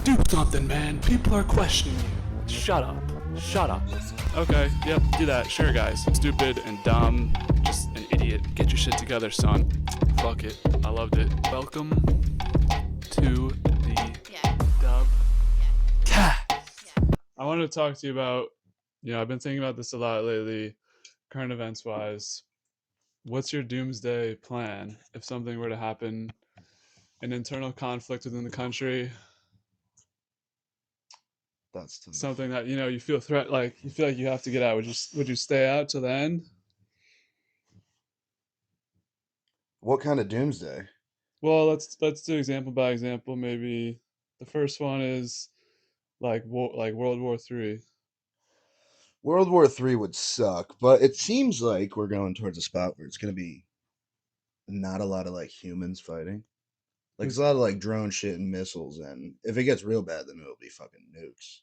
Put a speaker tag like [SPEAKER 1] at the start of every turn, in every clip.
[SPEAKER 1] Do something, man. People are questioning you. Shut up. Shut up. Okay, yep, do that. Sure, guys. Stupid and dumb. Just an idiot. Get your shit together, son. Fuck it. I loved it. Welcome to the Dub Cast. I wanted to talk to you about, I've been thinking about this a lot lately, current events wise. What's your doomsday plan if something were to happen, an internal conflict within the country,
[SPEAKER 2] That's tough.
[SPEAKER 1] something that you feel you feel like you have to get out? Would you stay out till the end?
[SPEAKER 2] What kind of doomsday?
[SPEAKER 1] Well, let's do example by example. Maybe the first one is like World War Three.
[SPEAKER 2] World War III would suck, but it seems like we're going towards a spot where it's going to be not a lot of like humans fighting. Like it's a
[SPEAKER 1] Who's
[SPEAKER 2] lot of like drone shit and missiles, and if it gets real bad, then it'll be fucking nukes.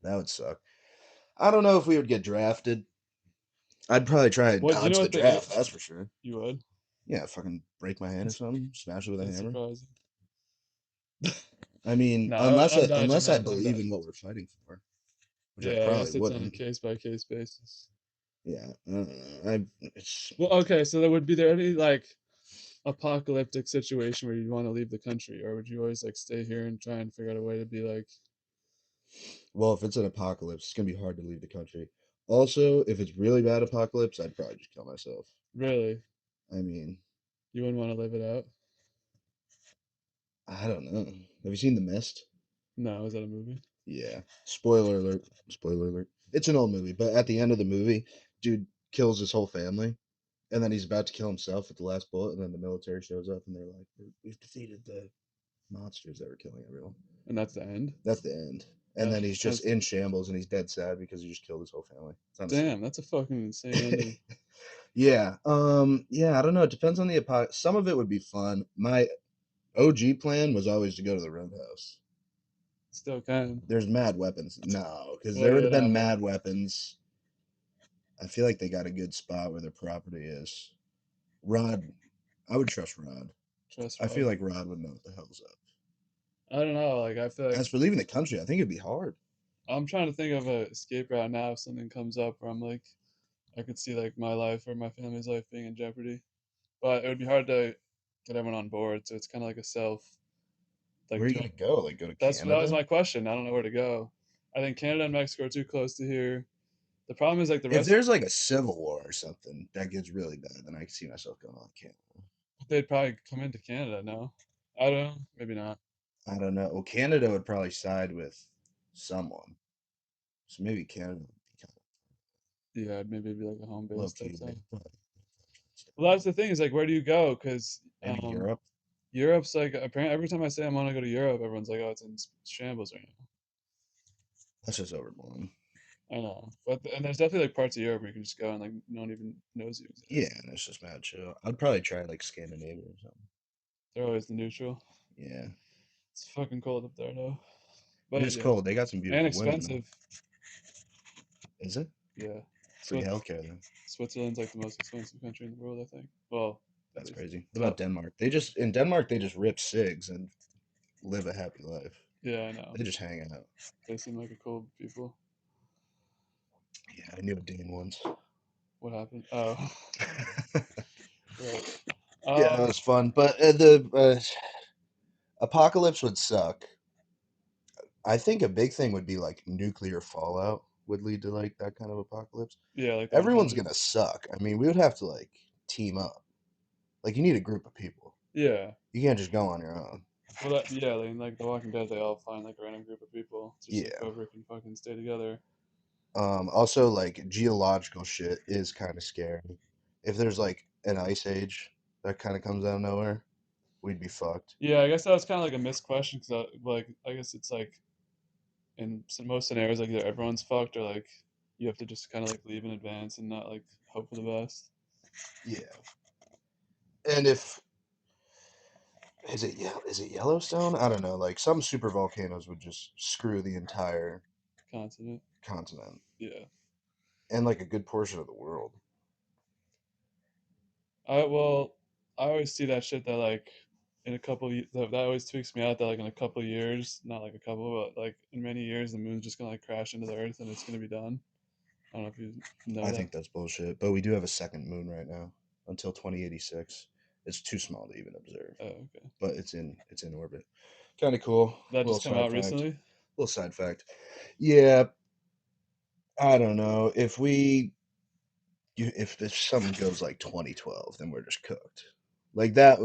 [SPEAKER 2] That would suck. I don't know if we would get drafted. I'd probably try and
[SPEAKER 1] what you know
[SPEAKER 2] dodge the
[SPEAKER 1] what the
[SPEAKER 2] draft, that's for sure.
[SPEAKER 1] you would?
[SPEAKER 2] Yeah, fucking break my hand or
[SPEAKER 1] That's,
[SPEAKER 2] something, smash it with a
[SPEAKER 1] that's
[SPEAKER 2] hammer.
[SPEAKER 1] surprising.
[SPEAKER 2] I mean,
[SPEAKER 1] No,
[SPEAKER 2] unless
[SPEAKER 1] I'm
[SPEAKER 2] I
[SPEAKER 1] dodging
[SPEAKER 2] unless I
[SPEAKER 1] that. I'm
[SPEAKER 2] believe in
[SPEAKER 1] dodging.
[SPEAKER 2] what we're fighting for, which I
[SPEAKER 1] Yeah, I
[SPEAKER 2] probably
[SPEAKER 1] guess it's on a
[SPEAKER 2] wouldn't.
[SPEAKER 1] case by case basis.
[SPEAKER 2] Yeah, I it's
[SPEAKER 1] Well, okay, so would there any like apocalyptic situation where you want to leave the country, or would you always like stay here and try and figure out a way to be like,
[SPEAKER 2] well, if it's an apocalypse, it's gonna be hard to leave the country. Also, if it's really bad apocalypse, I'd probably just kill myself.
[SPEAKER 1] really?
[SPEAKER 2] I mean,
[SPEAKER 1] You wouldn't want to live it out?
[SPEAKER 2] I don't know. Have you seen The Mist?
[SPEAKER 1] No, is that a movie?
[SPEAKER 2] Yeah. Spoiler alert. Spoiler alert. It's an old movie, but at the end of the movie, dude kills his whole family, and then he's about to kill himself with the last bullet, and then the military shows up, and they're like, "We've defeated the monsters that were killing everyone."
[SPEAKER 1] And that's the end?
[SPEAKER 2] That's the end. And then he's just
[SPEAKER 1] That's
[SPEAKER 2] in shambles, and he's dead sad because he just killed his whole family. It's not
[SPEAKER 1] damn. That's a fucking insane ending.
[SPEAKER 2] Yeah. Yeah, I don't know. It depends on the apocalypse. Some of it would be fun. My OG plan was always to go to the Roadhouse.
[SPEAKER 1] Still can.
[SPEAKER 2] There's mad weapons. No, because
[SPEAKER 1] Well,
[SPEAKER 2] there would
[SPEAKER 1] yeah,
[SPEAKER 2] have been
[SPEAKER 1] no,
[SPEAKER 2] mad weapons. I feel like they got a good spot where their property is. Rod, I would trust Rod.
[SPEAKER 1] trust
[SPEAKER 2] I feel
[SPEAKER 1] Rod.
[SPEAKER 2] like Rod would know what the hell's up.
[SPEAKER 1] I don't know. Like I feel like
[SPEAKER 2] As for leaving the country, I think it'd be hard.
[SPEAKER 1] I'm trying to think of a escape route now. If something comes up where I'm like, I could see like my life or my family's life being in jeopardy, but it would be hard to get everyone on board. So it's kind of like a self.
[SPEAKER 2] Where are
[SPEAKER 1] Like,
[SPEAKER 2] you
[SPEAKER 1] do
[SPEAKER 2] gonna go? Like go to
[SPEAKER 1] that was
[SPEAKER 2] Canada?
[SPEAKER 1] my question. I don't know where to go. I think Canada and Mexico are too close to here. The problem is like the
[SPEAKER 2] If
[SPEAKER 1] rest.
[SPEAKER 2] there's like a civil war or something that gets really bad, then I can see myself going on Canada.
[SPEAKER 1] They'd probably come into Canada. No, I don't know. Maybe not.
[SPEAKER 2] I don't know. Well, Canada would probably side with someone. So maybe Canada would be kind
[SPEAKER 1] Yeah, maybe it'd be like a home
[SPEAKER 2] of low
[SPEAKER 1] base type
[SPEAKER 2] key.
[SPEAKER 1] stuff. Well, that's the thing is like, where do you go? Because
[SPEAKER 2] Maybe Europe.
[SPEAKER 1] Europe's like apparently every time I say I want to go to Europe, everyone's like, "Oh, it's in shambles right
[SPEAKER 2] That's just overblown.
[SPEAKER 1] now." I know, but and there's definitely like parts of Europe where you can just go and like no one even knows you
[SPEAKER 2] Yeah,
[SPEAKER 1] exist.
[SPEAKER 2] and it's just mad chill. I'd probably try like Scandinavia or something.
[SPEAKER 1] They're always the neutral.
[SPEAKER 2] Yeah,
[SPEAKER 1] It's fucking cold up there though.
[SPEAKER 2] it
[SPEAKER 1] But
[SPEAKER 2] is
[SPEAKER 1] yeah,
[SPEAKER 2] cold. They got some
[SPEAKER 1] and
[SPEAKER 2] beautiful women though.
[SPEAKER 1] expensive.
[SPEAKER 2] Is it?
[SPEAKER 1] Yeah,
[SPEAKER 2] Free
[SPEAKER 1] Swiss
[SPEAKER 2] healthcare though.
[SPEAKER 1] Switzerland's like the most expensive country in the world, I think. Well, at
[SPEAKER 2] That's
[SPEAKER 1] least
[SPEAKER 2] crazy. What about
[SPEAKER 1] top.
[SPEAKER 2] Denmark? They just in Denmark they just rip cigs and live a happy life.
[SPEAKER 1] Yeah, I know.
[SPEAKER 2] They just hang out.
[SPEAKER 1] They seem like a cool people.
[SPEAKER 2] Yeah, I knew a Dane once.
[SPEAKER 1] What happened? Oh, right.
[SPEAKER 2] Yeah, it
[SPEAKER 1] Um,
[SPEAKER 2] was fun, but the apocalypse would suck. I think a big thing would be like nuclear fallout would lead to like that kind of apocalypse.
[SPEAKER 1] yeah, like the
[SPEAKER 2] Everyone's
[SPEAKER 1] 100.
[SPEAKER 2] gonna suck. I mean, we would have to like team up. Like you need a group of people.
[SPEAKER 1] Yeah.
[SPEAKER 2] You can't just go on your own.
[SPEAKER 1] Well, yeah, like, in, like The Walking Dead, they all find like a random group of people. It's just like
[SPEAKER 2] Yeah.
[SPEAKER 1] whoever can fucking stay together.
[SPEAKER 2] Also, like geological shit is kind of scary. If there's like an ice age that kind of comes out of nowhere, we'd be fucked.
[SPEAKER 1] Yeah, I guess that was kind of like a missed question because, like, I guess it's like in most scenarios, like either everyone's fucked or like you have to just kind of like leave in advance and not like hope for the best.
[SPEAKER 2] Yeah. And if is it Yellowstone? I don't know. Like some super volcanoes would just screw the entire
[SPEAKER 1] Continent.
[SPEAKER 2] continent
[SPEAKER 1] Yeah.
[SPEAKER 2] and like a good portion of the world.
[SPEAKER 1] I well, I always see that shit that like in a couple that always tweaks me out that like in a couple years, not like a couple, but like in many years, the moon's just gonna like crash into the earth and it's gonna be done. I don't know if you know
[SPEAKER 2] I
[SPEAKER 1] that.
[SPEAKER 2] think that's bullshit. But we do have a second moon right now until 2086. It's too small to even observe,
[SPEAKER 1] Oh, okay.
[SPEAKER 2] but it's in orbit. Kind of cool.
[SPEAKER 1] That
[SPEAKER 2] Little
[SPEAKER 1] just come
[SPEAKER 2] side
[SPEAKER 1] out
[SPEAKER 2] fact.
[SPEAKER 1] recently.
[SPEAKER 2] Little side fact. Yeah, I don't know if something goes like 2012, then we're just cooked. Like that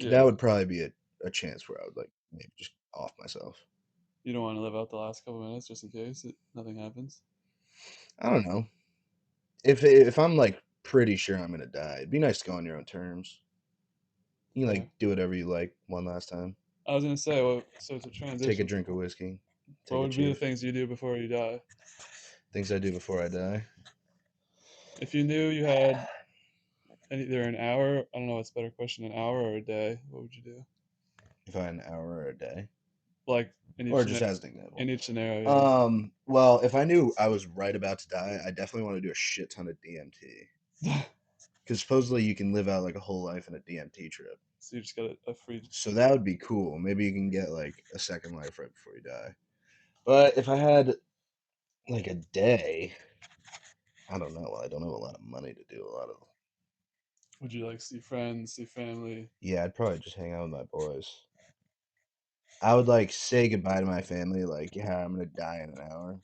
[SPEAKER 1] Yeah,
[SPEAKER 2] would probably be a chance where I would like maybe just off myself.
[SPEAKER 1] you don't want to live out the last couple minutes just in case nothing happens.
[SPEAKER 2] I don't know. If I'm like pretty sure I'm gonna die, it'd be nice to go on your own terms. You can
[SPEAKER 1] Fair.
[SPEAKER 2] like do whatever you like one last time.
[SPEAKER 1] I was gonna say, well, so to
[SPEAKER 2] Take a
[SPEAKER 1] transition,
[SPEAKER 2] drink of whiskey.
[SPEAKER 1] what
[SPEAKER 2] Take a
[SPEAKER 1] would be the
[SPEAKER 2] chief.
[SPEAKER 1] things you do before you die?
[SPEAKER 2] Things I do before I die.
[SPEAKER 1] If you knew you had either an hour, I don't know what's a better question, an hour or a day, what would you do?
[SPEAKER 2] If I had an hour or a day,
[SPEAKER 1] Like
[SPEAKER 2] or just as an example.
[SPEAKER 1] in each scenario, yeah.
[SPEAKER 2] Well, if I knew I was right about to die, I definitely want to do a shit ton of DMT. Because supposedly you can live out like a whole life in a DMT trip.
[SPEAKER 1] So you just got a free.
[SPEAKER 2] So that would be cool. Maybe you can get like a second life right before you die. But if I had like a day, I don't know. I don't have a lot of money to do a lot of.
[SPEAKER 1] Would you like see friends, see family?
[SPEAKER 2] Yeah, I'd probably just hang out with my boys. I would like say goodbye to my family, like, yeah, I'm gonna die in an hour,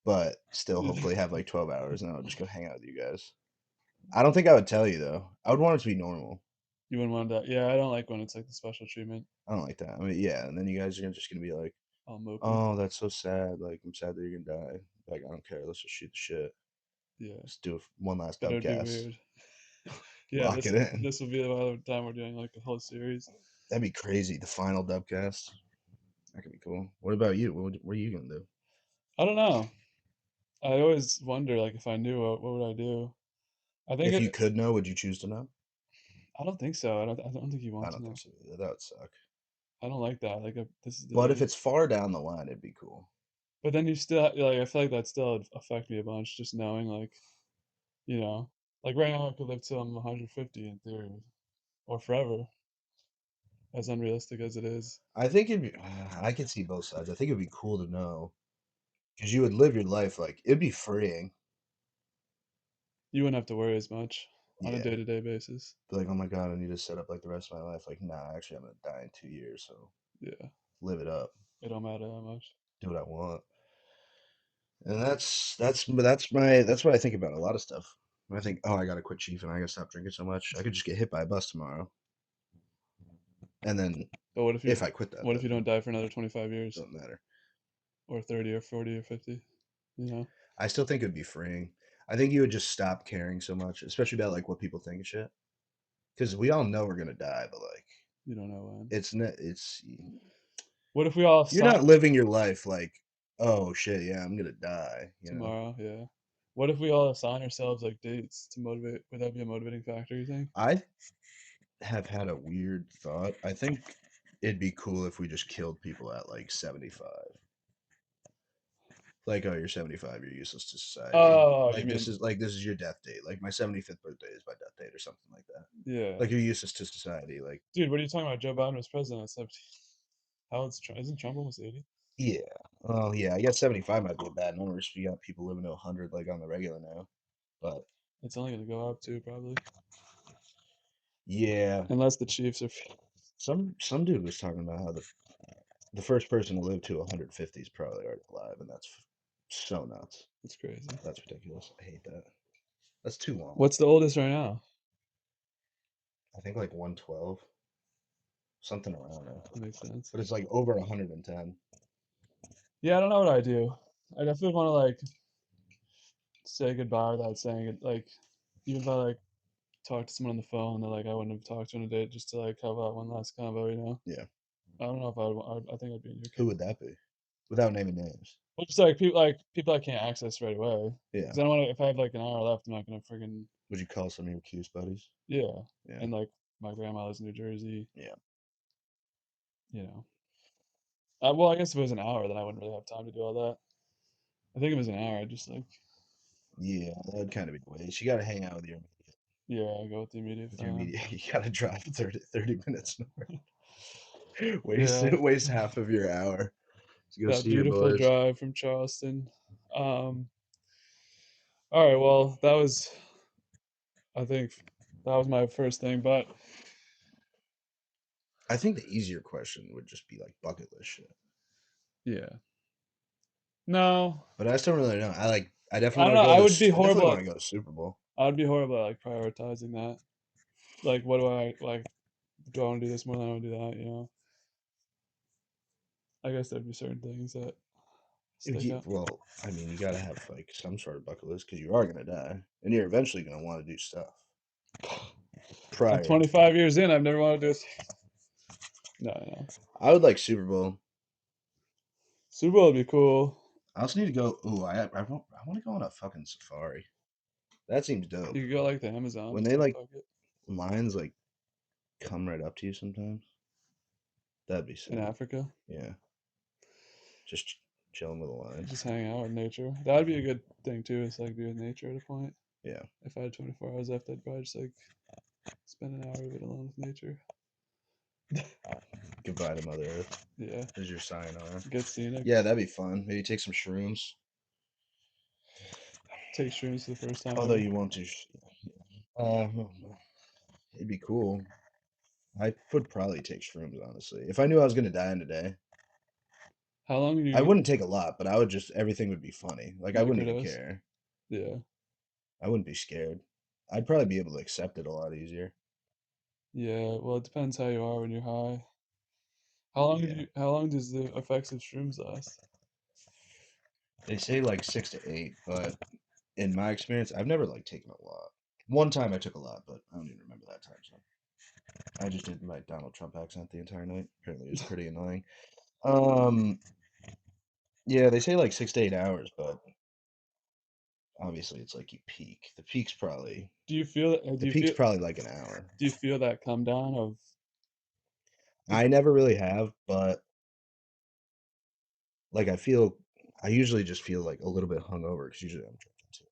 [SPEAKER 2] but still
[SPEAKER 1] you
[SPEAKER 2] hopefully have like 12 hours, and I would just go hang out with you guys. I don't think I would tell you though. I would want it to be normal.
[SPEAKER 1] wouldn't want that. Yeah, I don't like when it's like the special treatment.
[SPEAKER 2] I don't like that. I mean, yeah, and then you guys are just gonna be like,
[SPEAKER 1] All mopey.
[SPEAKER 2] "Oh, that's so sad. Like, I'm sad that you're gonna die. Like, I don't care. Let's just shoot the shit.
[SPEAKER 1] Yeah,
[SPEAKER 2] Let's do one last
[SPEAKER 1] but it would be
[SPEAKER 2] dubcast.
[SPEAKER 1] weird. Yeah,
[SPEAKER 2] Lock it in.
[SPEAKER 1] this will be the other time we're doing like a whole series.
[SPEAKER 2] That'd be crazy. The final dubcast. That could be cool. What about you? What are you gonna do
[SPEAKER 1] I don't know. I always wonder like if I knew what would I do. I think
[SPEAKER 2] if you
[SPEAKER 1] it.
[SPEAKER 2] could know? Would you choose to know?
[SPEAKER 1] I don't think so. I don't think you
[SPEAKER 2] I
[SPEAKER 1] want to
[SPEAKER 2] don't think
[SPEAKER 1] know.
[SPEAKER 2] so either. That would suck.
[SPEAKER 1] I don't like that. Like this is the
[SPEAKER 2] But if
[SPEAKER 1] day.
[SPEAKER 2] it's far down the line, it'd be cool.
[SPEAKER 1] But then you still like I feel like that still would affect me a bunch just knowing like you know like right now I could live till I'm 150 in theory or forever as unrealistic as it is.
[SPEAKER 2] I think it'd be. I could see both sides. I think it'd be cool to know because you would live your life like it'd be freeing.
[SPEAKER 1] You wouldn't have to worry as much on a
[SPEAKER 2] Yeah.
[SPEAKER 1] day-to-day basis.
[SPEAKER 2] Be like, oh my god, I need to set up like the rest of my life. Like, nah, actually, I'm gonna die in 2 years, so
[SPEAKER 1] Yeah,
[SPEAKER 2] live it up,
[SPEAKER 1] it don't matter that much.
[SPEAKER 2] do what I want, and that's what I think about a lot of stuff. When I think, oh, I gotta quit chief and I gotta stop drinking so much. I could just get hit by a bus tomorrow, and then
[SPEAKER 1] But
[SPEAKER 2] if I quit that,
[SPEAKER 1] what if
[SPEAKER 2] then
[SPEAKER 1] you don't die for another 25 years
[SPEAKER 2] doesn't matter.
[SPEAKER 1] or 30 or 40 or 50? You know,
[SPEAKER 2] I still think it'd be freeing. I think you would just stop caring so much, especially about like what people think and shit. Because we all know we're gonna die, but like
[SPEAKER 1] you don't know when.
[SPEAKER 2] it's
[SPEAKER 1] What if we all
[SPEAKER 2] you're
[SPEAKER 1] sign
[SPEAKER 2] not living your life like, oh shit, yeah, I'm gonna die. You know,
[SPEAKER 1] tomorrow? Yeah. What if we all assign ourselves like dates to motivate? Would that be a motivating factor? You think?
[SPEAKER 2] I have had a weird thought. I think it'd be cool if we just killed people at like 75. Like, oh, you're 75, you're useless to society.
[SPEAKER 1] Oh, you
[SPEAKER 2] Like
[SPEAKER 1] mean
[SPEAKER 2] this is your death date. Like my 75th birthday is my death date or something like that.
[SPEAKER 1] yeah,
[SPEAKER 2] Like you're useless to society. Like
[SPEAKER 1] dude? What are you talking about? Joe Biden was president at 17. How old's Trump? Isn't Trump almost 80?
[SPEAKER 2] yeah. Well, yeah, I guess 75 might be a bad number. So you got people living to 100 like on the regular now. But
[SPEAKER 1] It's only gonna go up too, probably,
[SPEAKER 2] yeah,
[SPEAKER 1] unless the Chiefs are.
[SPEAKER 2] some dude was talking about how the first person to live to 150 is probably already alive, and that's so nuts.
[SPEAKER 1] It's crazy.
[SPEAKER 2] That's ridiculous. I hate that. That's too long.
[SPEAKER 1] What's the oldest right now?
[SPEAKER 2] I think like 112, something around there.
[SPEAKER 1] That makes sense.
[SPEAKER 2] But it's like over 110.
[SPEAKER 1] Yeah, I don't know what I do. I definitely want to like say goodbye without saying it. Like, even if I like talk to someone on the phone that like I wouldn't have talked to in a day, just to like have that one last convo, you know.
[SPEAKER 2] Yeah.
[SPEAKER 1] I don't know if I think I'd be in your
[SPEAKER 2] Who
[SPEAKER 1] camp.
[SPEAKER 2] would that be? Without naming names.
[SPEAKER 1] Well, just like people I can't access right away.
[SPEAKER 2] Yeah.
[SPEAKER 1] Because I don't want to. If I have like an hour left, I'm not gonna friggin'
[SPEAKER 2] Would you call some of your Q's buddies?
[SPEAKER 1] yeah.
[SPEAKER 2] Yeah.
[SPEAKER 1] And like my grandma lives in New Jersey.
[SPEAKER 2] Yeah.
[SPEAKER 1] You know. Well, I guess if it was an hour, then I wouldn't really have time to do all that. I think if it was an hour, I'd just like
[SPEAKER 2] Yeah, that would kind of be the way. You got to hang out with your immediate.
[SPEAKER 1] Yeah, I'll go with the immediate
[SPEAKER 2] With your
[SPEAKER 1] famine.
[SPEAKER 2] immediate, you gotta drive 30 minutes north. Waste
[SPEAKER 1] Yeah,
[SPEAKER 2] waste half of your hour to go
[SPEAKER 1] that
[SPEAKER 2] see your
[SPEAKER 1] beautiful
[SPEAKER 2] boys.
[SPEAKER 1] drive from Charleston. Um, all right, well, I think that was my first thing, but
[SPEAKER 2] I think the easier question would just be like bucket list shit.
[SPEAKER 1] yeah, no,
[SPEAKER 2] But I still don't really know. I
[SPEAKER 1] I
[SPEAKER 2] definitely
[SPEAKER 1] don't
[SPEAKER 2] want
[SPEAKER 1] know.
[SPEAKER 2] to go
[SPEAKER 1] I
[SPEAKER 2] to
[SPEAKER 1] would be
[SPEAKER 2] I definitely
[SPEAKER 1] horrible.
[SPEAKER 2] want to go to Super Bowl.
[SPEAKER 1] I would be horrible at like prioritizing that. Like, what do I like? Do I want to do this more than I want to do that? You know, I guess there'd be certain things that stick out.
[SPEAKER 2] Well, I mean, you gotta have like some sort of bucket list because you are gonna die, and you're eventually gonna want to do stuff
[SPEAKER 1] I'm
[SPEAKER 2] prior.
[SPEAKER 1] 25 years in. I've never wanted to do it. No, no.
[SPEAKER 2] I would like Super Bowl.
[SPEAKER 1] Super Bowl would be cool.
[SPEAKER 2] I also need to go. Ooh, I want to go on a fucking safari. That seems dope.
[SPEAKER 1] You could go like the Amazon.
[SPEAKER 2] When they like
[SPEAKER 1] Fuck it.
[SPEAKER 2] lions like come right up to you sometimes, that'd be
[SPEAKER 1] In
[SPEAKER 2] sick.
[SPEAKER 1] Africa,
[SPEAKER 2] Yeah, just chilling with a lion.
[SPEAKER 1] just hang out with nature. That would be a good thing too. Is like be with nature at a point.
[SPEAKER 2] Yeah,
[SPEAKER 1] If I had 24 hours left, I'd probably just like spend an hour of it alone with nature.
[SPEAKER 2] goodbye to Mother Earth.
[SPEAKER 1] Yeah,
[SPEAKER 2] Is your sayonara.
[SPEAKER 1] get scenic.
[SPEAKER 2] Yeah, that'd be fun. Maybe take some shrooms.
[SPEAKER 1] Take shrooms for the first time
[SPEAKER 2] Although
[SPEAKER 1] ever.
[SPEAKER 2] you won't do. Uh, it'd be cool. I would probably take shrooms, honestly. If I knew I was gonna die in a day,
[SPEAKER 1] How long do
[SPEAKER 2] I
[SPEAKER 1] you
[SPEAKER 2] wouldn't take a lot, but I would just everything would be funny. Like I wouldn't even
[SPEAKER 1] microdose?
[SPEAKER 2] care.
[SPEAKER 1] Yeah,
[SPEAKER 2] I wouldn't be scared. I'd probably be able to accept it a lot easier.
[SPEAKER 1] yeah. Well, it depends how you are when you're high. How long do
[SPEAKER 2] Yeah.
[SPEAKER 1] you? How long does the effects of shrooms last?
[SPEAKER 2] They say like 6 to 8, but in my experience, I've never like taken a lot. One time I took a lot, but I don't even remember that time. So I just did my Donald Trump accent the entire night. Apparently, it was pretty annoying. Um, yeah, they say like 6 to 8 hours, but obviously it's like you peak.
[SPEAKER 1] Do you feel?
[SPEAKER 2] The peak's probably like an hour.
[SPEAKER 1] Do you feel that come down of?
[SPEAKER 2] I never really have, but like I usually just feel like a little bit hungover because usually I'm drinking too.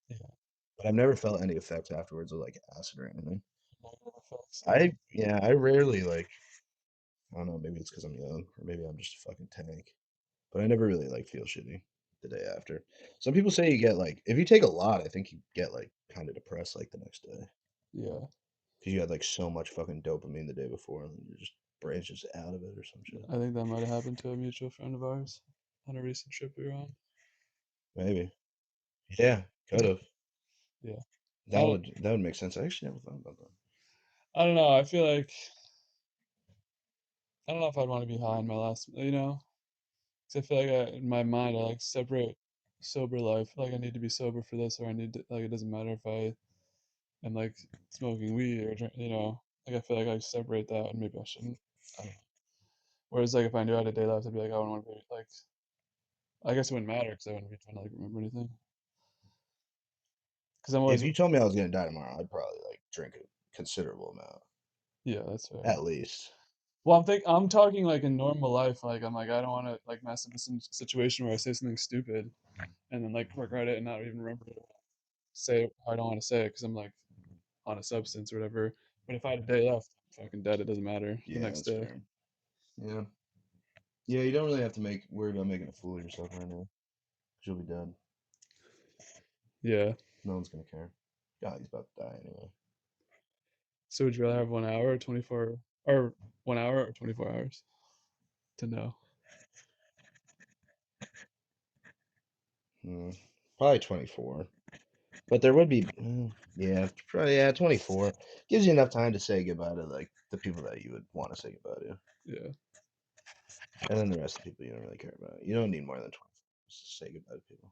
[SPEAKER 1] Yeah,
[SPEAKER 2] But I've never felt any effects afterwards of like acid or anything.
[SPEAKER 1] negative effects.
[SPEAKER 2] I rarely like I don't know, maybe it's because I'm young or maybe I'm just a fucking tank. But I never really like feel shitty the day after. Some people say you get like if you take a lot, I think you get like kind of depressed like the next day
[SPEAKER 1] Yeah,
[SPEAKER 2] because you had like so much fucking dopamine the day before and then your just brain's just out of it or some shit.
[SPEAKER 1] I think that might have happened to a mutual friend of ours on a recent trip we were on.
[SPEAKER 2] Maybe. Yeah, could have.
[SPEAKER 1] Yeah, I
[SPEAKER 2] That
[SPEAKER 1] don't.
[SPEAKER 2] would that would make sense. I actually never thought about that.
[SPEAKER 1] I don't know. I feel like I don't know if I'd want to be high in my last. You know, because I feel like in my mind I like separate sober life. Like I need to be sober for this, or I need to like it doesn't matter if I am like smoking weed or drink. You know, like I feel like I separate that, and maybe I shouldn't. I don't know. Whereas like if I knew I had a day left, I'd be like, I don't want to be like. I guess it wouldn't matter because I wouldn't be trying to like remember anything. Because I'm
[SPEAKER 2] If
[SPEAKER 1] always
[SPEAKER 2] you told me I was gonna die tomorrow, I'd probably like drink a considerable amount,
[SPEAKER 1] yeah, that's fair.
[SPEAKER 2] at least.
[SPEAKER 1] Well, I'm talking like in normal life. Like I'm like I don't want to like mess up a situation where I say something stupid and then like regret it and not even remember to say it how I don't want to say it because I'm like on a substance or whatever. But if I had a day left, I'm fucking dead. It doesn't matter the
[SPEAKER 2] Yeah,
[SPEAKER 1] next
[SPEAKER 2] that's
[SPEAKER 1] day.
[SPEAKER 2] fair. Yeah. Yeah, you don't really have to worry about making a fool of yourself right now. 'Cause you'll be dead.
[SPEAKER 1] Yeah.
[SPEAKER 2] No one's gonna care. God, he's about to die anyway.
[SPEAKER 1] So would you rather have 1 hour or 24 or 1 hour or 24 hours to know?
[SPEAKER 2] Hmm. Probably 24. But there would be, yeah, probably, yeah, 24. Gives you enough time to say goodbye to like the people that you would want to say goodbye to.
[SPEAKER 1] Yeah.
[SPEAKER 2] And then the rest of the people you don't really care about. You don't need more than 24 hours to say goodbye to people.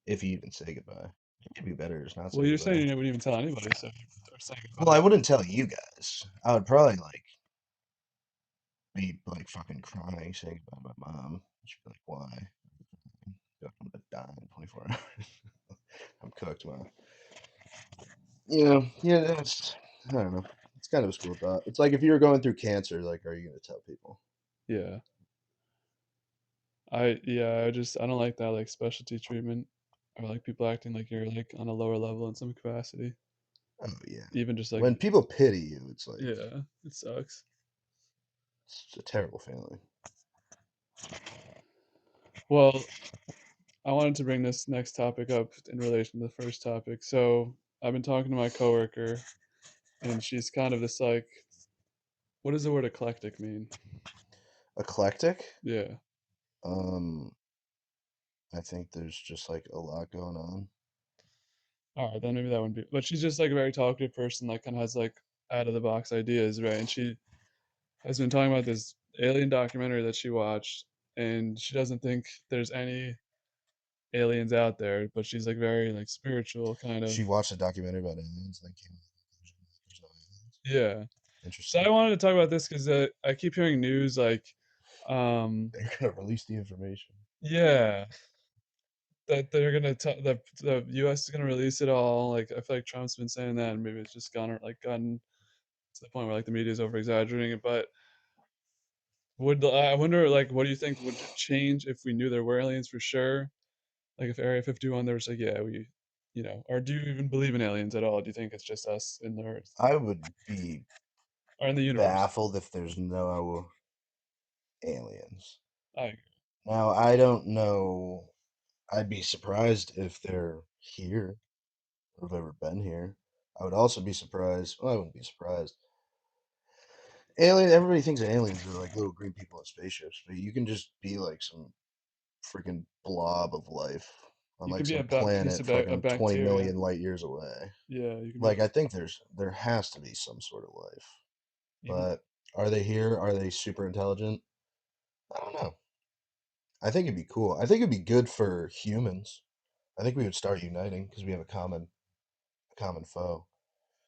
[SPEAKER 2] If you even say goodbye. It could be better just not
[SPEAKER 1] Well,
[SPEAKER 2] say
[SPEAKER 1] you're saying
[SPEAKER 2] goodbye.
[SPEAKER 1] you wouldn't even tell anybody, so you are saying
[SPEAKER 2] Well, I
[SPEAKER 1] goodbye.
[SPEAKER 2] wouldn't tell you guys. I would probably like be like fucking crying, saying goodbye to my mom. She'd be like, "Why? I'm gonna die in 24 hours. I'm cooked, man." Yeah, I don't know. It's kind of a school thought. It's like if you were going through cancer, like, are you gonna tell people?
[SPEAKER 1] Yeah. I don't like that like specialty treatment. or like people acting like you're like on a lower level in some capacity.
[SPEAKER 2] Oh yeah.
[SPEAKER 1] Even just like
[SPEAKER 2] When people pity you, it's like
[SPEAKER 1] yeah, it sucks.
[SPEAKER 2] it's a terrible feeling.
[SPEAKER 1] Well, I wanted to bring this next topic up in relation to the first topic. So I've been talking to my coworker, and she's kind of this like, what does the word eclectic mean?
[SPEAKER 2] Eclectic.
[SPEAKER 1] Yeah.
[SPEAKER 2] Um, I think there's just like a lot going on.
[SPEAKER 1] All right, then maybe that wouldn't be. But she's just like a very talkative person, like kind of has like out of the box ideas, right? And she has been talking about this alien documentary that she watched, and she doesn't think there's any aliens out there, but she's like very like spiritual kind of.
[SPEAKER 2] She watched a documentary about aliens, and then came to the conclusion that there's no aliens.
[SPEAKER 1] Yeah. So I
[SPEAKER 2] Interesting.
[SPEAKER 1] wanted to talk about this because I keep hearing news like,
[SPEAKER 2] They're gonna release the information.
[SPEAKER 1] yeah, that they're gonna the U.S. is gonna release it all. Like I feel like Trump's been saying that, and maybe it's just gotten to the point where like the media is over exaggerating it. But I wonder like what do you think would change if we knew there were aliens for sure? Like if Area 51, there was like yeah we, or do you even believe in aliens at all? Do you think it's just us in the Earth
[SPEAKER 2] I would be
[SPEAKER 1] or in the universe?
[SPEAKER 2] baffled if there's no aliens.
[SPEAKER 1] I agree.
[SPEAKER 2] Now, I don't know. I'd be surprised if they're here or have ever been here. I would also be surprised. Well, I wouldn't be surprised. Alien. Everybody thinks aliens are like little green people in spaceships, but you can just be like some freaking blob of life on
[SPEAKER 1] You
[SPEAKER 2] like
[SPEAKER 1] could be
[SPEAKER 2] some
[SPEAKER 1] piece
[SPEAKER 2] planet
[SPEAKER 1] of a
[SPEAKER 2] fucking 20
[SPEAKER 1] bacteria.
[SPEAKER 2] million light years away.
[SPEAKER 1] Yeah, you could be
[SPEAKER 2] Like I think there has to be some sort of life.
[SPEAKER 1] even.
[SPEAKER 2] But are they here? Are they super intelligent? I don't know. I think it'd be cool. I think it'd be good for humans. I think we would start uniting because we have a common foe.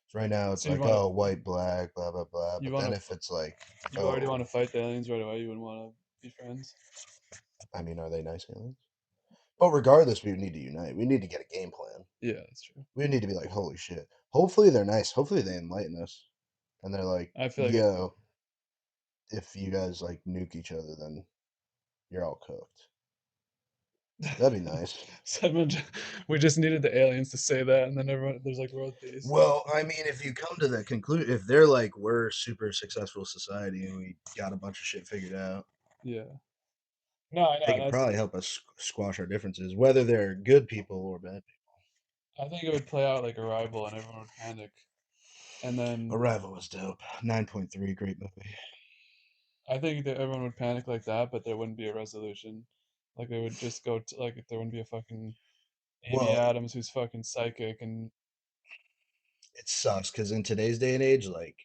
[SPEAKER 2] So right now it's
[SPEAKER 1] So you
[SPEAKER 2] like,
[SPEAKER 1] want to
[SPEAKER 2] oh, white, black, blah blah blah.
[SPEAKER 1] you
[SPEAKER 2] But
[SPEAKER 1] want
[SPEAKER 2] then
[SPEAKER 1] to
[SPEAKER 2] if it's like,
[SPEAKER 1] you already
[SPEAKER 2] oh,
[SPEAKER 1] want to fight the aliens right away. You wouldn't want to be friends.
[SPEAKER 2] I mean, are they nice aliens? But regardless, we would need to unite. We need to get a game plan.
[SPEAKER 1] Yeah, that's true.
[SPEAKER 2] We need to be like, holy shit. Hopefully they're nice. Hopefully they enlighten us. And they're like,
[SPEAKER 1] I feel like it.
[SPEAKER 2] yo, if you guys like nuke each other, then you're all cooked. That'd be nice.
[SPEAKER 1] We just needed the aliens to say that, and then everyone there's like world peace.
[SPEAKER 2] Well, I mean, if you come to that conclusion, if they're like, we're a super successful society and we got a bunch of shit figured out,
[SPEAKER 1] Yeah. No, I
[SPEAKER 2] they
[SPEAKER 1] know.
[SPEAKER 2] could
[SPEAKER 1] That's.
[SPEAKER 2] probably help us squash our differences, whether they're good people or bad people.
[SPEAKER 1] I think it would play out like Arrival, and everyone would panic, and then
[SPEAKER 2] Arrival was dope. 9.3, great movie.
[SPEAKER 1] I think that everyone would panic like that, but there wouldn't be a resolution. Like they would just go to like if there wouldn't be a fucking Amy
[SPEAKER 2] Well,
[SPEAKER 1] Adams who's fucking psychic and
[SPEAKER 2] it sucks because in today's day and age, like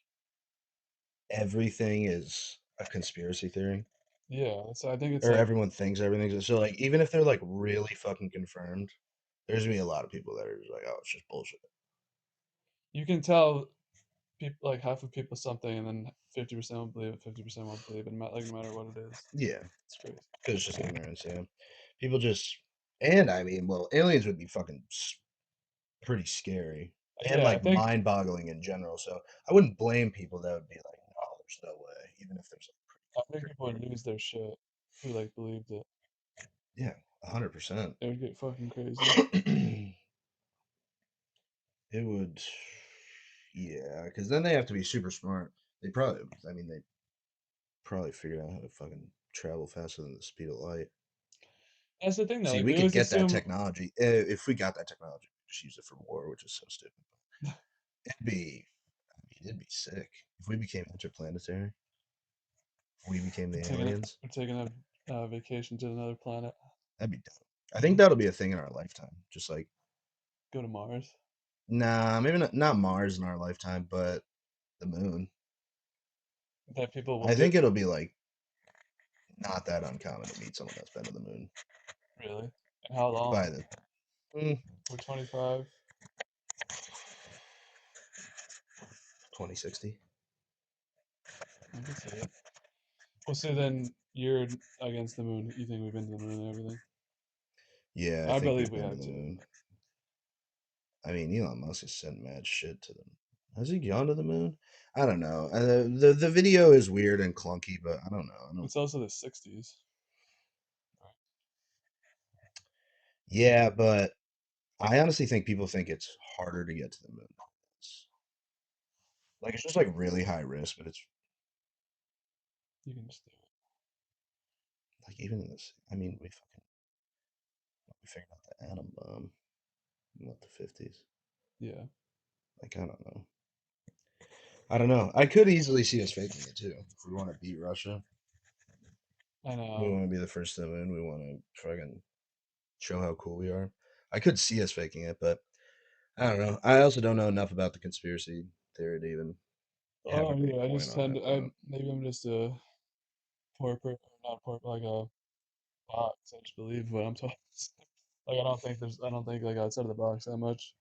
[SPEAKER 2] everything is a conspiracy theory,
[SPEAKER 1] yeah. So I think it's
[SPEAKER 2] or
[SPEAKER 1] like
[SPEAKER 2] everyone thinks everything's so. Like even if they're like really fucking confirmed, there's gonna be a lot of people that are just like, oh, it's just bullshit.
[SPEAKER 1] you can tell people like half of people something, and then 50% will believe it, 50% won't believe it, like no matter what it is.
[SPEAKER 2] Yeah,
[SPEAKER 1] It's crazy.
[SPEAKER 2] because it's just ignorance. Yeah, people just, and I mean, well, aliens would be fucking pretty scary and
[SPEAKER 1] Yeah, I
[SPEAKER 2] like
[SPEAKER 1] think
[SPEAKER 2] mind-boggling in general. So I wouldn't blame people that would be like, no, there's no way, even if there's like
[SPEAKER 1] I think
[SPEAKER 2] pretty
[SPEAKER 1] people would lose their shit who like believed it.
[SPEAKER 2] yeah, 100%.
[SPEAKER 1] It would get fucking crazy.
[SPEAKER 2] It would, yeah, because then they have to be super smart. They probably, I mean, they probably figured out how to fucking travel faster than the speed of light.
[SPEAKER 1] That's the thing though.
[SPEAKER 2] See,
[SPEAKER 1] Like
[SPEAKER 2] we
[SPEAKER 1] we
[SPEAKER 2] could
[SPEAKER 1] always
[SPEAKER 2] get that
[SPEAKER 1] assume,
[SPEAKER 2] technology. If we got that technology, we could just use it for war, which is so stupid. It'd be, I mean, it'd be sick if we became interplanetary. If we became the aliens.
[SPEAKER 1] we're taking a vacation to another planet,
[SPEAKER 2] That'd be dope. I think that'll be a thing in our lifetime. Just like,
[SPEAKER 1] go to Mars.
[SPEAKER 2] nah, maybe not Mars in our lifetime, but the moon.
[SPEAKER 1] That people will
[SPEAKER 2] I
[SPEAKER 1] do.
[SPEAKER 2] think it'll be like not that uncommon to meet someone that's been to the moon
[SPEAKER 1] Really? And how long?
[SPEAKER 2] by the mm,
[SPEAKER 1] We're 25.
[SPEAKER 2] 2060.
[SPEAKER 1] I can see it. Well, so then you're against the moon. You think we've been to the moon and everything?
[SPEAKER 2] Yeah, I
[SPEAKER 1] I
[SPEAKER 2] think
[SPEAKER 1] believe
[SPEAKER 2] we've
[SPEAKER 1] we
[SPEAKER 2] been to
[SPEAKER 1] have
[SPEAKER 2] the
[SPEAKER 1] to.
[SPEAKER 2] moon. I mean, Elon Musk has sent mad shit to them. Has he gone to the moon? I don't know. The video is weird and clunky, but I don't know. I don't.
[SPEAKER 1] It's also the 60s.
[SPEAKER 2] Yeah, but I honestly think people think it's harder to get to the moon. It's, like it's just like really high risk, but it's
[SPEAKER 1] You can just do
[SPEAKER 2] like even in this. I mean, we figured out the atom bomb in what, the 50s.
[SPEAKER 1] it. Yeah.
[SPEAKER 2] Like I don't know. I don't know. I could easily see us faking it too. If we want to beat Russia,
[SPEAKER 1] I
[SPEAKER 2] we
[SPEAKER 1] know.
[SPEAKER 2] want to be the first to the moon. We want to fucking show how cool we are. I could see us faking it, but I don't know. I also don't know enough about the conspiracy theory to even have a
[SPEAKER 1] Oh
[SPEAKER 2] great
[SPEAKER 1] yeah, I
[SPEAKER 2] point
[SPEAKER 1] just
[SPEAKER 2] on
[SPEAKER 1] tend
[SPEAKER 2] it.
[SPEAKER 1] to,
[SPEAKER 2] But
[SPEAKER 1] maybe I'm just a poor per not poor like a box. I just believe what I'm told. Like I don't think like outside of the box that much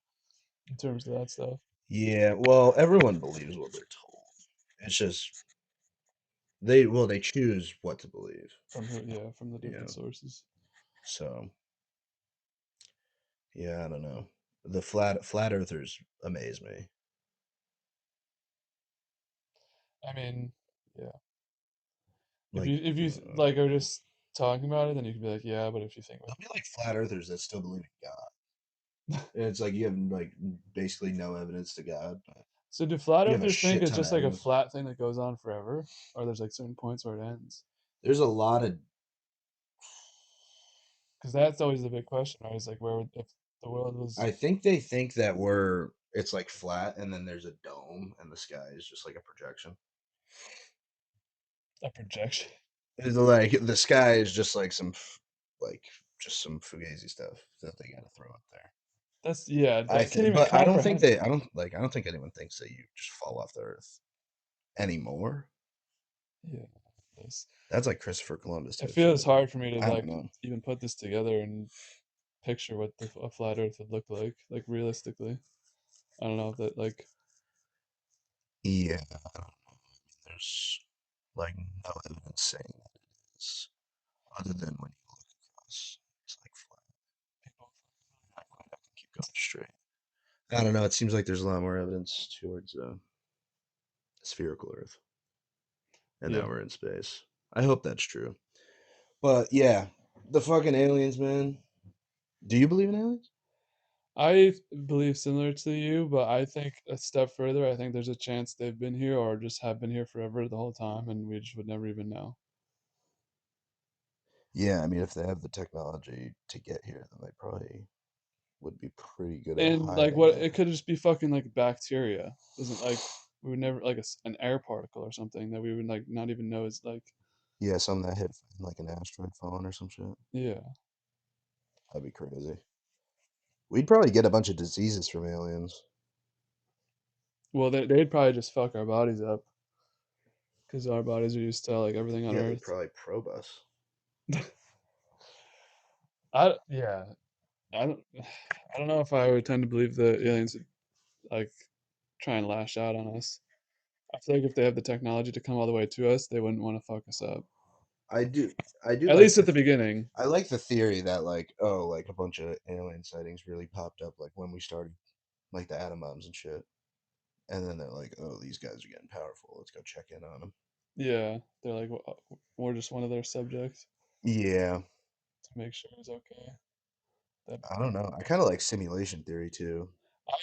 [SPEAKER 1] in terms of that stuff.
[SPEAKER 2] yeah, well, everyone believes what they're told. It's just they choose what to believe.
[SPEAKER 1] From who, yeah, from the
[SPEAKER 2] You
[SPEAKER 1] different
[SPEAKER 2] know.
[SPEAKER 1] sources.
[SPEAKER 2] So yeah, I don't know. The flat earthers amaze me.
[SPEAKER 1] I mean, yeah.
[SPEAKER 2] Like
[SPEAKER 1] Like are just talking about it, then you can be like, yeah, but if you think with
[SPEAKER 2] there'll be like flat earthers that still believe in God. And it's like you have like basically no evidence to God. But
[SPEAKER 1] so do flat
[SPEAKER 2] you have a
[SPEAKER 1] earthers think
[SPEAKER 2] shit
[SPEAKER 1] it's
[SPEAKER 2] ton
[SPEAKER 1] just
[SPEAKER 2] of
[SPEAKER 1] like a
[SPEAKER 2] evidence.
[SPEAKER 1] flat thing that goes on forever? Or there's like certain points where it ends?
[SPEAKER 2] There's a lot of
[SPEAKER 1] Because that's always the big question, right? Is like if the world was
[SPEAKER 2] I think they think that it's like flat and then there's a dome and the sky is just like a projection.
[SPEAKER 1] a projection.
[SPEAKER 2] It's like the sky is just like like just some fugazi stuff that they got to throw up there.
[SPEAKER 1] That's yeah, I can't even
[SPEAKER 2] But
[SPEAKER 1] comprehend it.
[SPEAKER 2] I don't think anyone thinks that you just fall off the earth anymore.
[SPEAKER 1] Yeah. This
[SPEAKER 2] That's like Christopher Columbus
[SPEAKER 1] it
[SPEAKER 2] type
[SPEAKER 1] feels
[SPEAKER 2] shit.
[SPEAKER 1] hard for me to
[SPEAKER 2] I don't
[SPEAKER 1] like
[SPEAKER 2] know.
[SPEAKER 1] even put this together and picture what a flat Earth would look like realistically. I don't know if that like
[SPEAKER 2] Yeah, I don't know. There's like no evidence saying that it is, other than when you look across, it's like flat.
[SPEAKER 1] people.
[SPEAKER 2] I can keep going straight. I don't know. It seems like there's a lot more evidence towards spherical Earth, and
[SPEAKER 1] Yeah,
[SPEAKER 2] now we're in space. I hope that's true. But yeah, the fucking aliens, man. Do you believe in aliens?
[SPEAKER 1] I believe similar to you, but I think a step further. I think there's a chance they've been here or just have been here forever the whole time, and we just would never even know.
[SPEAKER 2] Yeah, I mean, if they have the technology to get here, then they probably would be pretty good at
[SPEAKER 1] And like
[SPEAKER 2] hiding
[SPEAKER 1] what
[SPEAKER 2] it.
[SPEAKER 1] it could just be fucking like bacteria. Doesn't like we would never like an air particle or something that we would like not even know is like
[SPEAKER 2] Yeah, some that hit like an asteroid falling or some shit.
[SPEAKER 1] yeah.
[SPEAKER 2] That'd be crazy. We'd probably get a bunch of diseases from aliens.
[SPEAKER 1] Well, they'd probably just fuck our bodies up because our bodies are used to like everything on
[SPEAKER 2] Yeah, they'd
[SPEAKER 1] Earth.
[SPEAKER 2] probably probe us.
[SPEAKER 1] Yeah, I don't I don't know if I would tend to believe the aliens would like try and lash out on us. I feel like if they have the technology to come all the way to us, they wouldn't want to fuck us up.
[SPEAKER 2] I do, I do
[SPEAKER 1] At
[SPEAKER 2] like
[SPEAKER 1] least at the beginning.
[SPEAKER 2] I like the theory that like, oh, like a bunch of alien sightings really popped up like when we started like the atom bombs and shit. And then they're like, oh, these guys are getting powerful. Let's go check in on them.
[SPEAKER 1] Yeah, they're like we're just one of their subjects
[SPEAKER 2] Yeah,
[SPEAKER 1] to make sure it's okay. That
[SPEAKER 2] I don't know. I kind of like simulation theory too.
[SPEAKER 1] I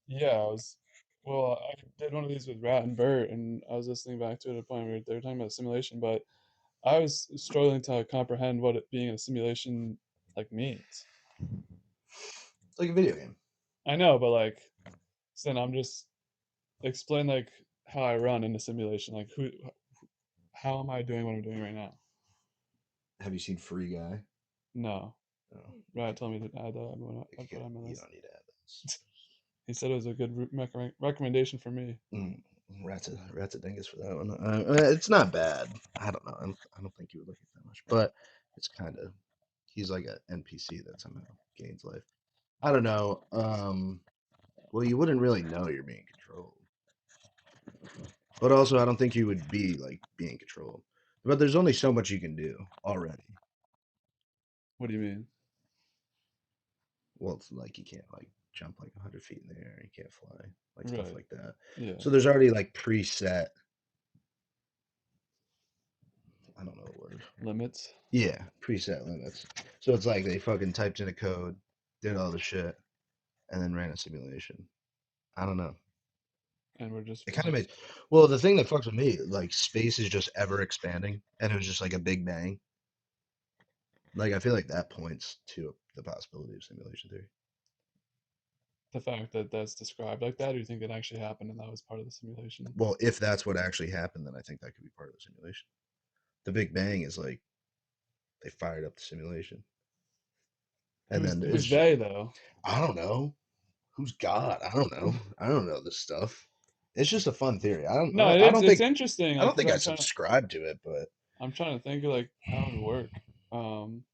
[SPEAKER 1] yeah, I was well, I did one of these with Rat and Bert, and I was listening back to it at a point where they were talking about simulation, but I was struggling to comprehend what it being in a simulation like means.
[SPEAKER 2] It's like a video game.
[SPEAKER 1] I know, but like, so then I'm just explain like how I run in a simulation. Like, how am I doing what I'm doing right now?
[SPEAKER 2] Have you seen Free Guy?
[SPEAKER 1] No,
[SPEAKER 2] No,
[SPEAKER 1] Rat told me to add that. I put it on my
[SPEAKER 2] you
[SPEAKER 1] list.
[SPEAKER 2] don't need to have this.
[SPEAKER 1] He said it was a good recommendation for me.
[SPEAKER 2] Mm, rat's a dingus for that one. It's not bad. I don't know. I don't think you would like it that much, but it's kind of he's like an NPC that somehow gains life. I don't know. Well, you wouldn't really know you're being controlled, but also I don't think you would be like being controlled. But there's only so much you can do already.
[SPEAKER 1] What do you mean?
[SPEAKER 2] Well, it's like you can't like jump like 100 feet in the air. You can't fly, like stuff
[SPEAKER 1] Right.
[SPEAKER 2] like that.
[SPEAKER 1] Yeah.
[SPEAKER 2] So there's already like preset. I don't know the word.
[SPEAKER 1] Limits.
[SPEAKER 2] Yeah, preset limits. So it's like they fucking typed in a code did all the shit, and then ran a simulation. I don't know.
[SPEAKER 1] And we're just
[SPEAKER 2] It kind of makes well the thing that fucks with me, like space is just ever expanding, and it was just like a big bang. Like I feel like that points to the possibility of simulation theory.
[SPEAKER 1] the fact that that's described like that, or you think it actually happened and that was part of the simulation?
[SPEAKER 2] Well, if that's what actually happened, then I think that could be part of the simulation. The Big Bang is like they fired up the simulation, and then it's
[SPEAKER 1] Who's
[SPEAKER 2] just,
[SPEAKER 1] they though?
[SPEAKER 2] I don't know who's God. I don't know. I don't know this stuff. It's just a fun theory.
[SPEAKER 1] No,
[SPEAKER 2] I don't
[SPEAKER 1] it's
[SPEAKER 2] think
[SPEAKER 1] interesting.
[SPEAKER 2] I
[SPEAKER 1] Like,
[SPEAKER 2] don't
[SPEAKER 1] cause
[SPEAKER 2] think I subscribe to it, but
[SPEAKER 1] I'm trying to think of like how it would work. Um,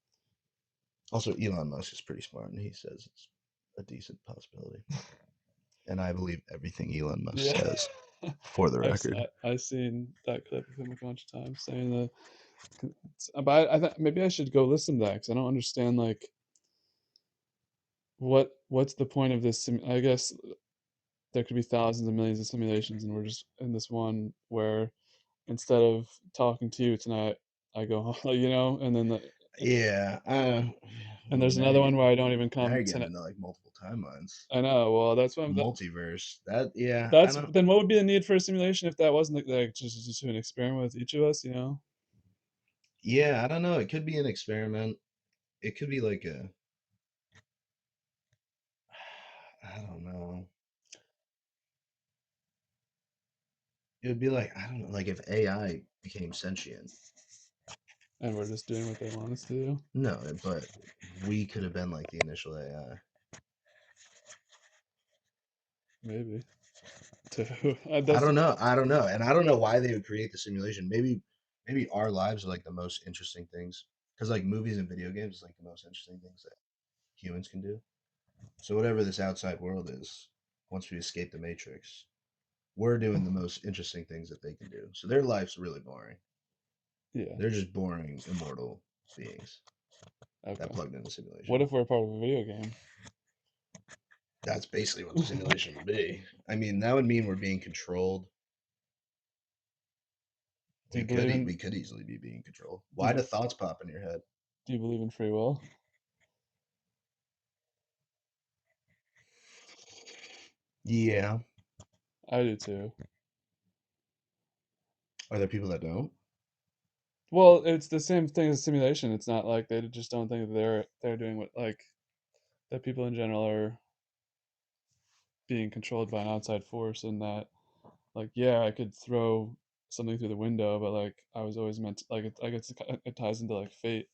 [SPEAKER 2] also Elon Musk is pretty smart, and he says it's a decent possibility. And I believe everything Elon Musk
[SPEAKER 1] yeah,
[SPEAKER 2] says, for the record.
[SPEAKER 1] I've seen that clip of him a bunch of times saying that. But maybe I should go listen to that because I don't understand like what's the point of this. I guess there could be thousands of millions of simulations, and we're just in this one where instead of talking to you tonight, I go home, and then
[SPEAKER 2] Yeah,
[SPEAKER 1] and
[SPEAKER 2] ooh,
[SPEAKER 1] there's another one where I don't even
[SPEAKER 2] now
[SPEAKER 1] come
[SPEAKER 2] you're getting
[SPEAKER 1] tonight.
[SPEAKER 2] into like multiple timelines,
[SPEAKER 1] I know. Well, that's what
[SPEAKER 2] multiverse. That yeah, I
[SPEAKER 1] that's
[SPEAKER 2] don't.
[SPEAKER 1] then what would be the need for a simulation if that wasn't like just an experiment with each of us,
[SPEAKER 2] Yeah, I don't know. It could be an experiment. It could be like a. I don't know. It would be like I don't know, like if AI became sentient.
[SPEAKER 1] And we're just doing what they want us to do.
[SPEAKER 2] No, but we could have been like the initial AI.
[SPEAKER 1] Maybe. Too.
[SPEAKER 2] I
[SPEAKER 1] That's
[SPEAKER 2] don't know. I don't know, and I don't know why they would create the simulation. Maybe our lives are like the most interesting things because like movies and video games is like the most interesting things that humans can do. So whatever this outside world is, once we escape the matrix, we're doing the most interesting things that they can do. So their life's really boring.
[SPEAKER 1] yeah.
[SPEAKER 2] They're just boring, immortal beings that
[SPEAKER 1] Okay.
[SPEAKER 2] plugged in the
[SPEAKER 1] What
[SPEAKER 2] simulation.
[SPEAKER 1] if we're part of a video game?
[SPEAKER 2] That's basically what the simulation would be. I mean, that would mean we're being controlled.
[SPEAKER 1] Do you believe in
[SPEAKER 2] We could easily be being controlled.
[SPEAKER 1] do
[SPEAKER 2] Why
[SPEAKER 1] you
[SPEAKER 2] do thoughts pop in your head?
[SPEAKER 1] do you believe in free will?
[SPEAKER 2] Yeah.
[SPEAKER 1] I do too.
[SPEAKER 2] Are there people that don't?
[SPEAKER 1] Well, it's the same thing as simulation. It's not like they just don't think that they're doing what like that people in general are being controlled by an outside force and that like yeah, I could throw something through the window, but like I was always meant to, like it ties into like fate.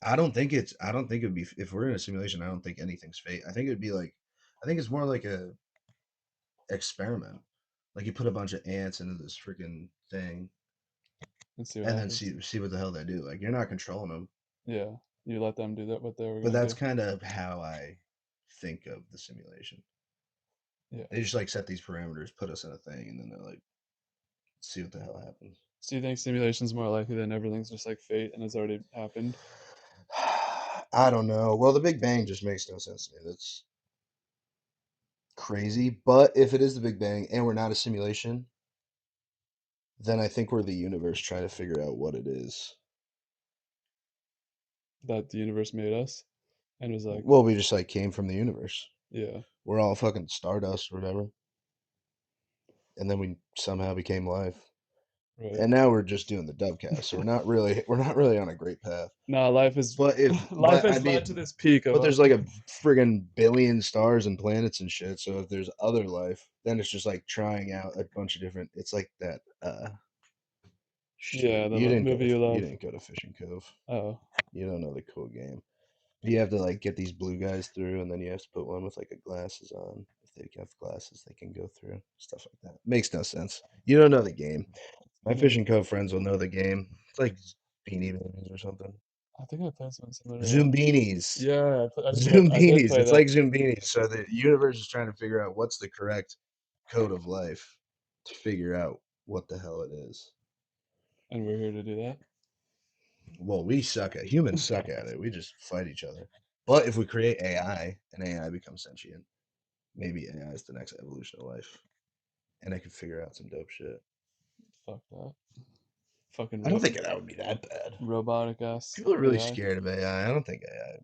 [SPEAKER 2] I don't think it would be if we're in a simulation, I don't think anything's fate. I think it would be like I think it's more like a experiment. Like you put a bunch of ants into this freaking thing
[SPEAKER 1] And see what
[SPEAKER 2] and then
[SPEAKER 1] happens.
[SPEAKER 2] see what the hell they do. Like you're not controlling them.
[SPEAKER 1] Yeah, you let them do that what they were
[SPEAKER 2] But
[SPEAKER 1] gonna
[SPEAKER 2] that's
[SPEAKER 1] do.
[SPEAKER 2] kind of how I think of the simulation.
[SPEAKER 1] Yeah.
[SPEAKER 2] They just like set these parameters, put us in a thing, and then they're like, see what the hell happens.
[SPEAKER 1] So you think simulation's more likely than everything's just like fate and it's already happened?
[SPEAKER 2] I don't know. Well, the Big Bang just makes no sense to me. That's crazy. But if it is the Big Bang and we're not a simulation, then I think we're the universe trying to figure out what it is.
[SPEAKER 1] That the universe made us and was like,
[SPEAKER 2] Well, we just like came from the universe.
[SPEAKER 1] yeah,
[SPEAKER 2] We're all fucking stardust or whatever. And then we somehow became life.
[SPEAKER 1] right.
[SPEAKER 2] And now we're just doing the dubcast. So we're not really on a great path.
[SPEAKER 1] No, life is life
[SPEAKER 2] But I
[SPEAKER 1] has led to
[SPEAKER 2] mean
[SPEAKER 1] this peak of
[SPEAKER 2] but there's
[SPEAKER 1] us.
[SPEAKER 2] like a friggin' billion stars and planets and shit. So if there's other life, then it's just like trying out a bunch of different it's like that shoot.
[SPEAKER 1] Yeah, the movie you
[SPEAKER 2] You
[SPEAKER 1] love.
[SPEAKER 2] didn't go to Fishing Cove.
[SPEAKER 1] Oh,
[SPEAKER 2] You don't know the cool game. You have to like get these blue guys through, and then you have to put one with like a glasses on. If they have glasses, they can go through stuff like that. Makes no sense. You don't know the game. My
[SPEAKER 1] funny.
[SPEAKER 2] Fishing Cove friends will know the game. It's like Beanie Babies or something.
[SPEAKER 1] I think I played something similar to that.
[SPEAKER 2] Zoombinis.
[SPEAKER 1] Yeah, I did
[SPEAKER 2] Zoombinis.
[SPEAKER 1] play
[SPEAKER 2] It's
[SPEAKER 1] that,
[SPEAKER 2] like Zoombinis. So the universe is trying to figure out what's the correct code of life to figure out what the hell it is.
[SPEAKER 1] and we're here to do that.
[SPEAKER 2] Well, we suck at humans suck at it. We just fight each other. But if we create AI and AI becomes sentient, maybe AI is the next evolution of life, and I could figure out some dope shit.
[SPEAKER 1] Fuck that. Fucking
[SPEAKER 2] I don't think that would be that bad.
[SPEAKER 1] robotic ass
[SPEAKER 2] People are really
[SPEAKER 1] AI.
[SPEAKER 2] scared of AI. I don't think AI.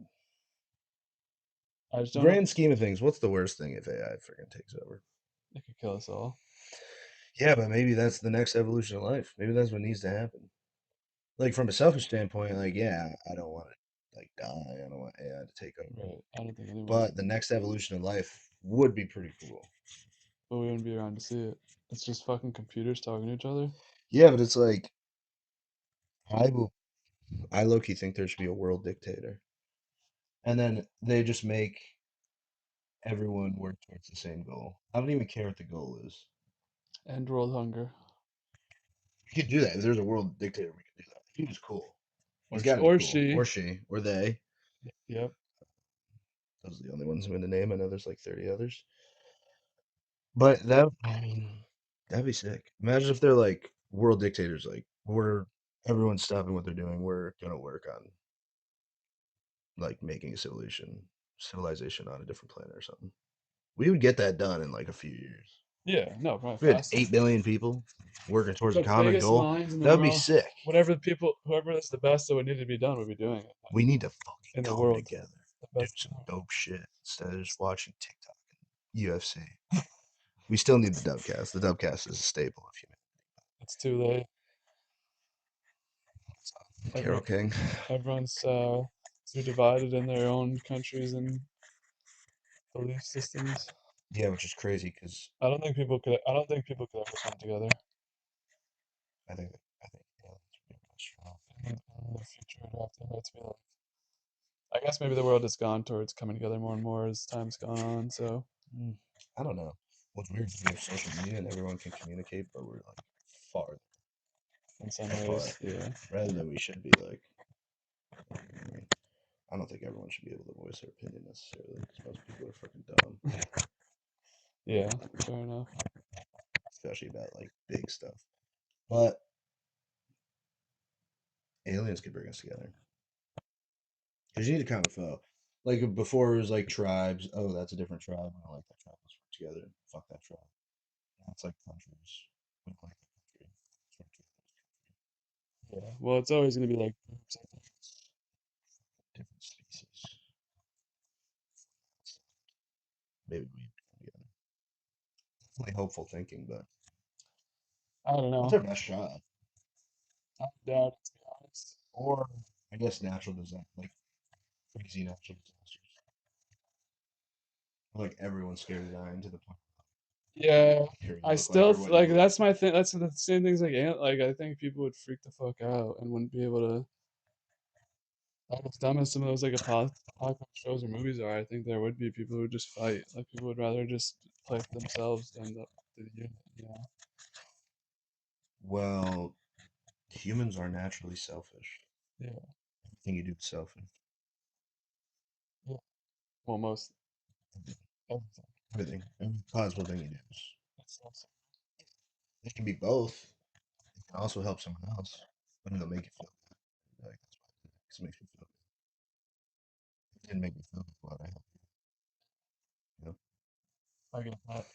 [SPEAKER 1] I just don't know.
[SPEAKER 2] Grand scheme of things, what's the worst thing if AI freaking takes over?
[SPEAKER 1] It could kill us all.
[SPEAKER 2] Yeah, but maybe that's the next evolution of life. Maybe that's what needs to happen. Like from a selfish standpoint, like yeah, I don't want to like die. I don't want AI to take over.
[SPEAKER 1] Right. I don't think anyone
[SPEAKER 2] But
[SPEAKER 1] would.
[SPEAKER 2] the next evolution of life would be pretty cool.
[SPEAKER 1] But we wouldn't be around to see it. It's just fucking computers talking to each other.
[SPEAKER 2] Yeah, but it's like I will I low key think there should be a world dictator. And then they just make everyone work towards the same goal. I don't even care what the goal is.
[SPEAKER 1] End world hunger.
[SPEAKER 2] We could do that. If there's a world dictator, we could do that. He was cool.
[SPEAKER 1] Or
[SPEAKER 2] He's got to be
[SPEAKER 1] or
[SPEAKER 2] cool.
[SPEAKER 1] she.
[SPEAKER 2] Or she. Or they.
[SPEAKER 1] Yep.
[SPEAKER 2] Those are the only ones I'm going to name. I know there's like 30 others. But that, I mean, that'd be sick. Imagine if they're like world dictators, like, everyone's stopping what they're doing. We're going to work on like making a civilization on a different planet or something. We would get that done in like a few years.
[SPEAKER 1] Yeah. No, probably
[SPEAKER 2] We had
[SPEAKER 1] faster.
[SPEAKER 2] 8 billion people working towards a
[SPEAKER 1] The
[SPEAKER 2] common
[SPEAKER 1] biggest
[SPEAKER 2] goal.
[SPEAKER 1] minds in the
[SPEAKER 2] That would be
[SPEAKER 1] world.
[SPEAKER 2] sick.
[SPEAKER 1] Whatever the people, whoever is the best that would need to be done would be doing it
[SPEAKER 2] We need to fucking
[SPEAKER 1] in the
[SPEAKER 2] come
[SPEAKER 1] world.
[SPEAKER 2] together,
[SPEAKER 1] The
[SPEAKER 2] do
[SPEAKER 1] best.
[SPEAKER 2] some dope shit instead of just watching TikTok and UFC. We still need the dubcast. The dubcast is a staple of
[SPEAKER 1] It's too late.
[SPEAKER 2] humanity. Carol
[SPEAKER 1] Everyone,
[SPEAKER 2] King.
[SPEAKER 1] everyone's too divided in their own countries and belief systems.
[SPEAKER 2] Yeah, which is crazy because
[SPEAKER 1] I don't think people could. I don't think people could ever come together
[SPEAKER 2] I think aliens would be really strong.
[SPEAKER 1] in the future. It'd have to be like. I guess maybe the world has gone towards coming together more and more as time's gone on. So
[SPEAKER 2] Mm, I don't know. What's weird is we have social media and everyone can communicate, but we're like far
[SPEAKER 1] in some
[SPEAKER 2] apart.
[SPEAKER 1] ways, yeah,
[SPEAKER 2] Rather than we should be like. I mean, I don't think everyone should be able to voice their opinion necessarily because most people are fucking dumb,
[SPEAKER 1] yeah, fair enough.
[SPEAKER 2] especially about like big stuff. But aliens could bring us together because you need a common foe. Like before, it was like tribes. Oh, that's a different tribe. I don't like that tribe. Let's work together. Fuck that tribe. Now it's like countries. We don't like that country. Let's work together.
[SPEAKER 1] Yeah. Well, it's always gonna be like groups, I think.
[SPEAKER 2] Different species. Maybe we come together. Definitely hopeful thinking, but
[SPEAKER 1] I don't
[SPEAKER 2] what's
[SPEAKER 1] know.
[SPEAKER 2] our best shot?
[SPEAKER 1] I doubt it, to be honest.
[SPEAKER 2] Or I guess natural disaster, like crazy natural disasters. Like everyone's scared of dying to the point
[SPEAKER 1] Yeah,
[SPEAKER 2] where you
[SPEAKER 1] I
[SPEAKER 2] look like
[SPEAKER 1] still
[SPEAKER 2] you're what you
[SPEAKER 1] like
[SPEAKER 2] look.
[SPEAKER 1] that's my thing. That's the same things like like I think people would freak the fuck out and wouldn't be able to. Like as dumb as some of those like apocalypse shows or movies are, I think there would be people who would just fight. Like people would rather just play for themselves than the unit. You know?
[SPEAKER 2] Well, humans are naturally selfish.
[SPEAKER 1] Yeah.
[SPEAKER 2] Everything you do is selfish.
[SPEAKER 1] Yeah. Well, most everything.
[SPEAKER 2] Everything. Every possible thing you do is.
[SPEAKER 1] It's also,
[SPEAKER 2] It can be both. It can also help someone else, but it'll make you feel good. Like that's why I did it, 'cause it makes me feel good. If it didn't make me feel good, why'd I help you? You know?
[SPEAKER 1] I get that.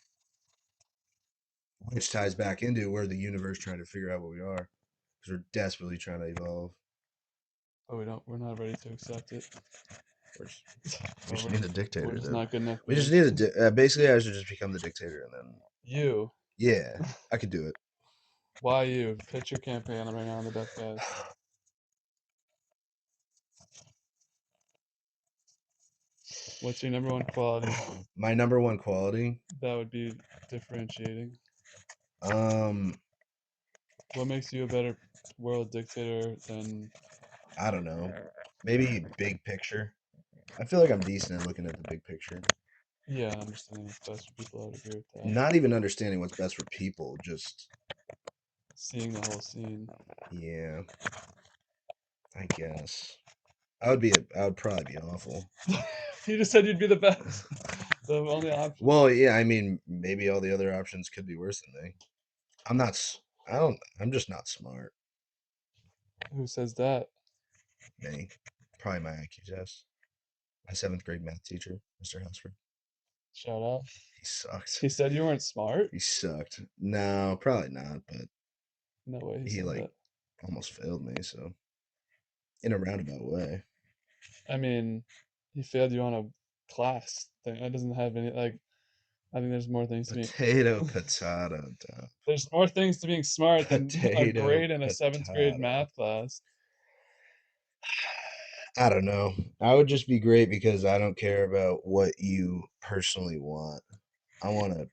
[SPEAKER 2] Which ties back into where the universe trying to figure out what we are, because we're desperately trying to evolve.
[SPEAKER 1] But we don't. We're not ready to accept it.
[SPEAKER 2] We're just, we
[SPEAKER 1] Or
[SPEAKER 2] just need a
[SPEAKER 1] we're
[SPEAKER 2] dictator,
[SPEAKER 1] just
[SPEAKER 2] dude.
[SPEAKER 1] not good enough
[SPEAKER 2] We just
[SPEAKER 1] beings.
[SPEAKER 2] need basically, I should just become the dictator, and then
[SPEAKER 1] You.
[SPEAKER 2] yeah, I could do it.
[SPEAKER 1] Why you? Pitch your campaign right now on the Deathcast. What's your number one quality
[SPEAKER 2] My number one quality,
[SPEAKER 1] that would be differentiating?
[SPEAKER 2] um,
[SPEAKER 1] What makes you a better world dictator than?
[SPEAKER 2] I don't know, maybe big picture. I feel like I'm decent at looking at the big picture.
[SPEAKER 1] Yeah, understanding what's best for people. I would agree with that.
[SPEAKER 2] Not even understanding what's best for people, just
[SPEAKER 1] Seeing the whole scene.
[SPEAKER 2] yeah, I guess. I would probably be awful.
[SPEAKER 1] You just said you'd be the best. The only option.
[SPEAKER 2] Well, yeah, I mean, maybe all the other options could be worse than me. I'm not. I don't. I'm just not smart.
[SPEAKER 1] Who says that?
[SPEAKER 2] Me, probably my IQ test. My seventh grade math teacher, Mr. Helsford.
[SPEAKER 1] Shout out.
[SPEAKER 2] He sucked.
[SPEAKER 1] He said you weren't smart.
[SPEAKER 2] He sucked. No, probably not. But
[SPEAKER 1] No way he
[SPEAKER 2] he
[SPEAKER 1] said
[SPEAKER 2] like
[SPEAKER 1] that.
[SPEAKER 2] almost failed me. So in a roundabout way.
[SPEAKER 1] I mean, he failed you on a class thing. That doesn't have any like. I think there's more things to being.
[SPEAKER 2] Potato, potato,
[SPEAKER 1] There's more things to being smart than a
[SPEAKER 2] potato,
[SPEAKER 1] grade in a seventh grade
[SPEAKER 2] potato.
[SPEAKER 1] math class.
[SPEAKER 2] I don't know. I would just be great because I don't care about what you personally want. I want to.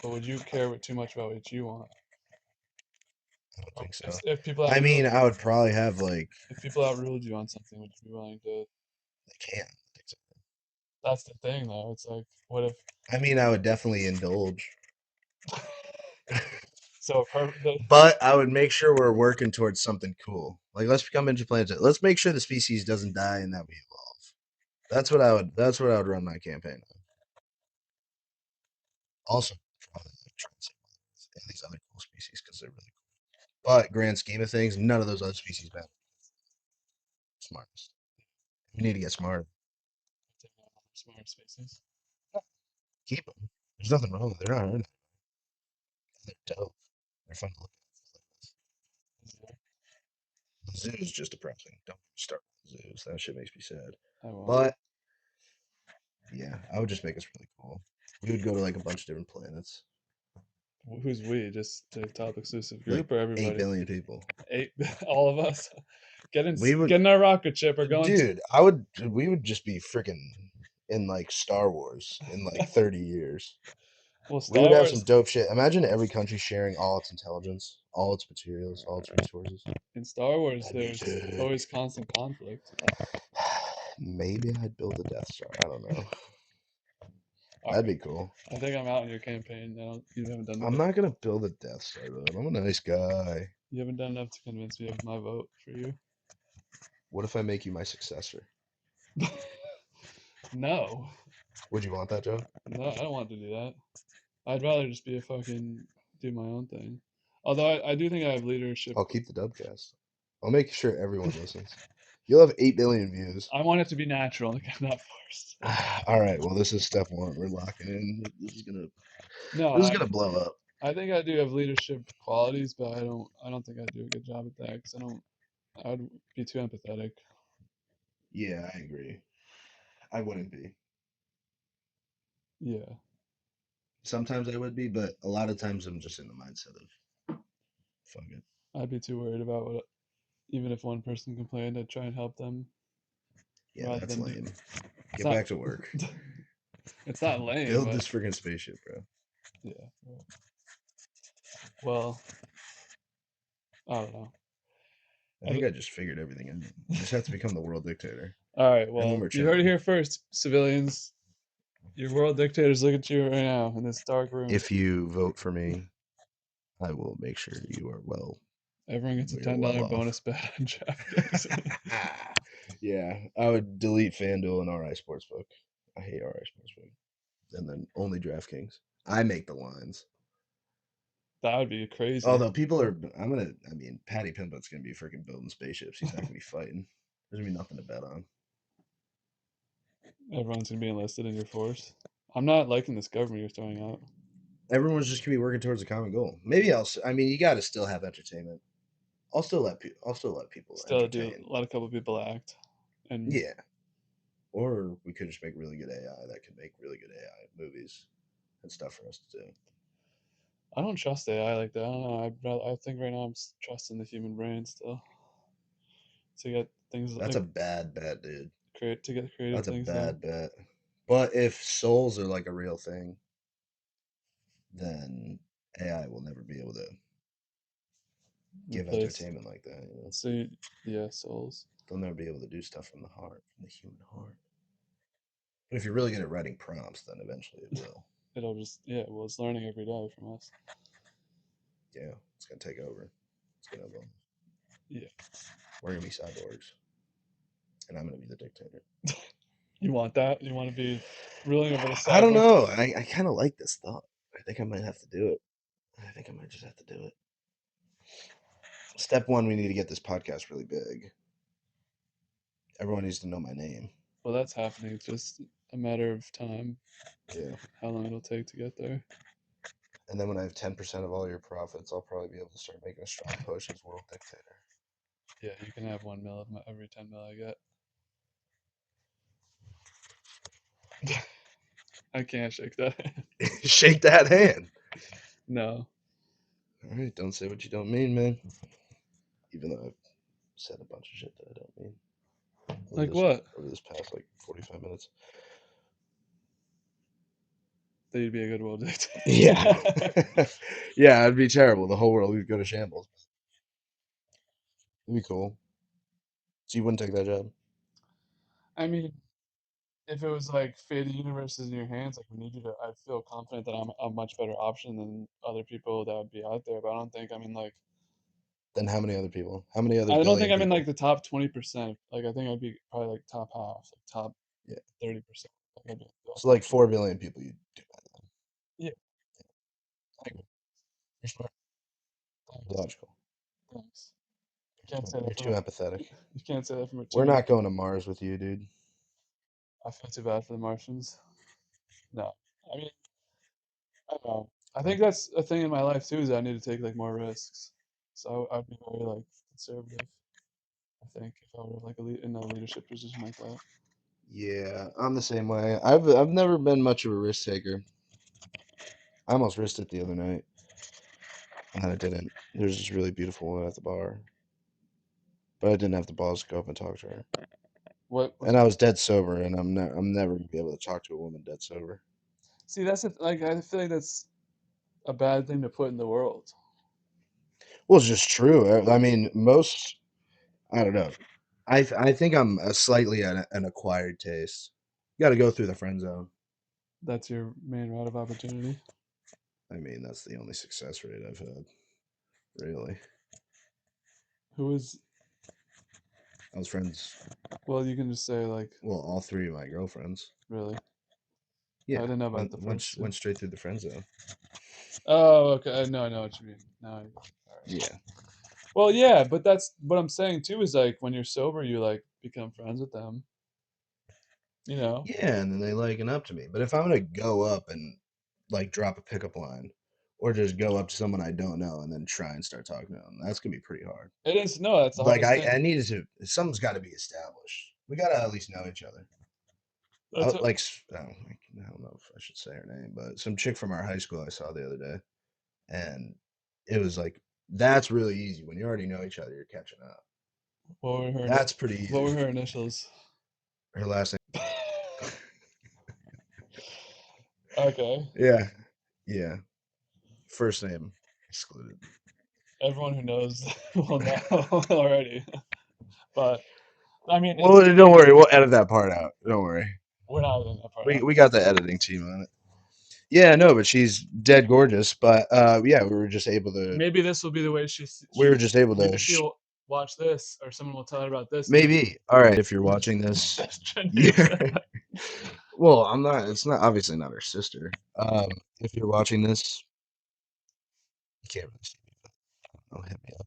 [SPEAKER 1] But would you care too much about what you want?
[SPEAKER 2] I don't
[SPEAKER 1] Or
[SPEAKER 2] think so.
[SPEAKER 1] if people
[SPEAKER 2] I
[SPEAKER 1] outruled,
[SPEAKER 2] mean, I would probably have like.
[SPEAKER 1] if people outruled you on something, would you be willing to?
[SPEAKER 2] I can't.
[SPEAKER 1] That's the thing, though. It's like, what if?
[SPEAKER 2] I mean, I would definitely indulge,
[SPEAKER 1] So
[SPEAKER 2] but I would make sure we're working towards something cool. Like, let's become interplanetary. Let's make sure the species doesn't die and that we evolve. That's what I would. That's what I would run my campaign on. Also, probably like try and save and these other cool species because they're really cool. But grand scheme of things, none of those other species matter. Smartest. We need to get smart.
[SPEAKER 1] smart species.
[SPEAKER 2] Keep them. There's nothing wrong with it. They're not hurting. They're dope. They're fun to look at. The zoo is just depressing. Don't start with zoos. That shit makes me sad.
[SPEAKER 1] I won't.
[SPEAKER 2] But yeah, I would just make us really cool. We would go to like a bunch of different planets.
[SPEAKER 1] Who's we? Just the top exclusive
[SPEAKER 2] Like
[SPEAKER 1] group or
[SPEAKER 2] 8
[SPEAKER 1] everybody?
[SPEAKER 2] billion people.
[SPEAKER 1] Eight, all of us.
[SPEAKER 2] We would,
[SPEAKER 1] Get in our rocket ship. We're going.
[SPEAKER 2] dude, I would, we would just be freaking in like Star Wars in like 30 years.
[SPEAKER 1] Well,
[SPEAKER 2] We
[SPEAKER 1] Star
[SPEAKER 2] would have some
[SPEAKER 1] Wars.
[SPEAKER 2] dope shit. Imagine every country sharing all its intelligence, all its materials, all its resources.
[SPEAKER 1] In Star Wars,
[SPEAKER 2] That'd be
[SPEAKER 1] there's
[SPEAKER 2] sick.
[SPEAKER 1] always constant conflict.
[SPEAKER 2] Maybe I'd build a Death Star. I don't know.
[SPEAKER 1] All
[SPEAKER 2] That'd
[SPEAKER 1] right.
[SPEAKER 2] be cool.
[SPEAKER 1] I think I'm out in your campaign. You haven't done
[SPEAKER 2] I'm
[SPEAKER 1] enough.
[SPEAKER 2] not gonna build a Death Star though. I'm a nice guy.
[SPEAKER 1] You haven't done enough to convince me of my vote for you.
[SPEAKER 2] What if I make you my successor?
[SPEAKER 1] No.
[SPEAKER 2] Would you want that, Joe?
[SPEAKER 1] No, I don't want to do that. I'd rather just be a fucking do my own thing. Although I do think I have leadership.
[SPEAKER 2] I'll keep the Dubcast. I'll make sure everyone listens. You'll have 8 billion views.
[SPEAKER 1] I want it to be natural, like not forced.
[SPEAKER 2] All right. Well, this is step one. We're locking in.
[SPEAKER 1] No,
[SPEAKER 2] This is gonna blow up.
[SPEAKER 1] I think I do have leadership qualities, but I don't think I do a good job at that because I would be too empathetic.
[SPEAKER 2] Yeah, I agree. I wouldn't be.
[SPEAKER 1] Yeah,
[SPEAKER 2] Sometimes I would be, but a lot of times I'm just in the mindset of fuck it.
[SPEAKER 1] I'd be too worried about what even if one person complained, I'd try and help them
[SPEAKER 2] Yeah,
[SPEAKER 1] rather
[SPEAKER 2] that's
[SPEAKER 1] than do.
[SPEAKER 2] lame.
[SPEAKER 1] It's
[SPEAKER 2] Get
[SPEAKER 1] not.
[SPEAKER 2] back to work.
[SPEAKER 1] It's not lame,
[SPEAKER 2] Build
[SPEAKER 1] but
[SPEAKER 2] this freaking spaceship, bro.
[SPEAKER 1] yeah. Well, I don't know.
[SPEAKER 2] I think I just figured everything out. You just have to become the world dictator.
[SPEAKER 1] All right.
[SPEAKER 2] And then
[SPEAKER 1] Well,
[SPEAKER 2] we're
[SPEAKER 1] you heard it
[SPEAKER 2] chilling.
[SPEAKER 1] here first, civilians. Your world dictators look at you right now in this dark room.
[SPEAKER 2] If you vote for me, I will make sure you are well.
[SPEAKER 1] Everyone gets a
[SPEAKER 2] You're
[SPEAKER 1] $10
[SPEAKER 2] well off.
[SPEAKER 1] bonus bet on DraftKings.
[SPEAKER 2] Yeah, I would delete FanDuel and RI Sportsbook. I hate RI Sportsbook. And then only DraftKings. I make the lines.
[SPEAKER 1] That would be crazy.
[SPEAKER 2] Although people are, I mean, Patty Pimplett's gonna be freaking building spaceships. He's not gonna be fighting. There's gonna be nothing to bet on.
[SPEAKER 1] Everyone's gonna be enlisted in your force. I'm not liking this government you're throwing out.
[SPEAKER 2] Everyone's just gonna be working towards a common goal. Maybe I mean, you got to still have entertainment. I'll still let people
[SPEAKER 1] Still do
[SPEAKER 2] entertain.
[SPEAKER 1] let a couple people act, and
[SPEAKER 2] Yeah. Or we could just make really good AI that could make really good AI movies and stuff for us to do.
[SPEAKER 1] I don't trust AI like that. I don't know. I think right now I'm trusting the human brain still to get things
[SPEAKER 2] That's
[SPEAKER 1] like
[SPEAKER 2] a bad bet, dude.
[SPEAKER 1] to get creative
[SPEAKER 2] That's a
[SPEAKER 1] things done.
[SPEAKER 2] bad bet. But if souls are like a real thing, then AI will never be able to give
[SPEAKER 1] Replace.
[SPEAKER 2] entertainment like that. You know?
[SPEAKER 1] So yeah, souls.
[SPEAKER 2] They'll never be able to do stuff from the heart, from the human heart. But if you're really good at writing prompts, then eventually it will.
[SPEAKER 1] It'll just well, it's learning every day from us.
[SPEAKER 2] Yeah, it's gonna take over. It's gonna evolve.
[SPEAKER 1] Yeah.
[SPEAKER 2] We're gonna be cyborgs, and I'm gonna be the dictator.
[SPEAKER 1] You want that? You want to be ruling over the
[SPEAKER 2] I don't
[SPEAKER 1] cyborg?
[SPEAKER 2] know. I kind of like this thought. I think I might have to do it. I think I might just have to do it. Step one, we need to get this podcast really big. Everyone needs to know my name.
[SPEAKER 1] Well, that's happening. It's just a matter of time.
[SPEAKER 2] Yeah.
[SPEAKER 1] How long it'll take to get there.
[SPEAKER 2] And then when I have 10% of all your profits, I'll probably be able to start making a strong push as world dictator.
[SPEAKER 1] Yeah, you can have 1 mil of every 10 mil I get. I can't shake that.
[SPEAKER 2] Shake that hand.
[SPEAKER 1] No.
[SPEAKER 2] All right, don't say what you don't mean, man. Even though I've said a bunch of shit that I don't mean over
[SPEAKER 1] Like
[SPEAKER 2] this
[SPEAKER 1] what?
[SPEAKER 2] over this past like 45 minutes.
[SPEAKER 1] That you'd be a good world dictator.
[SPEAKER 2] Yeah. Yeah, it'd be terrible. The whole world would go to shambles. It'd be cool. So you wouldn't take that job?
[SPEAKER 1] I mean, if it was like fate of the universe is in your hands, like we need you to, I feel confident that I'm a much better option than other people that would be out there. But I don't think I'm in like,
[SPEAKER 2] Then how many other people? How many other
[SPEAKER 1] I don't think
[SPEAKER 2] billion
[SPEAKER 1] I'm in like
[SPEAKER 2] people?
[SPEAKER 1] the top 20%. Like I think I'd be probably like top half, like top
[SPEAKER 2] Yeah.
[SPEAKER 1] 30%. Like I'd be like,
[SPEAKER 2] So like 4 billion people you do that.
[SPEAKER 1] yeah,
[SPEAKER 2] I agree. You're smart. You're
[SPEAKER 1] thanks,
[SPEAKER 2] logical.
[SPEAKER 1] thanks. You can't say
[SPEAKER 2] You're
[SPEAKER 1] that
[SPEAKER 2] too
[SPEAKER 1] from a,
[SPEAKER 2] empathetic.
[SPEAKER 1] you can't say that from too
[SPEAKER 2] We're
[SPEAKER 1] many
[SPEAKER 2] not going
[SPEAKER 1] people.
[SPEAKER 2] to Mars with you, dude.
[SPEAKER 1] I feel too bad for the Martians. No, I mean, I don't know. I think that's a thing in my life too, is I need to take like more risks. So I'd be very like conservative. I think if I were like in a leadership position like that.
[SPEAKER 2] Yeah, I'm the same way. I've never been much of a risk taker. I almost risked it the other night, and then I didn't. There's this really beautiful woman at the bar, but I didn't have the balls to go up and talk to her.
[SPEAKER 1] What was
[SPEAKER 2] And
[SPEAKER 1] her?
[SPEAKER 2] I was dead sober, and I'm never gonna be able to talk to a woman dead sober.
[SPEAKER 1] See, that's like I feel like that's a bad thing to put in the world.
[SPEAKER 2] Well, it's just true. I mean, most I don't know. I think I'm a slightly an acquired taste. You got to go through the friend zone.
[SPEAKER 1] That's your main route of opportunity.
[SPEAKER 2] I mean, that's the only success rate I've had, really.
[SPEAKER 1] Who is?
[SPEAKER 2] I was friends,
[SPEAKER 1] Well, you can just say like,
[SPEAKER 2] well, all three of my girlfriends.
[SPEAKER 1] really. I
[SPEAKER 2] Yeah,
[SPEAKER 1] didn't know about the first two.
[SPEAKER 2] went straight through the friend zone.
[SPEAKER 1] Oh, okay. No, I know what you mean. Now, I get it. All right.
[SPEAKER 2] Yeah,
[SPEAKER 1] Well, yeah, but that's what I'm saying too. Is like when you're sober, you like become friends with them. You know.
[SPEAKER 2] yeah, and then they liken up to me. But if I'm gonna go up and like drop a pickup line, or just go up to someone I don't know and then try and start talking to them, that's gonna be pretty hard.
[SPEAKER 1] It is no. That's the
[SPEAKER 2] Like
[SPEAKER 1] hardest
[SPEAKER 2] I
[SPEAKER 1] thing.
[SPEAKER 2] needed to. Something's got to be established. We gotta at least know each other.
[SPEAKER 1] That's a,
[SPEAKER 2] Like I don't know if I should say her name, but some chick from our high school I saw the other day, and it was like that's really easy when you already know each other. You're catching up.
[SPEAKER 1] what were her?
[SPEAKER 2] That's pretty
[SPEAKER 1] What
[SPEAKER 2] easy.
[SPEAKER 1] were her initials?
[SPEAKER 2] Her last
[SPEAKER 1] Okay.
[SPEAKER 2] name, yeah, yeah. First name excluded.
[SPEAKER 1] Everyone who knows will know already. But I mean,
[SPEAKER 2] Well, don't worry, we'll edit that part out. Don't worry.
[SPEAKER 1] we're not in that part.
[SPEAKER 2] We got the editing team on it. Yeah, no, but she's dead gorgeous. But yeah,
[SPEAKER 1] Maybe this will be the way
[SPEAKER 2] we were
[SPEAKER 1] she
[SPEAKER 2] just able to
[SPEAKER 1] maybe she'll watch this or someone will tell her about this and then
[SPEAKER 2] maybe. All right, if you're watching this,
[SPEAKER 1] Janice.
[SPEAKER 2] yeah. Well, I'm not. It's not obviously not her sister. If you're watching this, you can't really see me. But hit me up.